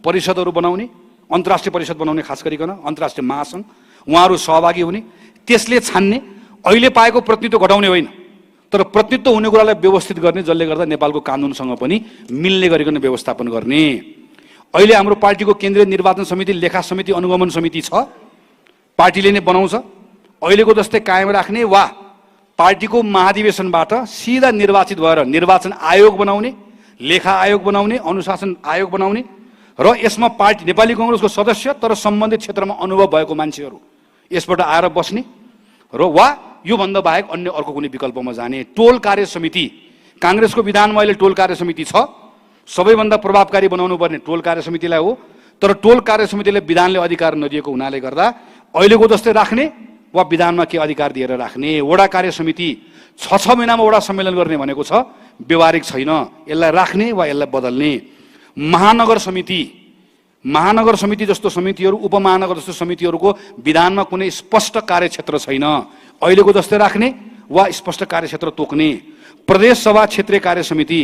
परिषदहरू बनाउने, अन्तर्राष्ट्रिय परिषद बनाउने, खास गरिकन अन्तर्राष्ट्रिय महासङ्घ, उहाँहरू सहभागी हुने, त्यसले छान्ने, अहिले पाएको प्रतिनिधित्व घटाउने होइन, तर प्रतिनिधित्व हुने कुरालाई व्यवस्थित गर्ने, जसले गर्दा नेपालको कानुनसँग पनि मिल्ने गरिकन व्यवस्थापन गर्ने। अहिले हाम्रो पार्टीको केन्द्रीय निर्वाचन समिति, लेखा समिति, अनुगमन समिति छ, पार्टीले नै बनाउँछ। अहिलेको जस्तै कायम राख्ने वा पार्टीको महाधिवेशनबाट सिधा निर्वाचित भएर निर्वाचन आयोग बनाउने, लेखा आयोग बनाउने, अनुशासन आयोग बनाउने र यसमा पार्टी नेपाली कांग्रेसको सदस्य तर सम्बन्धित क्षेत्रमा अनुभव भएको मान्छेहरू यसबाट आएर बस्ने र वा योभन्दा बाहेक अन्य अर्को कुनै विकल्पमा जाने। टोल कार्य समिति, कांग्रेसको विधानमा अहिले टोल कार्य समिति छ, सबैभन्दा प्रभावकारी बनाउनु पर्ने टोल कार्य समितिलाई हो। तर टोल कार्य समितिले विधानले अधिकार नदिएको हुनाले गर्दा अहिलेको जस्तै राख्ने वा विधानमा के अधिकार दिएर राख्ने। वडा कार्य समिति 6 महिनामा वडा सम्मेलन गर्ने भनेको छ, व्यवहारिक छैन, यसलाई राख्ने वा यसलाई बदल्ने। महानगर समिति जस्तो समितिहरू, उपमहानगर जस्तो समितिहरूको विधानमा कुनै स्पष्ट कार्यक्षेत्र छैन, अहिलेको जस्तै राख्ने वा स्पष्ट कार्यक्षेत्र तोक्ने। प्रदेश सभा क्षेत्रीय कार्य समिति,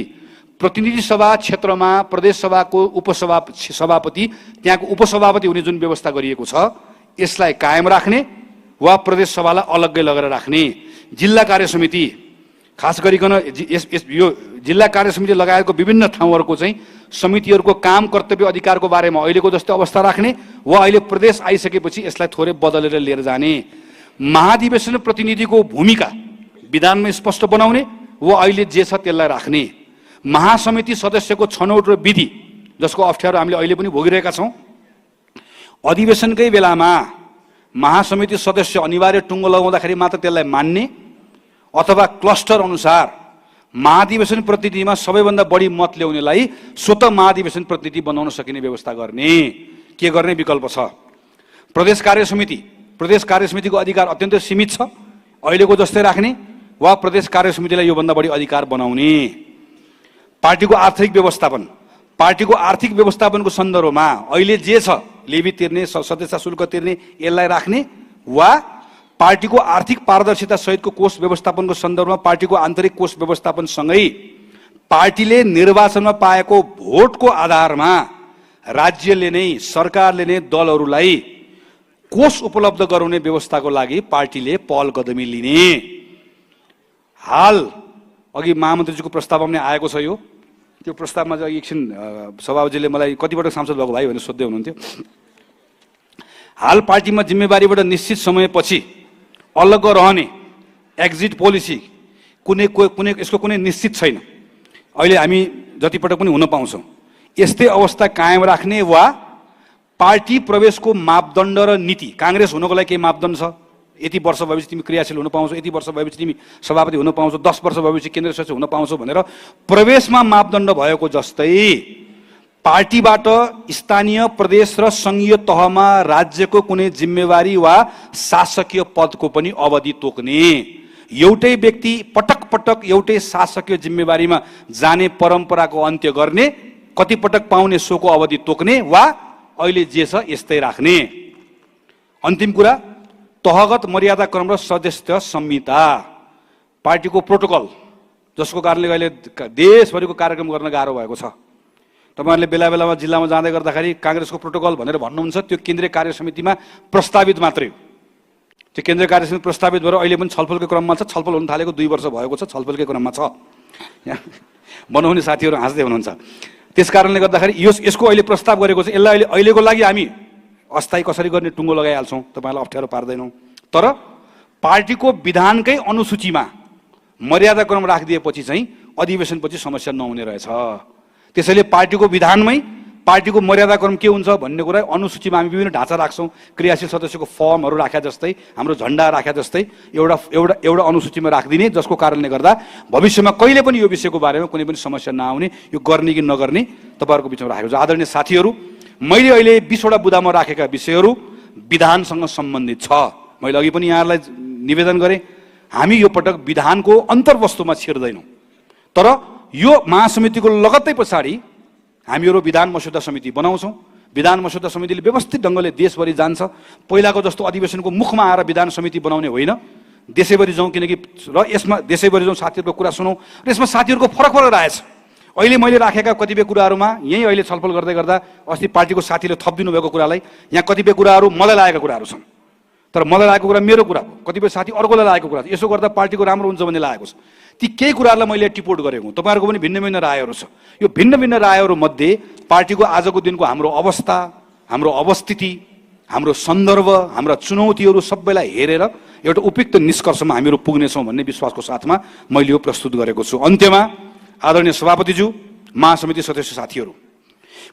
प्रतिनिधि सभा क्षेत्रमा प्रदेश सभाको सभापति, त्यहाँको उपसभापति हुने जुन व्यवस्था गरिएको छ यसलाई कायम राख्ने वा प्रदेश सभालाई अलग्गै लगेर राख्ने। जिल्ला कार्य समिति, खास गरिकन यो जिल्ला कार्य समिति लगायतको विभिन्न ठाउँहरूको चाहिँ समितिहरूको काम, कर्तव्य, अधिकारको बारेमा अहिलेको जस्तै अवस्था राख्ने वा अहिले प्रदेश आइसकेपछि यसलाई थोरै बदलेर लिएर जाने। महाधिवेशन प्रतिनिधिको भूमिका विधानमा स्पष्ट बनाउने वा अहिले जे छ त्यसलाई राख्ने। महासमिति सदस्यको छनौट र विधि, जसको अप्ठ्यारो हामीले अहिले पनि भोगिरहेका छौँ। अधिवेशनकै बेलामा महासमिति सदस्य अनिवार्य टुङ्गो लगाउँदाखेरि मात्र त्यसलाई मान्ने अथवा क्लस्टर अनुसार महाधिवेशन प्रतिनिधिमा सबैभन्दा बढी मत ल्याउनेलाई स्वतः महाधिवेशन प्रतिनिधि बनाउन सकिने व्यवस्था गर्ने। के गर्ने विकल्प छ। प्रदेश कार्य समितिको अधिकार अत्यन्तै सीमित छ, अहिलेको जस्तै राख्ने वा प्रदेश कार्य समितिलाई योभन्दा बढी अधिकार बनाउने। पार्टीको आर्थिक व्यवस्थापनको सन्दर्भमा अहिले जे छ, लेभी तिर्ने, सदस्य शुल्क तिर्ने, यसलाई राख्ने वा पार्टीको आर्थिक पारदर्शिता सहितको कोष व्यवस्थापनको सन्दर्भमा पार्टीको आन्तरिक कोष व्यवस्थापनसँगै पार्टीले निर्वाचनमा पाएको भोटको आधारमा राज्यले नै, सरकारले नै दलहरूलाई कोष उपलब्ध गराउने व्यवस्थाको लागि पार्टीले पहल कदमी लिने। हाल अघि महामन्त्रीजीको प्रस्तावमा पनि आएको छ यो, त्यो प्रस्तावमा चाहिँ एकछिन सभापतिले मलाई कतिपटक सांसद भएको भाइ भनेर सोध्दै हुनुहुन्थ्यो। हाल पार्टीमा जिम्मेवारीबाट निश्चित समयपछि अलग रहने एक्जिट पोलिसी यसको कुनै निश्चित छैन। अहिले हामी जतिपटक पनि हुन पाउँछौँ। यस्तै अवस्था कायम राख्ने वा पार्टी प्रवेशको मापदण्ड र नीति, कांग्रेस हुनको लागि केही मापदण्ड छ, यति वर्ष भएपछि तिमी क्रियाशील हुन पाउँछौ, यति वर्ष भएपछि तिमी सभापति हुन पाउँछौ, 10 वर्ष भएपछि केन्द्रीय सदस्य हुन पाउँछौ भनेर प्रवेशमा मापदण्ड भएको जस्तै पार्टीबाट स्थानीय, प्रदेश र सङ्घीय तहमा राज्यको कुनै जिम्मेवारी वा शासकीय पदको पनि अवधि तोक्ने। एउटै व्यक्ति पटक पटक एउटै शासकीय जिम्मेवारीमा जाने परम्पराको अन्त्य गर्ने, कतिपटक पाउने सोको अवधि तोक्ने वा अहिले जे छ यस्तै राख्ने। अन्तिम कुरा, तहगत मर्यादा क्रम र सदस्य संहिता, पार्टीको प्रोटोकल, जसको कारणले अहिले देशभरिको कार्यक्रम गर्न गाह्रो भएको छ। तपाईहरुले बेला बेलामा जिल्लामा जाँदै गर्दाखेरि कांग्रेसको प्रोटोकल भनेर भन्नुहुन्छ, त्यो केन्द्रीय कार्य समितिमा प्रस्तावित मात्रै हो। त्यो केन्द्रीय कार्य समिति प्रस्तावित भएर अहिले पनि छलफलको क्रममा छ, छलफल हुन थालेको 2 वर्ष भएको छ, छलफलकै क्रममा छ। बनाउने साथीहरू हाँस्दै हुनुहुन्छ। त्यसकारणले गर्दाखेरि यसको अहिले प्रस्ताव गरेको छ, यसलाई अहिलेको लागि हामी अस्थायी कसरी गर्ने टुङ्गो लगाइहाल्छौँ, तपाईँलाई अप्ठ्यारो पार्दैनौँ। तर पार्टीको विधानकै अनुसूचीमा मर्यादा क्रम राखिदिएपछि चाहिँ अधिवेशनपछि समस्या नहुने रहेछ। त्यसैले पार्टीको विधानमै पार्टीको मर्यादा क्रम के हुन्छ भन्ने कुरा अनुसूचीमा हामी विभिन्न ढाँचा राख्छौँ। क्रियाशील सदस्यको फर्महरू राख्या जस्तै, हाम्रो झन्डा राख्या जस्तै एउटा अनुसूचीमा राखिदिने, जसको कारणले गर्दा भविष्यमा कहिले पनि यो विषयको बारेमा कुनै पनि समस्या नआउने, यो गर्ने कि नगर्ने तपाईँहरूको बिचमा राखेको छ। आदरणीय साथीहरू, मैले अहिले 20 वटा बुँदामा राखेका विषयहरू विधानसँग सम्बन्धित छ। मैले अघि पनि यहाँहरूलाई निवेदन गरेँ, हामी यो पटक विधानको अन्तर्वस्तुमा छिर्दैनौँ, तर यो महासमितिको लगत्तै पछाडि हामीहरू विधान मस्यौदा समिति बनाउँछौँ। विधान मस्यौदा समितिले व्यवस्थित ढङ्गले देशभरि जान्छ। पहिलाको जस्तो अधिवेशनको मुखमा आएर विधान समिति बनाउने होइन, देशैभरि जाउँ, किनकि र यसमा देशैभरि जाउँ, साथीहरूको कुरा सुनौँ र यसमा साथीहरूको फरक फरक रहेछ। अहिले मैले राखेका कतिपय कुराहरूमा यहीँ अहिले छलफल गर्दै गर्दा अस्ति पार्टीको साथीले थपिदिनु भएको कुरालाई यहाँ कतिपय कुराहरू मलाई लागेका कुराहरू छन्, तर मलाई लागेको कुरा मेरो कुरा हो, कतिपय साथी अर्कोलाई लागेको कुरा, यसो गर्दा पार्टीको राम्रो हुन्छ भन्ने लागेको छ। ती केही कुराहरूलाई मैले टिपोट गरेको हुँ। तपाईँहरूको पनि भिन्न भिन्न रायहरू छ। यो भिन्न भिन्न रायहरू मध्ये पार्टीको आजको दिनको हाम्रो अवस्था, हाम्रो अवस्थिति, हाम्रो सन्दर्भ, हाम्रा चुनौतीहरू सबैलाई हेरेर एउटा उपयुक्त निष्कर्षमा हामीहरू पुग्नेछौँ भन्ने विश्वासको साथमा मैले यो प्रस्तुत गरेको छु। अन्त्यमा आदरणीय सभापतिज्यू, महासमिति सदस्य साथीहरू,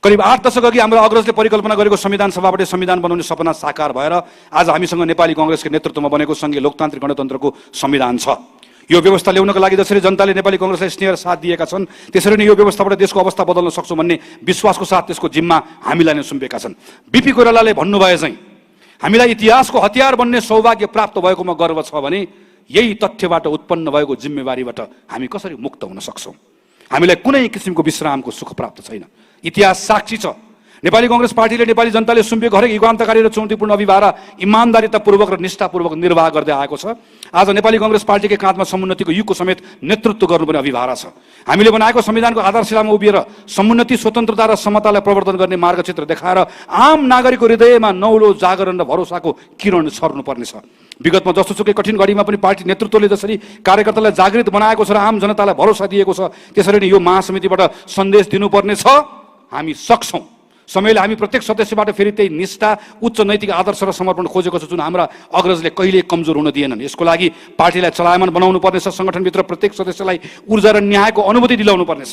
करिब 8 दशक अघि हाम्रो अग्रजले परिकल्पना गरेको संविधान सभाबाट संविधान बनाउने सपना साकार भएर आज हामीसँग नेपाली कांग्रेसको नेतृत्वमा बनेको संघीय लोकतान्त्रिक गणतन्त्रको संविधान छ। यो व्यवस्था ल्याउनको लागि जसरी जनताले नेपाली कांग्रेसलाई स्नेह र साथ दिएका छन्, त्यसरी नै यो व्यवस्थाबाट देशको अवस्था बदल्न सक्छौँ भन्ने विश्वासको साथ त्यसको जिम्मा हामीलाई नै सुम्पेका छन्। बीपी कोइरालाले भन्नुभए चाहिँ हामीलाई इतिहासको हतियार बन्ने सौभाग्य प्राप्त भएकोमा गर्व छ भने यही तथ्यबाट उत्पन्न भएको जिम्मेवारीबाट हामी कसरी मुक्त हुन सक्छौँ? हामीलाई कुनै किसिमको विश्रामको सुख प्राप्त छैन। इतिहास साक्षी छ, नेपाली कांग्रेस पार्टीले नेपाली जनताले सुम्पेको हरेक युगान्तकारी र चुनौतीपूर्ण अभिभारा इमानदारितापूर्वक र निष्ठापूर्वक निर्वाह गर्दै आएको छ। आज नेपाली कांग्रेस पार्टीकै काँधमा समुन्नतिको युगको समेत नेतृत्व गर्नुपर्ने अभिभारा छ। हामीले बनाएको संविधानको आधारशिलामा उभिएर समुन्नति, स्वतन्त्रता र समतालाई प्रवर्धन गर्ने मार्गचित्र देखाएर आम नागरिकको हृदयमा नौलो जागरण र भरोसाको किरण छर्नुपर्नेछ। विगतमा जस्तोसुकै कठिन घडीमा पनि पार्टी नेतृत्वले जसरी कार्यकर्तालाई जागृत बनाएको छ र आम जनतालाई भरोसा दिएको छ, त्यसरी नै यो महासमितिबाट सन्देश दिनुपर्ने छ, हामी सक्छौँ। समयले हामी प्रत्येक सदस्यबाट फेरि त्यही निष्ठा, उच्च नैतिक आदर्श र समर्पण खोजेको छ जुन हाम्रा अग्रजले कहिले कमजोर हुन दिएनन्। यसको लागि पार्टीलाई चलायमान बनाउनु पर्नेछ। सङ्गठनभित्र प्रत्येक सदस्यलाई ऊर्जा र न्यायको अनुभूति दिलाउनु पर्नेछ।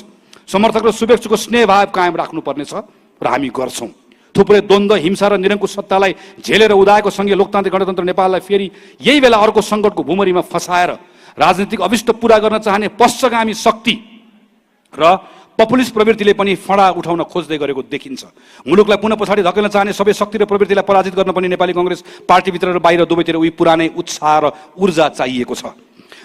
समर्थक र शुभेच्छुको स्नेह भाव कायम राख्नुपर्नेछ र हामी गर्छौँ। थुप्रै द्वन्द्व, हिंसा र निरङ्कुश सत्तालाई झेलेर उदाएको संघीय लोकतान्त्रिक गणतन्त्र नेपाललाई फेरि यही बेला अर्को सङ्कटको भूमरीमा फसाएर राजनीतिक अभिष्ट पूरा गर्न चाहने पश्चगामी शक्ति र पपुलिस्ट प्रवृत्तिले पनि फडा उठाउन खोज्दै गरेको देखिन्छ। मुलुकलाई पुनः पछाडि धकेल्न चाहने सबै शक्ति र प्रवृत्तिलाई पराजित गर्न पनि नेपाली कांग्रेस पार्टीभित्र र बाहिर दुवैतिर उही पुरानै उत्साह र ऊर्जा चाहिएको छ।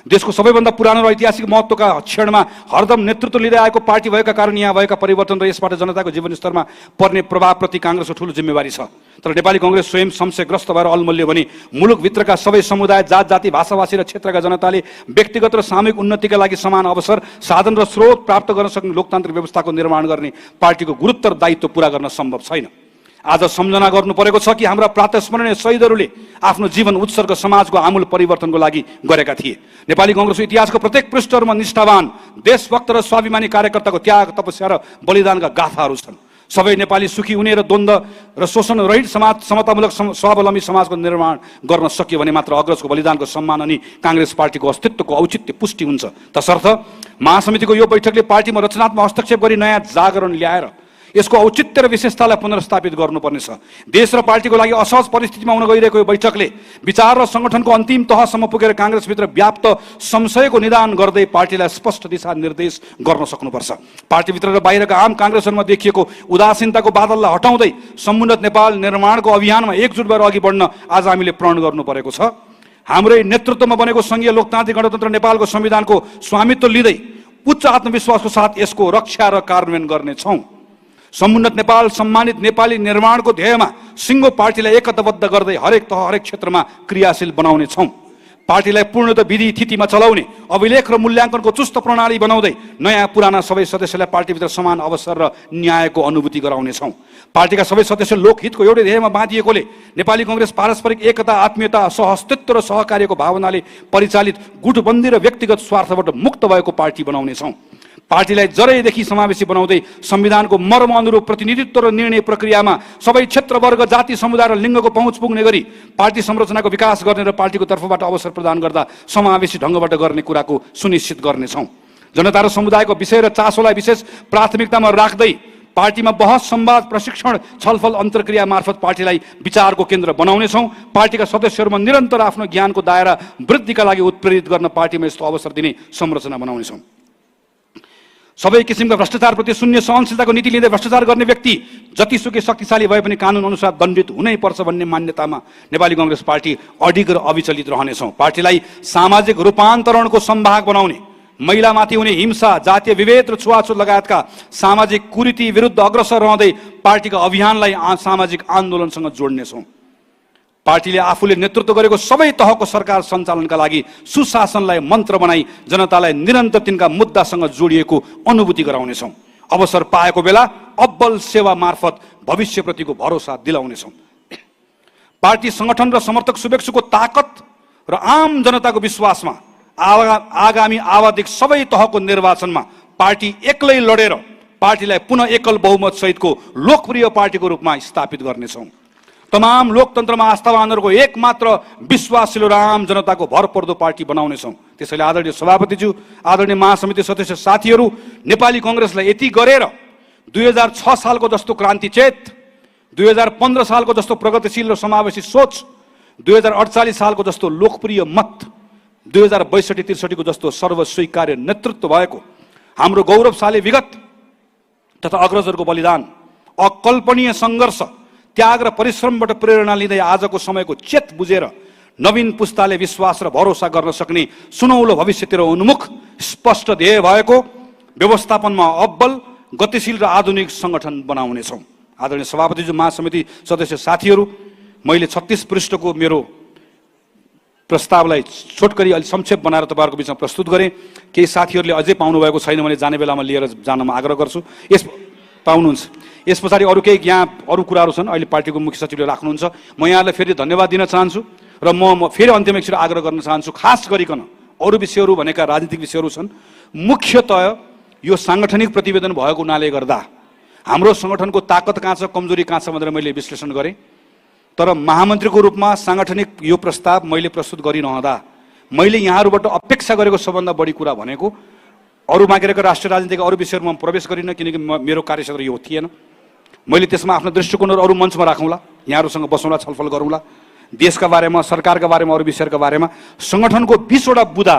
देशको सबैभन्दा पुरानो र ऐतिहासिक महत्त्वका क्षणमा हरदम नेतृत्व लिँदै आएको पार्टी भएका कारण यहाँ भएका परिवर्तन र यसबाट जनताको जीवनस्तरमा पर्ने प्रभावप्रति कांग्रेसको ठूलो जिम्मेवारी छ। तर नेपाली कांग्रेस स्वयं संशयग्रस्त भएर अलमल्यो भने मुलुकभित्रका सबै समुदाय, जात जाति, भाषाभाषी र क्षेत्रका जनताले व्यक्तिगत र सामूहिक उन्नतिका लागि समान अवसर, साधन र स्रोत प्राप्त गर्न सक्ने लोकतान्त्रिक व्यवस्थाको निर्माण गर्ने पार्टीको गुरुतर दायित्व पूरा गर्न सम्भव छैन। आज सम्झना गर्नु परेको छ कि हाम्रा प्रातस्मरणीय शहीदहरूले आफ्नो जीवन उत्सर्ग समाजको आमूल परिवर्तनको लागि गरेका थिए। नेपाली कांग्रेसको इतिहासको प्रत्येक पृष्ठहरूमा निष्ठावान, देशभक्त र स्वाभिमानी कार्यकर्ताको त्याग, तपस्या र बलिदानका गाथाहरू छन्। सबै नेपाली सुखी हुने र द्वन्द्व र शोषण रहित समाज, समतामूलक स्वावलम्बी समाजको निर्माण गर्न सकियो भने मात्र अग्रजको बलिदानको सम्मान अनि कांग्रेस पार्टीको अस्तित्वको औचित्य पुष्टि हुन्छ। तसर्थ महासमितिको यो बैठकले पार्टीमा रचनात्मक हस्तक्षेप गरी नयाँ जागरण ल्याएर यसको औचित्य र विशेषतालाई पुनर्स्थापित गर्नुपर्नेछ। देश र पार्टीको लागि असहज परिस्थितिमा हुन गइरहेको यो बैठकले विचार र सङ्गठनको अन्तिम तहसम्म पुगेर कांग्रेसभित्र व्याप्त संशयको निदान गर्दै पार्टीलाई स्पष्ट दिशा निर्देश गर्न सक्नुपर्छ। पार्टीभित्र र बाहिरका आम कांग्रेसहरूमा देखिएको उदासीनताको बादललाई हटाउँदै समुन्नत नेपाल निर्माणको अभियानमा एकजुट भएर अघि बढ्न आज हामीले प्रण गर्नु परेको छ। हाम्रै नेतृत्वमा बनेको संघीय लोकतान्त्रिक गणतन्त्र नेपालको संविधानको स्वामित्व लिँदै उच्च आत्मविश्वासको साथ यसको रक्षा र कार्यान्वयन गर्नेछौँ। समुन्नत नेपाल, सम्मानित नेपाली निर्माणको ध्येयमा सिङ्गो पार्टीलाई एकताबद्ध गर्दै हरेक तह, हरेक क्षेत्रमा क्रियाशील बनाउने छौँ। पार्टीलाई पूर्णतः विधि थितिमा चलाउने, अभिलेख र मूल्याङ्कनको चुस्त प्रणाली बनाउँदै नयाँ पुराना सबै सदस्यलाई पार्टीभित्र समान अवसर र न्यायको अनुभूति गराउनेछौँ। पार्टीका सबै सदस्य लोकहितको एउटै ध्येयमा बाँधिएकोले नेपाली कांग्रेस पारस्परिक एकता, आत्मीयता, सहअस्तित्व र सहकार्यको भावनाले परिचालित गुटबन्दी र व्यक्तिगत स्वार्थबाट मुक्त भएको पार्टी बनाउनेछौँ। पार्टीलाई जरैदेखि समावेशी बनाउँदै संविधानको मर्म अनुरूप प्रतिनिधित्व र निर्णय प्रक्रियामा सबै क्षेत्र, वर्ग, जाति, समुदाय र लिङ्गको पहुँच पुग्ने गरी पार्टी संरचनाको विकास गर्ने र पार्टीको तर्फबाट अवसर प्रदान गर्दा समावेशी ढङ्गबाट गर्ने कुराको सुनिश्चित गर्नेछौँ। जनता र समुदायको विषय र चासोलाई विशेष प्राथमिकतामा राख्दै पार्टीमा बहस, संवाद, प्रशिक्षण, छलफल, अन्तर्क्रिया मार्फत पार्टीलाई विचारको केन्द्र बनाउनेछौँ। पार्टीका सदस्यहरूमा निरन्तर आफ्नो ज्ञानको दायरा वृद्धिका लागि उत्प्रेरित गर्न पार्टीमा यस्तो अवसर दिने संरचना बनाउनेछौँ। सबै किसिमका भ्रष्टाचारप्रति शून्य सहनशीलताको नीति लिँदै भ्रष्टाचार गर्ने व्यक्ति जतिसुकै शक्तिशाली भए पनि कानुन अनुसार दण्डित हुनै पर्छ भन्ने मान्यतामा नेपाली कांग्रेस पार्टी अडिग र अविचलित रहनेछौँ। पार्टीलाई सामाजिक रूपान्तरणको सम्भाग बनाउने, महिलामाथि हुने हिंसा, जातीय विभेद र छुवाछुत लगायतका सामाजिक कुरीति विरुद्ध अग्रसर रहँदै पार्टीका अभियानलाई सामाजिक आन्दोलनसँग जोड्नेछौँ। पार्टीले आफूले नेतृत्व गरेको सबै तहको सरकार सञ्चालनका लागि सुशासनलाई मन्त्र बनाई जनतालाई निरन्तर तिनका मुद्दासँग जोडिएको अनुभूति गराउनेछौँ। अवसर पाएको बेला अब्बल सेवा मार्फत भविष्यप्रतिको भरोसा दिलाउनेछौँ। पार्टी सङ्गठन र समर्थक शुभेच्छुको ताकत र आम जनताको विश्वासमा आगामी आवधिक सबै तहको निर्वाचनमा पार्टी एक्लै लडेर पार्टीलाई पुनः एकल बहुमत सहितको लोकप्रिय पार्टीको रूपमा स्थापित गर्नेछौँ। तमाम लोकतन्त्रमा आस्थावानहरूको एकमात्र विश्वासिलो र आम जनताको भरपर्दो पार्टी बनाउनेछौँ। त्यसैले आदरणीय सभापतिज्यू, आदरणीय महासमिति सदस्य साथीहरू, नेपाली कङ्ग्रेसलाई यति गरेर 2006 सालको जस्तो क्रान्ति चेत, 2015 सालको जस्तो प्रगतिशील र समावेशी सोच, 2048 सालको जस्तो लोकप्रिय मत, 2062-63 को जस्तो सर्वस्वीकार्य नेतृत्व भएको हाम्रो गौरवशाली विगत तथा अग्रजहरूको बलिदान, अकल्पनीय सङ्घर्ष, त्याग र परिश्रमबाट प्रेरणा लिँदै आजको समयको चेत बुझेर नवीन पुस्ताले विश्वास र भरोसा गर्न सक्ने सुनौलो भविष्यतिर उन्मुख स्पष्ट ध्येय भएको व्यवस्थापनमा अब्बल, गतिशील र आधुनिक सङ्गठन बनाउनेछौँ। आदरणीय सभापतिज्यू, महासमिति सदस्य साथीहरू, मैले 36 पृष्ठको मेरो प्रस्तावलाई छोटकरी अलि संक्षेप बनाएर तपाईँहरूको बिचमा प्रस्तुत गरेँ। केही साथीहरूले अझै पाउनुभएको छैन भने जाने बेलामा लिएर जान म आग्रह गर्छु। पाउनुहुन्छ। यस पछाडि अरू केही यहाँ अरू कुराहरू छन्, अहिले पार्टीको मुख्य सचिवले राख्नुहुन्छ। म यहाँलाई फेरि धन्यवाद दिन चाहन्छु र म फेरि अन्त्यमा एकचोटि आग्रह गर्न चाहन्छु। खास गरिकन अरू विषयहरू भनेका राजनीतिक विषयहरू छन्, मुख्यतः यो साङ्गठनिक प्रतिवेदन भएको हुनाले गर्दा हाम्रो सङ्गठनको ताकत कहाँ छ, कमजोरी कहाँ छ भनेर मैले विश्लेषण गरेँ। तर महामन्त्रीको रूपमा साङ्गठनिक यो प्रस्ताव मैले प्रस्तुत गरिरहँदा मैले यहाँहरूबाट अपेक्षा गरेको सबभन्दा बढी कुरा भनेको अरू बाँकी रहेको राष्ट्रिय राजनीतिका अरू विषयहरूमा प्रवेश गरिनँ, किनकि मेरो कार्यक्षेत्र यो थिएन। मैले त्यसमा आफ्नो दृष्टिकोणहरू अरू मञ्चमा राखौँला, यहाँहरूसँग बसौँला, छलफल गरौँला, देशका बारेमा, सरकारका बारेमा, अरू विषयहरूका बारेमा। सङ्गठनको 20वटा बुँदा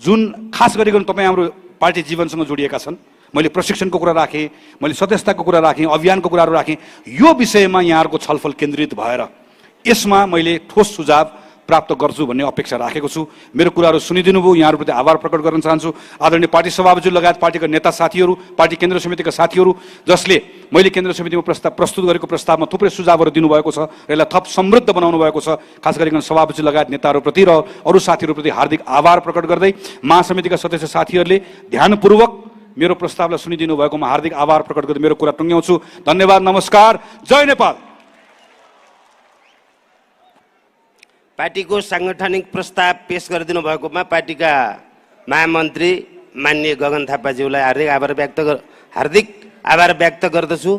जुन खास गरिकन तपाईँ हाम्रो पार्टी जीवनसँग जोडिएका छन्, मैले प्रशिक्षणको कुरा राखेँ, मैले सदस्यताको कुरा राखेँ, अभियानको कुराहरू राखेँ। यो विषयमा यहाँहरूको छलफल केन्द्रित भएर यसमा मैले ठोस सुझाव प्राप्त गर्छु भन्ने अपेक्षा राखेको छु। मेरो कुराहरू सुनिदिनु भयो, यहाँहरूप्रति आभार प्रकट गर्न चाहन्छु। आदरणीय पार्टी सभापति लगायत पार्टीका नेता साथीहरू, पार्टी केन्द्र समितिका साथीहरू, जसले मैले केन्द्र समितिमा प्रस्तुत गरेको प्रस्तावमा थुप्रै सुझावहरू दिनुभएको छ र यसलाई थप समृद्ध बनाउनु भएको छ। खास गरिकन सभापति लगायत नेताहरूप्रति र अरू साथीहरूप्रति हार्दिक आभार प्रकट गर्दै महासमितिका सदस्य साथीहरूले ध्यानपूर्वक मेरो प्रस्तावलाई सुनिदिनु भएकोमा हार्दिक आभार प्रकट गर्दै मेरो कुरा टुङ्ग्याउँछु। धन्यवाद, नमस्कार, जय नेपाल। पार्टीको साङ्गठनिक प्रस्ताव पेश गरिदिनु भएकोमा पार्टीका महामन्त्री माननीय गगन थापाज्यूलाई हार्दिक आभार व्यक्त गर्दछु।